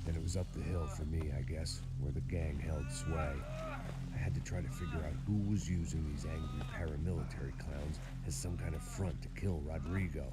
Then it was up the hill for me, I guess, where the gang held sway. I had to try to figure out who was using these angry paramilitary clowns as some kind of front to kill Rodrigo.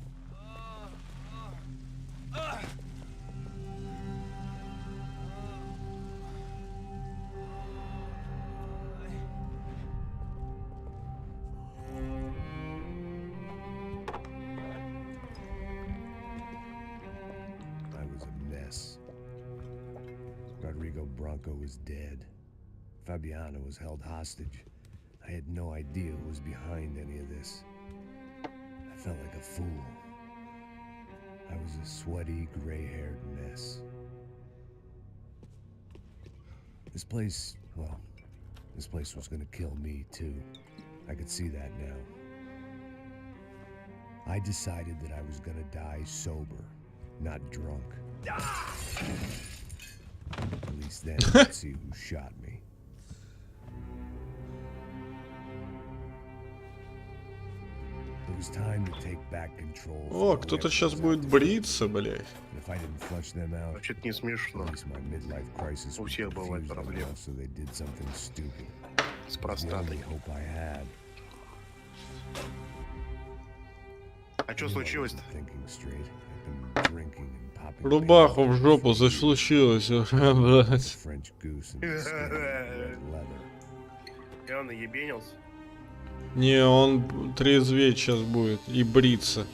Rodrigo Bronco was dead. Fabiana was held hostage. I had no idea who was behind any of this. I felt like a fool. I was a sweaty, gray-haired mess. This place, well, this place was gonna kill me too. I could see that now. I decided that I was gonna die sober, not drunk. At least then I could see who shot me. It was time to take back control. О, кто-то сейчас будет бриться, блядь. If I didn't flush them out, вообще-то не смешно. My midlife crisis У всех бывает проблемы. So they did something stupid. С простатой. Hope I had. А что случилось-то? Рубаху в жопу зашлучилось уже, блядь. И он наебенился. Не, он трезветь сейчас будет и бриться.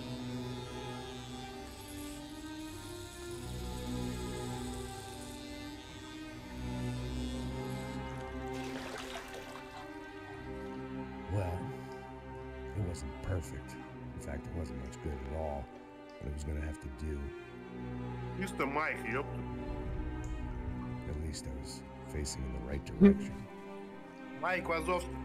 Well, it wasn't perfect. In fact, it wasn't much good at all. But it was gonna have to do. Mr. Mike, ёпта. At least I was facing in the right direction. Майк Вазовский.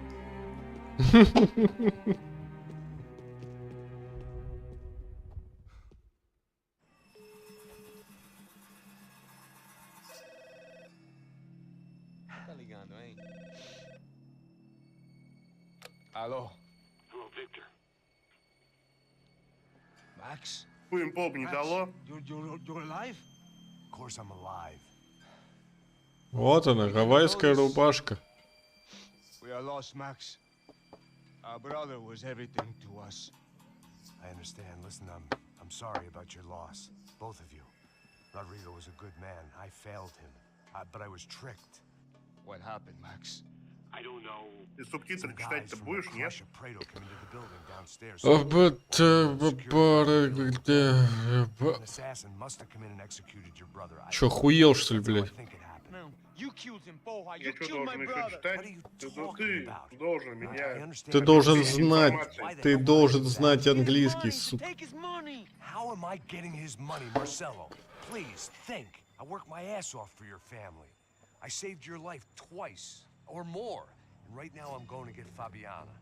Tá ligando, hein? Alô? Hello, Victor. Max? Хуем поп не дало. You're alive? Of course I'm alive. Вот она, гавайская рубашка. We are lost, Max. Our brother was everything to us. I understand. Listen, I'm sorry about your loss, both of you. Rodrigo was a good man. I failed him, but I was tricked. What happened, Max? I don't know. Ты субтитры читать-то будешь, нет? Чё, охуел, что ли, блядь? You killed him, Boha. Я You что, killed my должен еще brother. читать? Ты должен меня... Ты должен знать английский, сука. How am I getting his money, Marcelo? Please, think. I worked my ass off for your family. I saved your life twice, or more. And right now I'm going to get Fabiana.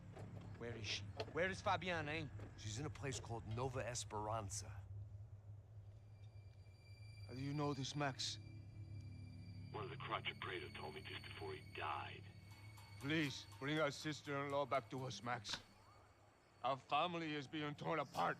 Where is she? Where is Fabiana, eh? She's in a place called Nova Esperanza. How do you know this, Max? One of the Crotch Prado told me just before he died. Please, bring our sister-in-law back to us, Max. Our family is being torn apart.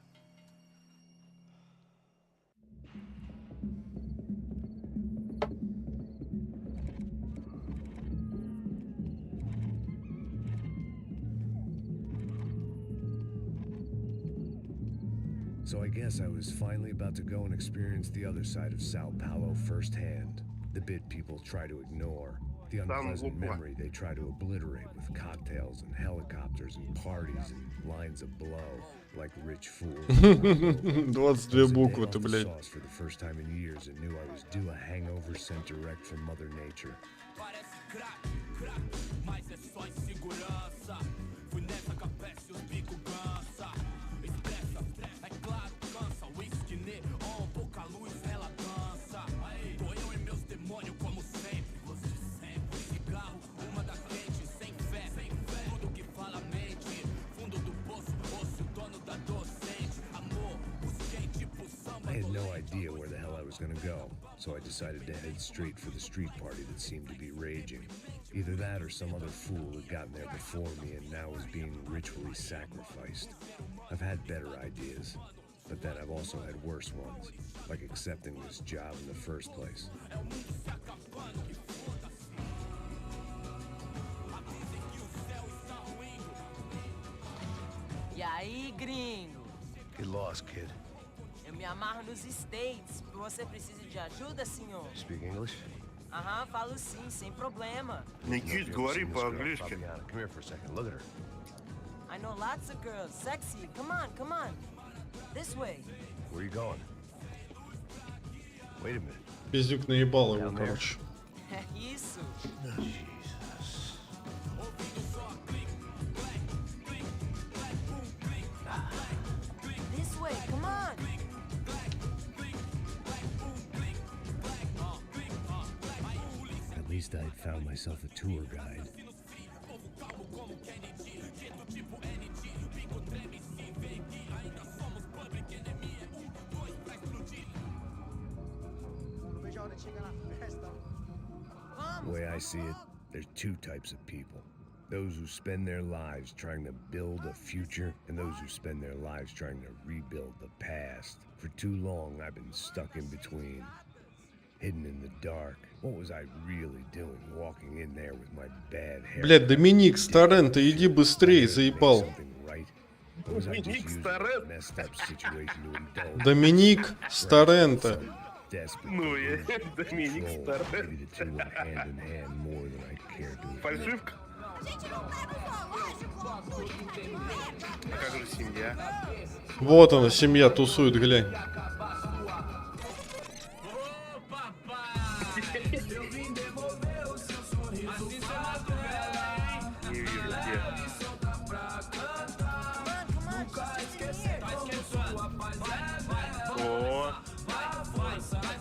So I guess I was finally about to go and experience the other side of Sao Paulo firsthand. The bit people try to ignore. The unpleasant memory they try to obliterate with cocktails and helicopters and parties and lines of blow, like rich fools. 22 буквы-то, блядь. For the first time in years and knew I was due a hangover sent direct from Mother Nature. I had no idea where the hell I was gonna go, so I decided to head straight for the street party that seemed to be raging. Either that or some other fool had gotten there before me and now was being ritually sacrificed. I've had better ideas, but then I've also had worse ones, like accepting this job in the first place. E aí, gringo? Get lost, kid. Eu me amarro nos States. Você precisa de ajuda, senhor? Speak English? Aham, falo sim, sem problema. Никит, говори по-английски. Come here for a second. Look at her. I know lots of girls. Sexy. Come on, come on. This way. Where are you going? Wait a minute. Пиздюк наебал его, короче. Isso. This way, come on. At least I'd found myself a tour guide. The way I see it, there's two types of people. Those who spend their lives trying to build a future, and those who spend their lives trying to rebuild the past. For too long, I've been stuck in between. Hidden in the dark. What was I really doing walking in there with my bad hair? Блядь, Доминик с Торрента, иди быстрее, заебал. Доминик с Торрента? Доминик с Торрента. Ну, я Доминик с Торрента. Фальшивка? А как же семья? Вот она, семья тусует, глянь. Не вижу, где. О,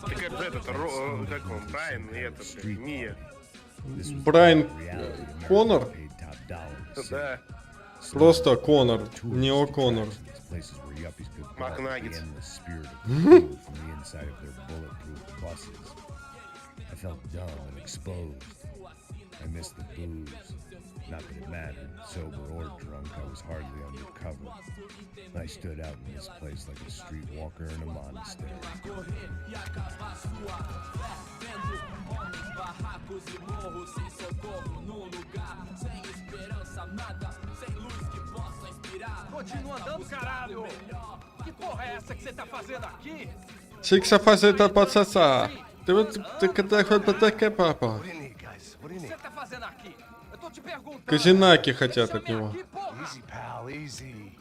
так это этот, как он, Брайан и этот, Мия. Брайан Коннор? Да. Просто Коннор, не О'Коннор. Макнаггетс. I felt dumb and exposed. I missed the booze. Not that it mattered, sober or drunk, I was hardly undercover. I stood out in this place like a streetwalker in a monastery. Continua andando, caralho! Que porra é essa que você tá fazendo aqui? Sei que você faz это подсоса. Ты когда такая папа. Você tá fazendo aqui? Eu tô te perguntando. Казинаки хотят от него. Easy, pal, easy.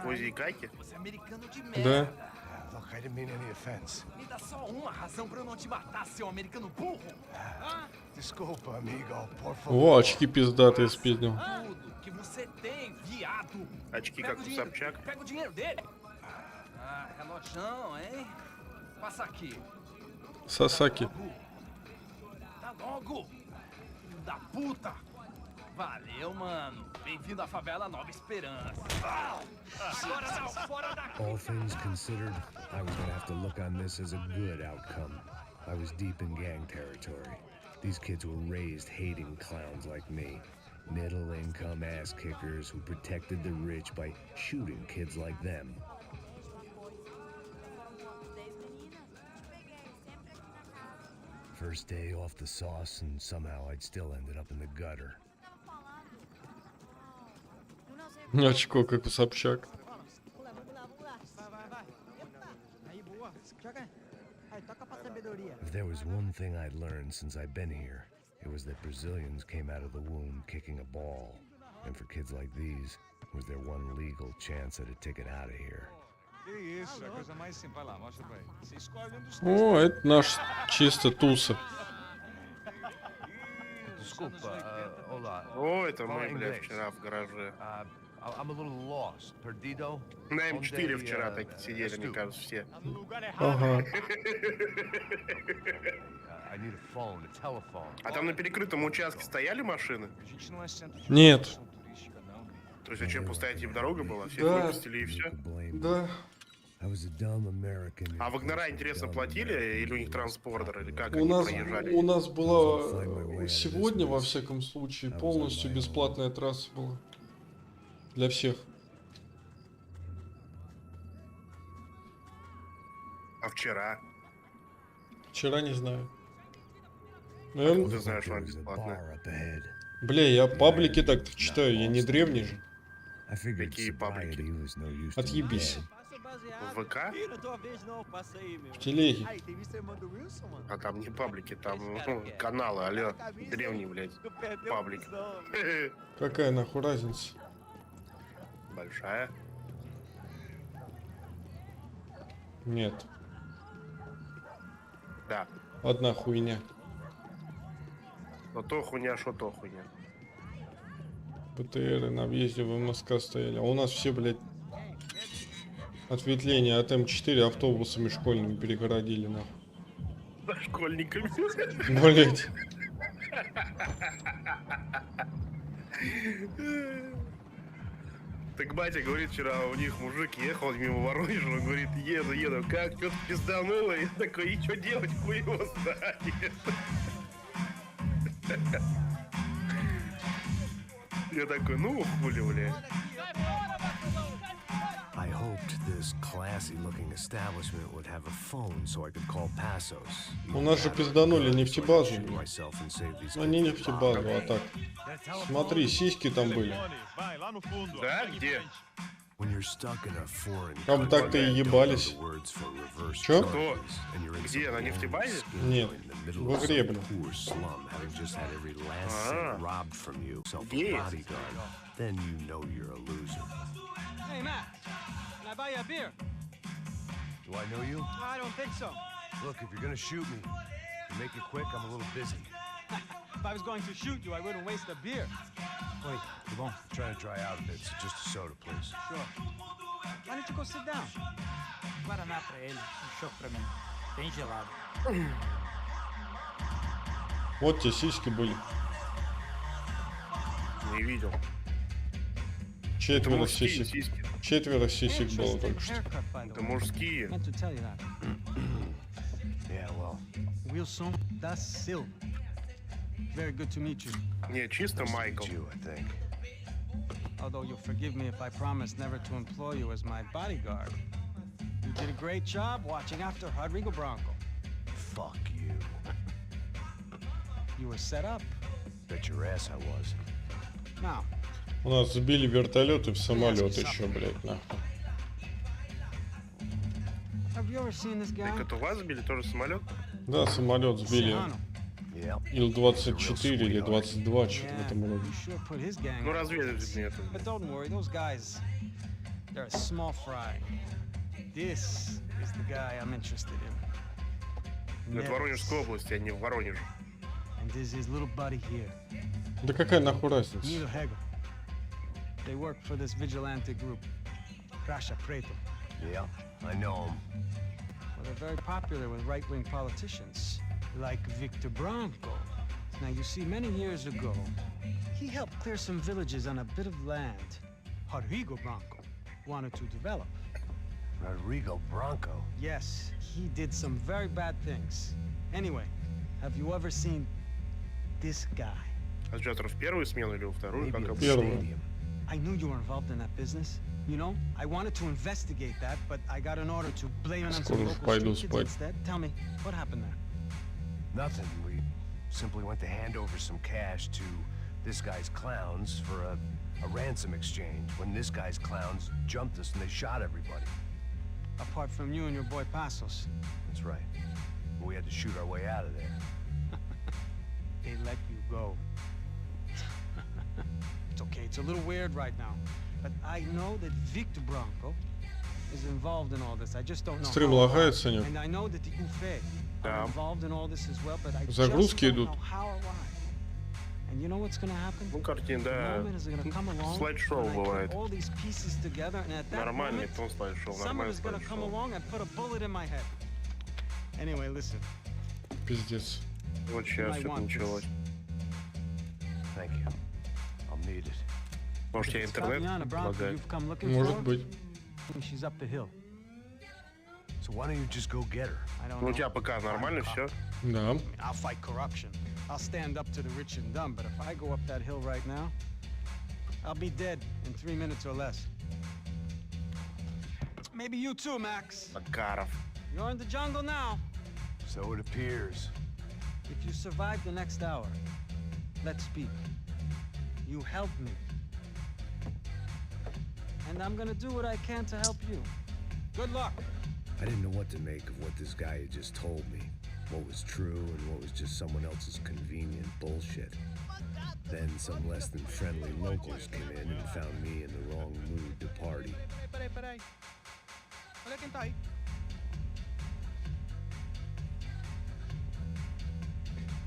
Козикаки? Você é americano de Да. merda. Look, I didn't mean any offense. Me dá só uma razão pra eu não te matar, seu americano burro. Desculpa, amigo, por favor. О, очки пиздатые спиздил. Tudo que você tem, viado. Очки Pega как o у dinheiro, Собчак. pega o dinheiro dele. Ah, relojão, hein? Passa aqui. Сасаки. Tá logo. Filho da puta. Valeu, mano. Bem-vindo à favela Nova Esperança. Agora não, fora daqui. All things considered, I was gonna have to look on this as a good outcome. I was deep in gang territory. These kids were raised hating clowns like me. Middle-income ass-kickers who protected the rich by shooting kids like them. First day off the sauce, and somehow I'd still ended up in the gutter. Очко, как у Собчак. If there was one thing I'd learned since I've been here, it was that Brazilians came out of the womb kicking a ball. And for kids like these, was their one legal chance at a ticket out of here. Que isso, é a coisa mais simples. Vai lá, mostra pra ele. Você escolhe um dos О, это наш чисто туса. Desculpa, olá. О, это Fala мы, бля, inglês. вчера в гараже. I'm a little lost. Perdido? На М4 Onde, вчера так сидели, мне estou? кажется, все. Ага. I need a phone, a telephone. А там на перекрытом участке стояли машины? Нет. То есть, зачем пустая типа дорога была? Все Да. выпустили и все? Да. I was a dumb American. А в Игнора, интересно, платили? Или у них транспортер? Или как У они нас, проезжали? у нас была сегодня, во всяком случае, полностью бесплатная трасса была. Для всех. А вчера? Вчера не знаю. Откуда Наверное, ты знаешь, что она бесплатная? бля, я паблики так-то читаю, я не древний же. Какие паблики? Отъебись. В ВК? В телеге. А там не паблики, там каналы, алло, древний, блядь, паблик. Какая нахуй разница? Большая. Нет. Да. Одна хуйня. Но то хуйня, что то хуйня. ПТРы на въезде в МСК стояли. А у нас все, блядь, ответвления от М4 автобусами школьными перегородили, нахуй. Школьниками. Блядь. Так батя говорит, вчера у них мужик ехал мимо Воронежа, он говорит, еду, как, что-то пиздануло, я такой, и что делать, хуй его знает. Я такой, ну хули, блядь. I hoped this classy-looking establishment would have a phone so I could call Passos. У нас же пизданули нефтебазу. Ну не нефтебазу, а так. Смотри, сиськи там были. Да, где? Там так-то и ебались. Чё? Кто? Где, на нефтебазе? Нет, в игре, блин. Then you know you're a loser. Hey, Matt. Can I buy you a beer? Do I know you? I don't think so. Look, if you're gonna shoot me, you make it quick, I'm a little busy. If I was going to shoot you, I wouldn't waste a beer. Wait, come on. I'm trying to dry out a bit, so just a soda, please. Sure. Why don't you go sit down? Guaraná pra ele, chopp pra mim. Bem gelado. Вот те сиськи были. Не видел. Четверо мужские сисек. сиськи. Четверо сисек было только что. Это мужские. Meant to tell you that. Yeah, well. Wilson da Silva. Very good to meet you. Не, чисто Майкл. Although you'll forgive me if I promise never to employ you as my bodyguard. You did a great job watching after Rodrigo Bronco. Fuck you. You were set up. Bet your ass I was. Now, У нас сбили вертолет и в самолет еще, блядь, нахуй. Так это у вас сбили тоже самолет? Да, самолет сбили. Ил-24 или 22, что-то в этом роде. Ну, разведывали это. But don't worry, those guys, they're a small fry. This is the guy I'm interested in. Это Воронежской области, а не в Воронеже. And this is little buddy here. Да какая нахуй разница? Neil Hegel. They work for this vigilante group, Crasha Preto. Yeah, I know him. Well, they're very popular with right-wing politicians, like Victor Branco. Now, you see, many years ago, he helped clear some villages on a bit of land Rodrigo Branco wanted to develop. Rodrigo Branco? Yes, he did some very bad things. Anyway, have you ever seen this guy? А что, в первую смену или во вторую? Как обычно? Первую. I knew you were involved in that business. You know, I wanted to investigate that, but I got an order to blame it on some local street kids instead. Tell me, what happened there? Nothing. We simply went to hand over some cash to this guy's clowns for a ransom exchange when this guy's clowns jumped us and they shot everybody. Apart from you and your boy Passos. That's right. We had to shoot our way out of there. They let you go. It's okay, it's a little weird right now. But I know that Victor Branco is involved in all this. I just don't know Стрим how. лагает, Санек. And I know that the UFE are involved in all this as well, but I just Загрузки don't идут. know how or why. And you know what's gonna happen? Ну, картин, да. Слайд-шоу бывает. All these pieces together, and at that Нормальный moment, тон слайд-шоу, someone нормальный is gonna come слайд-шоу. along and put a bullet in my head. Anyway, listen. Пиздец. Вот сейчас все началось. Thank you. I'll need it. Может, тебе интернет помогает? Может быть. She's up the hill. So why don't you just go get her? I don't Ну, у know. тебя ПК нормально все? Да. I'll fight corruption. I'll stand up to the rich and dumb, but if I go up that hill right now, I'll be dead in 3 minutes or less. Maybe you too, Max. Макаров. You're in the jungle now. So it appears. If you survive the next hour, let's speak. You help me. And I'm gonna do what I can to help you. Good luck. I didn't know what to make of what this guy had just told me. What was true and what was just someone else's convenient bullshit. Then some less than friendly locals came in and found me in the wrong mood to party. Peraí. Olha quem tá aí.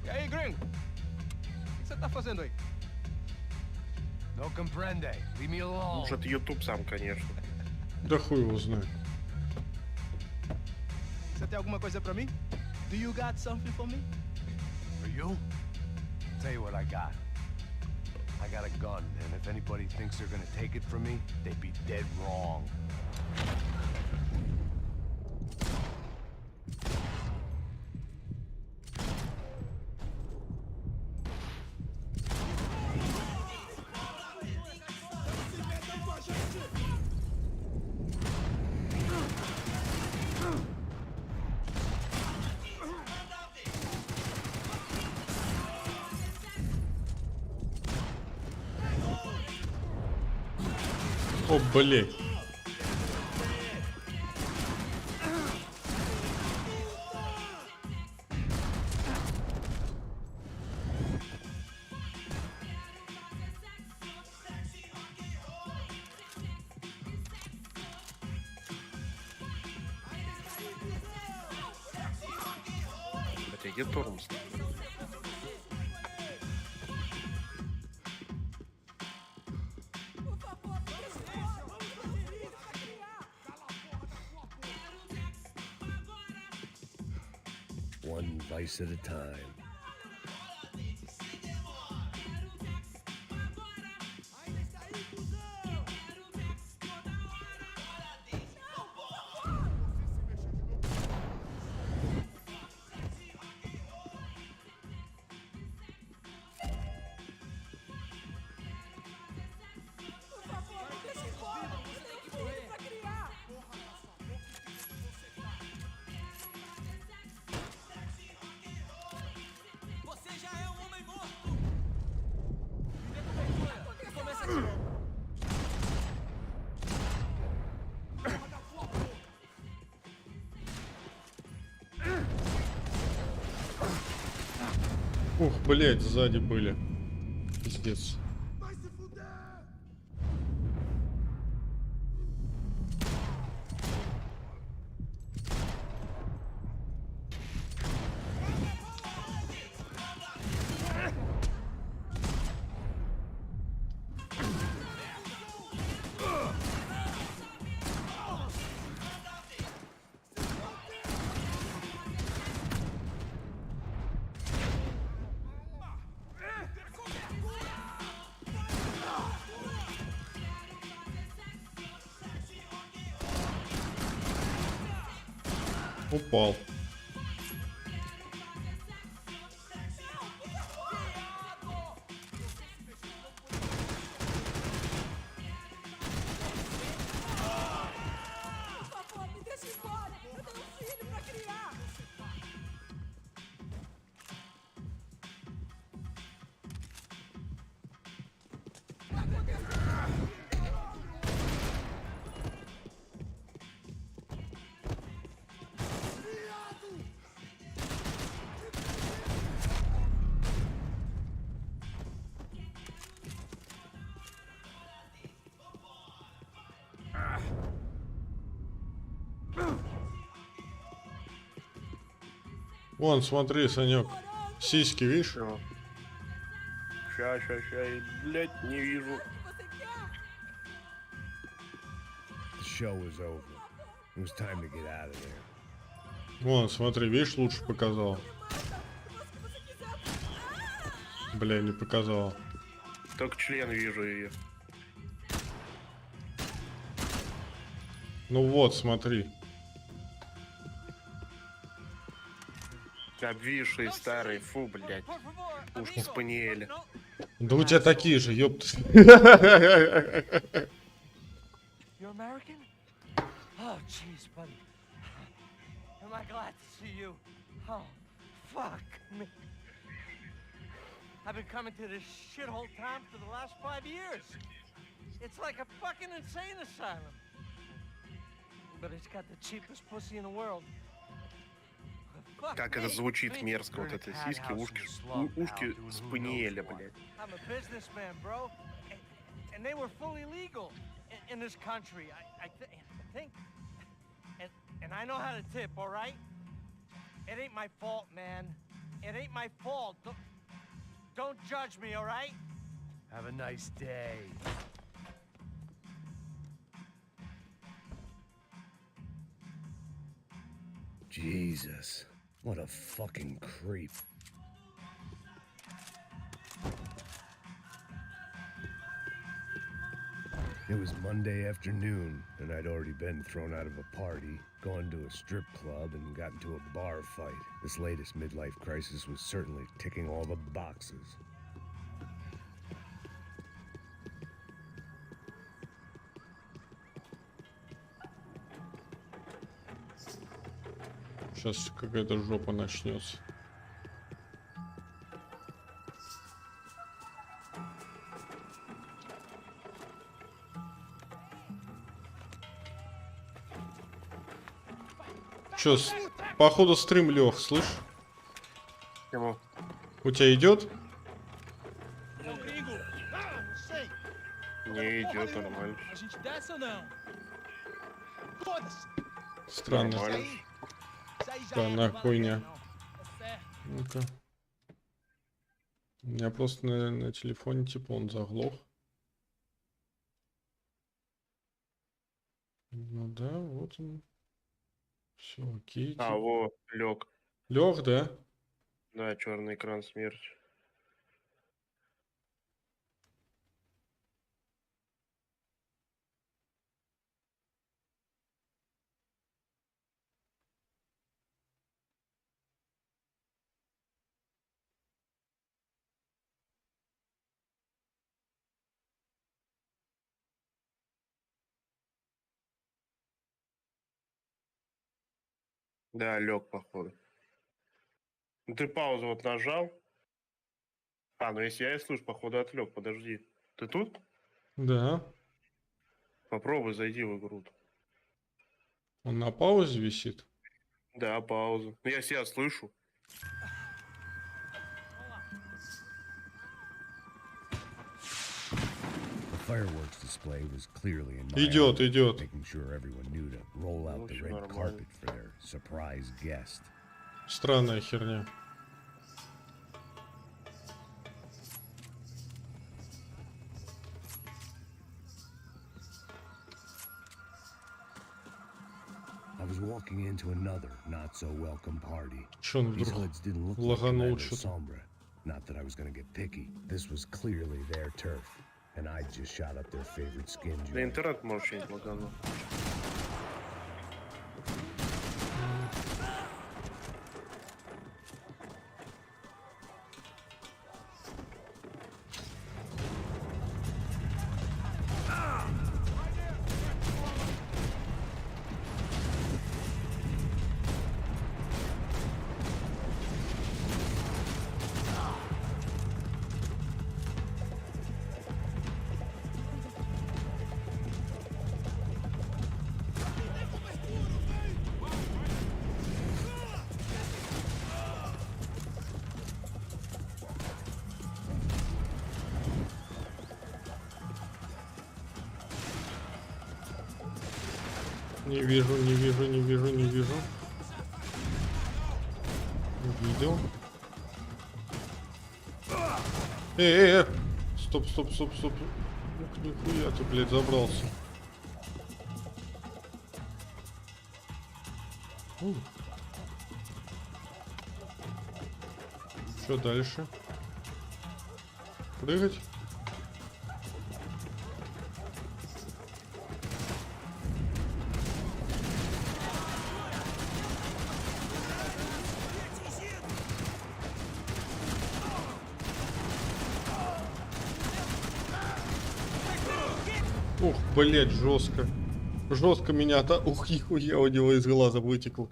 E aí, gringo? O que você tá fazendo aí? No comprende. Leave me alone. Может, YouTube сам, конечно. Да хуй его знает. Você tem alguma coisa pra mim? Do you got something for me? For you? Tell you what I got. I got a gun, and if anybody thinks they're gonna take it from me, they'd be dead wrong. О, блядь. Это где Тормоз? One vice at a time. Ух, блядь, сзади были. Пиздец. Упал. Вон, смотри, Санек. Сиськи, видишь? Ща, и, блядь, не вижу. The show was over. It was time to get out of there. Вон, смотри, видишь, лучше показал. Бля, не показал. Только член вижу ее. Ну вот, смотри. Обвисший старый, фу, блядь. Ушки спаниели. Да у тебя такие же, ёпта. You're American? Oh, jeez, buddy. Am I glad to see you? Oh, fuck me. I've been coming to this shithole town for the last 5 years. It's like a fucking insane asylum. But it's got the cheapest pussy in the world. Как это звучит мерзко, вот это сиськи, ушки спаниеля, блядь. I'm a businessman, bro. And they were fully legal in this country. I think. And I know how to tip, all right? It ain't my fault, man. It ain't my fault. Don't judge me, all right? Have a nice day. Jesus, what a fucking creep. It was Monday afternoon, and I'd already been thrown out of a party, gone to a strip club, and got into a bar fight. This latest midlife crisis was certainly ticking all the boxes. Сейчас какая-то жопа начнется. Чё, походу стрим лег, слышь? Чему? У тебя идет? Не идет, нормально. Странно. Странная хуйня. Ну-ка. У меня просто на телефоне типа он заглох. Ну да, вот он. Все, окей. А, во, лег. Лег, да? Да, черный экран смерти. Да, лег, походу. Ну ты паузу вот нажал. А, ну если я и слышу, походу отвлек, подожди. Ты тут? Да. Попробуй, зайди в игру. Он на паузе висит? Да, пауза. Ну я себя слышу. fireworks display was clearly in my Идет, honor, идет. making sure everyone knew to roll out the red carpet for their surprise guest. Странная херня. I was walking into another not so welcome party. Чё он These вдруг hoods didn't look like лаганул Commander что-то? Sombra. Not that I was gonna get picky. This was clearly their turf, and I just shot up their favorite skin Да joint. интернет может что-нибудь лаганул. Не вижу, не вижу, не вижу, не вижу. Увидел. Эй! Стоп, стоп, стоп, стоп. Ух, нихуя ты, блядь, забрался. Что дальше? Прыгать? Ух, блять, жестко. Жестко меня-то. Ух, нихуя у него из глаза вытекло.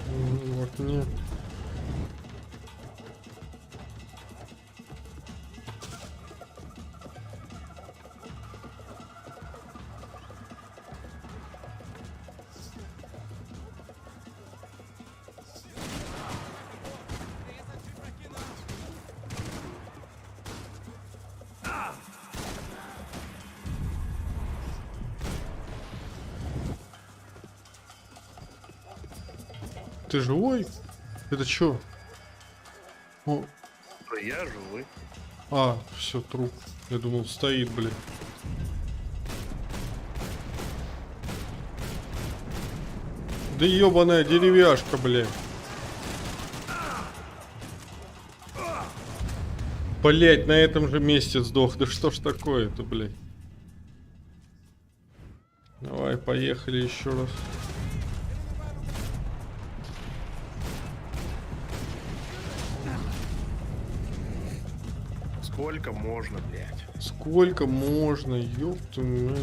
В окне. Ты живой? Это чё? О. Я живой. А, все, труп. Я думал, стоит, блин. Да ебаная деревяшка, блин. Блять, на этом же месте сдох. Да что ж такое-то, блядь? Давай, поехали еще раз. Сколько можно, блядь? Сколько можно, ёпту мать.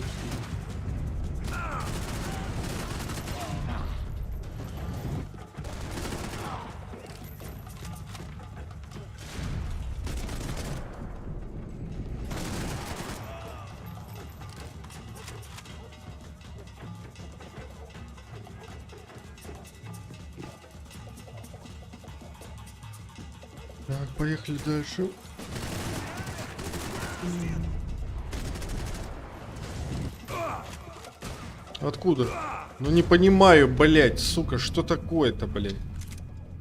Так, поехали дальше. Откуда? Ну не понимаю, блять, сука, что такое-то, блять?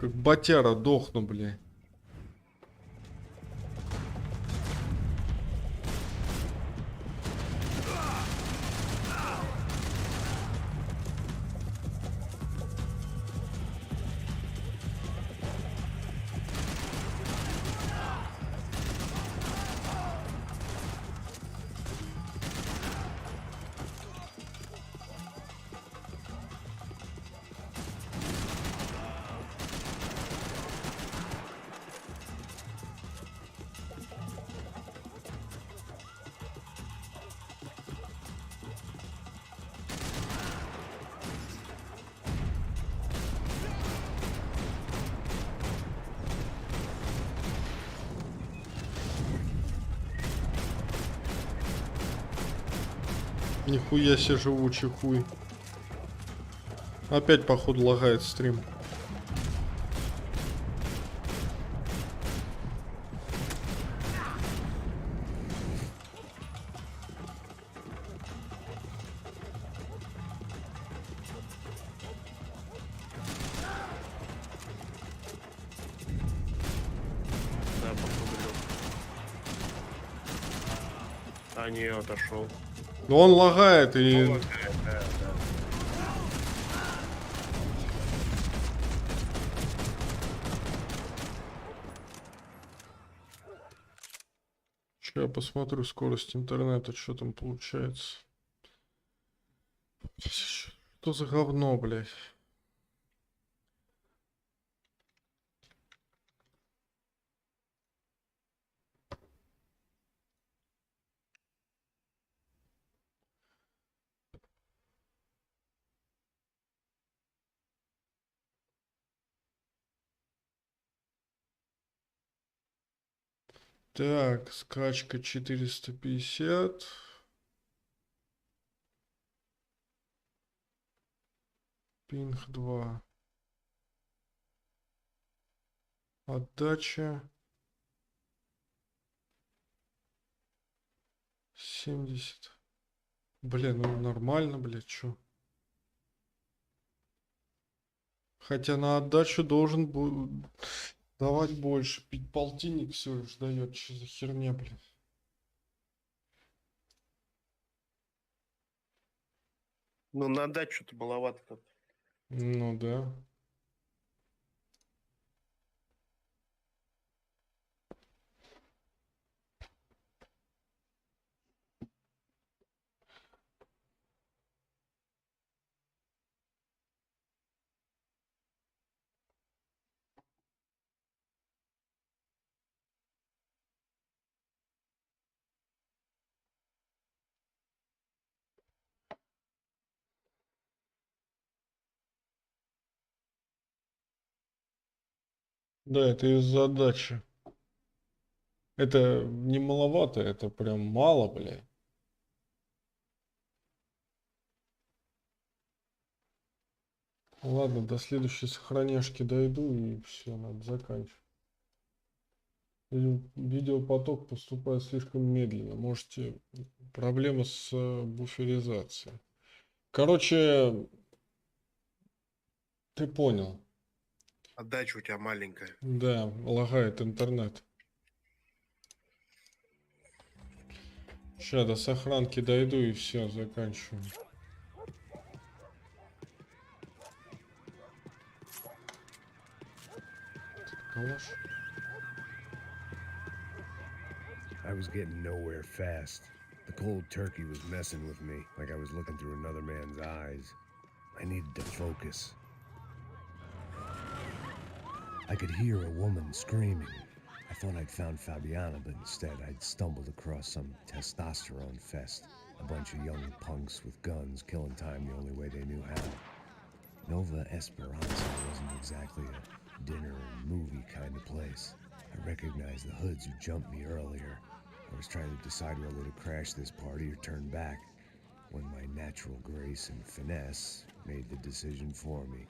Как ботяра дохну, блять. Нихуя себе живучий хуй. Опять, походу, лагает стрим. Да, походу лёг. А не, отошел. Но он лагает и... Ну, лагает, да, да. Сейчас я посмотрю скорость интернета, что там получается. Что за говно, блядь? Так, скачка 450. Пинг 2. Отдача 70. Блин, ну нормально, блядь, чё? Хотя на отдачу должен был давать больше. Полтинник все лишь дает. Что за херня, блядь? Ну, на отдачу-то маловато как-то. Ну да. Да, это из-за отдачи. Это не маловато, это прям мало, блядь. Ладно, до следующей сохраняшки дойду и все, надо заканчивать. Видеопоток поступает слишком медленно. Можете проблемы с буферизацией. Короче, ты понял. Отдача у тебя маленькая. Да, лагает интернет. Сейчас до сохранки дойду и все, заканчиваю. Калаш. I was getting nowhere fast. The cold turkey was messing with me, like I was looking through another man's eyes. I needed to focus. I could hear a woman screaming. I thought I'd found Fabiana, but instead I'd stumbled across some testosterone fest. A bunch of young punks with guns killing time the only way they knew how. Nova Esperanza wasn't exactly a dinner and movie kind of place. I recognized the hoods who jumped me earlier. I was trying to decide whether to crash this party or turn back, when my natural grace and finesse made the decision for me.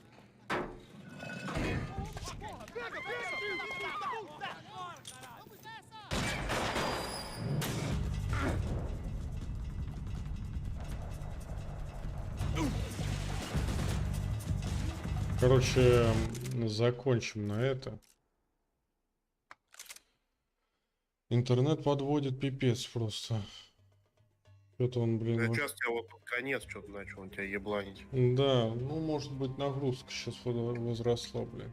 Короче, закончим на это. Интернет подводит пипец просто. Что-то он, блин... Да, вот... сейчас тебя вот под конец что-то начал он тебя ебланить. Да, ну может быть нагрузка сейчас возросла, блин.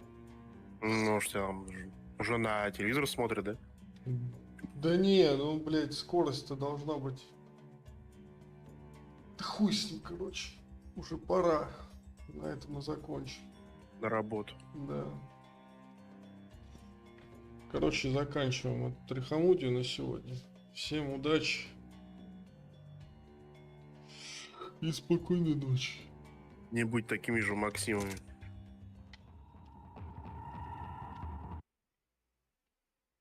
Ну что там, жена телевизор смотрит, да? Да не, ну, блядь, скорость-то должна быть... Да хуй с ним, короче. Уже пора. На этом мы закончим. На работу. Да. Короче, заканчиваем эту трихомудию на сегодня. Всем удачи. И спокойной ночи. Не будь такими же Максимами.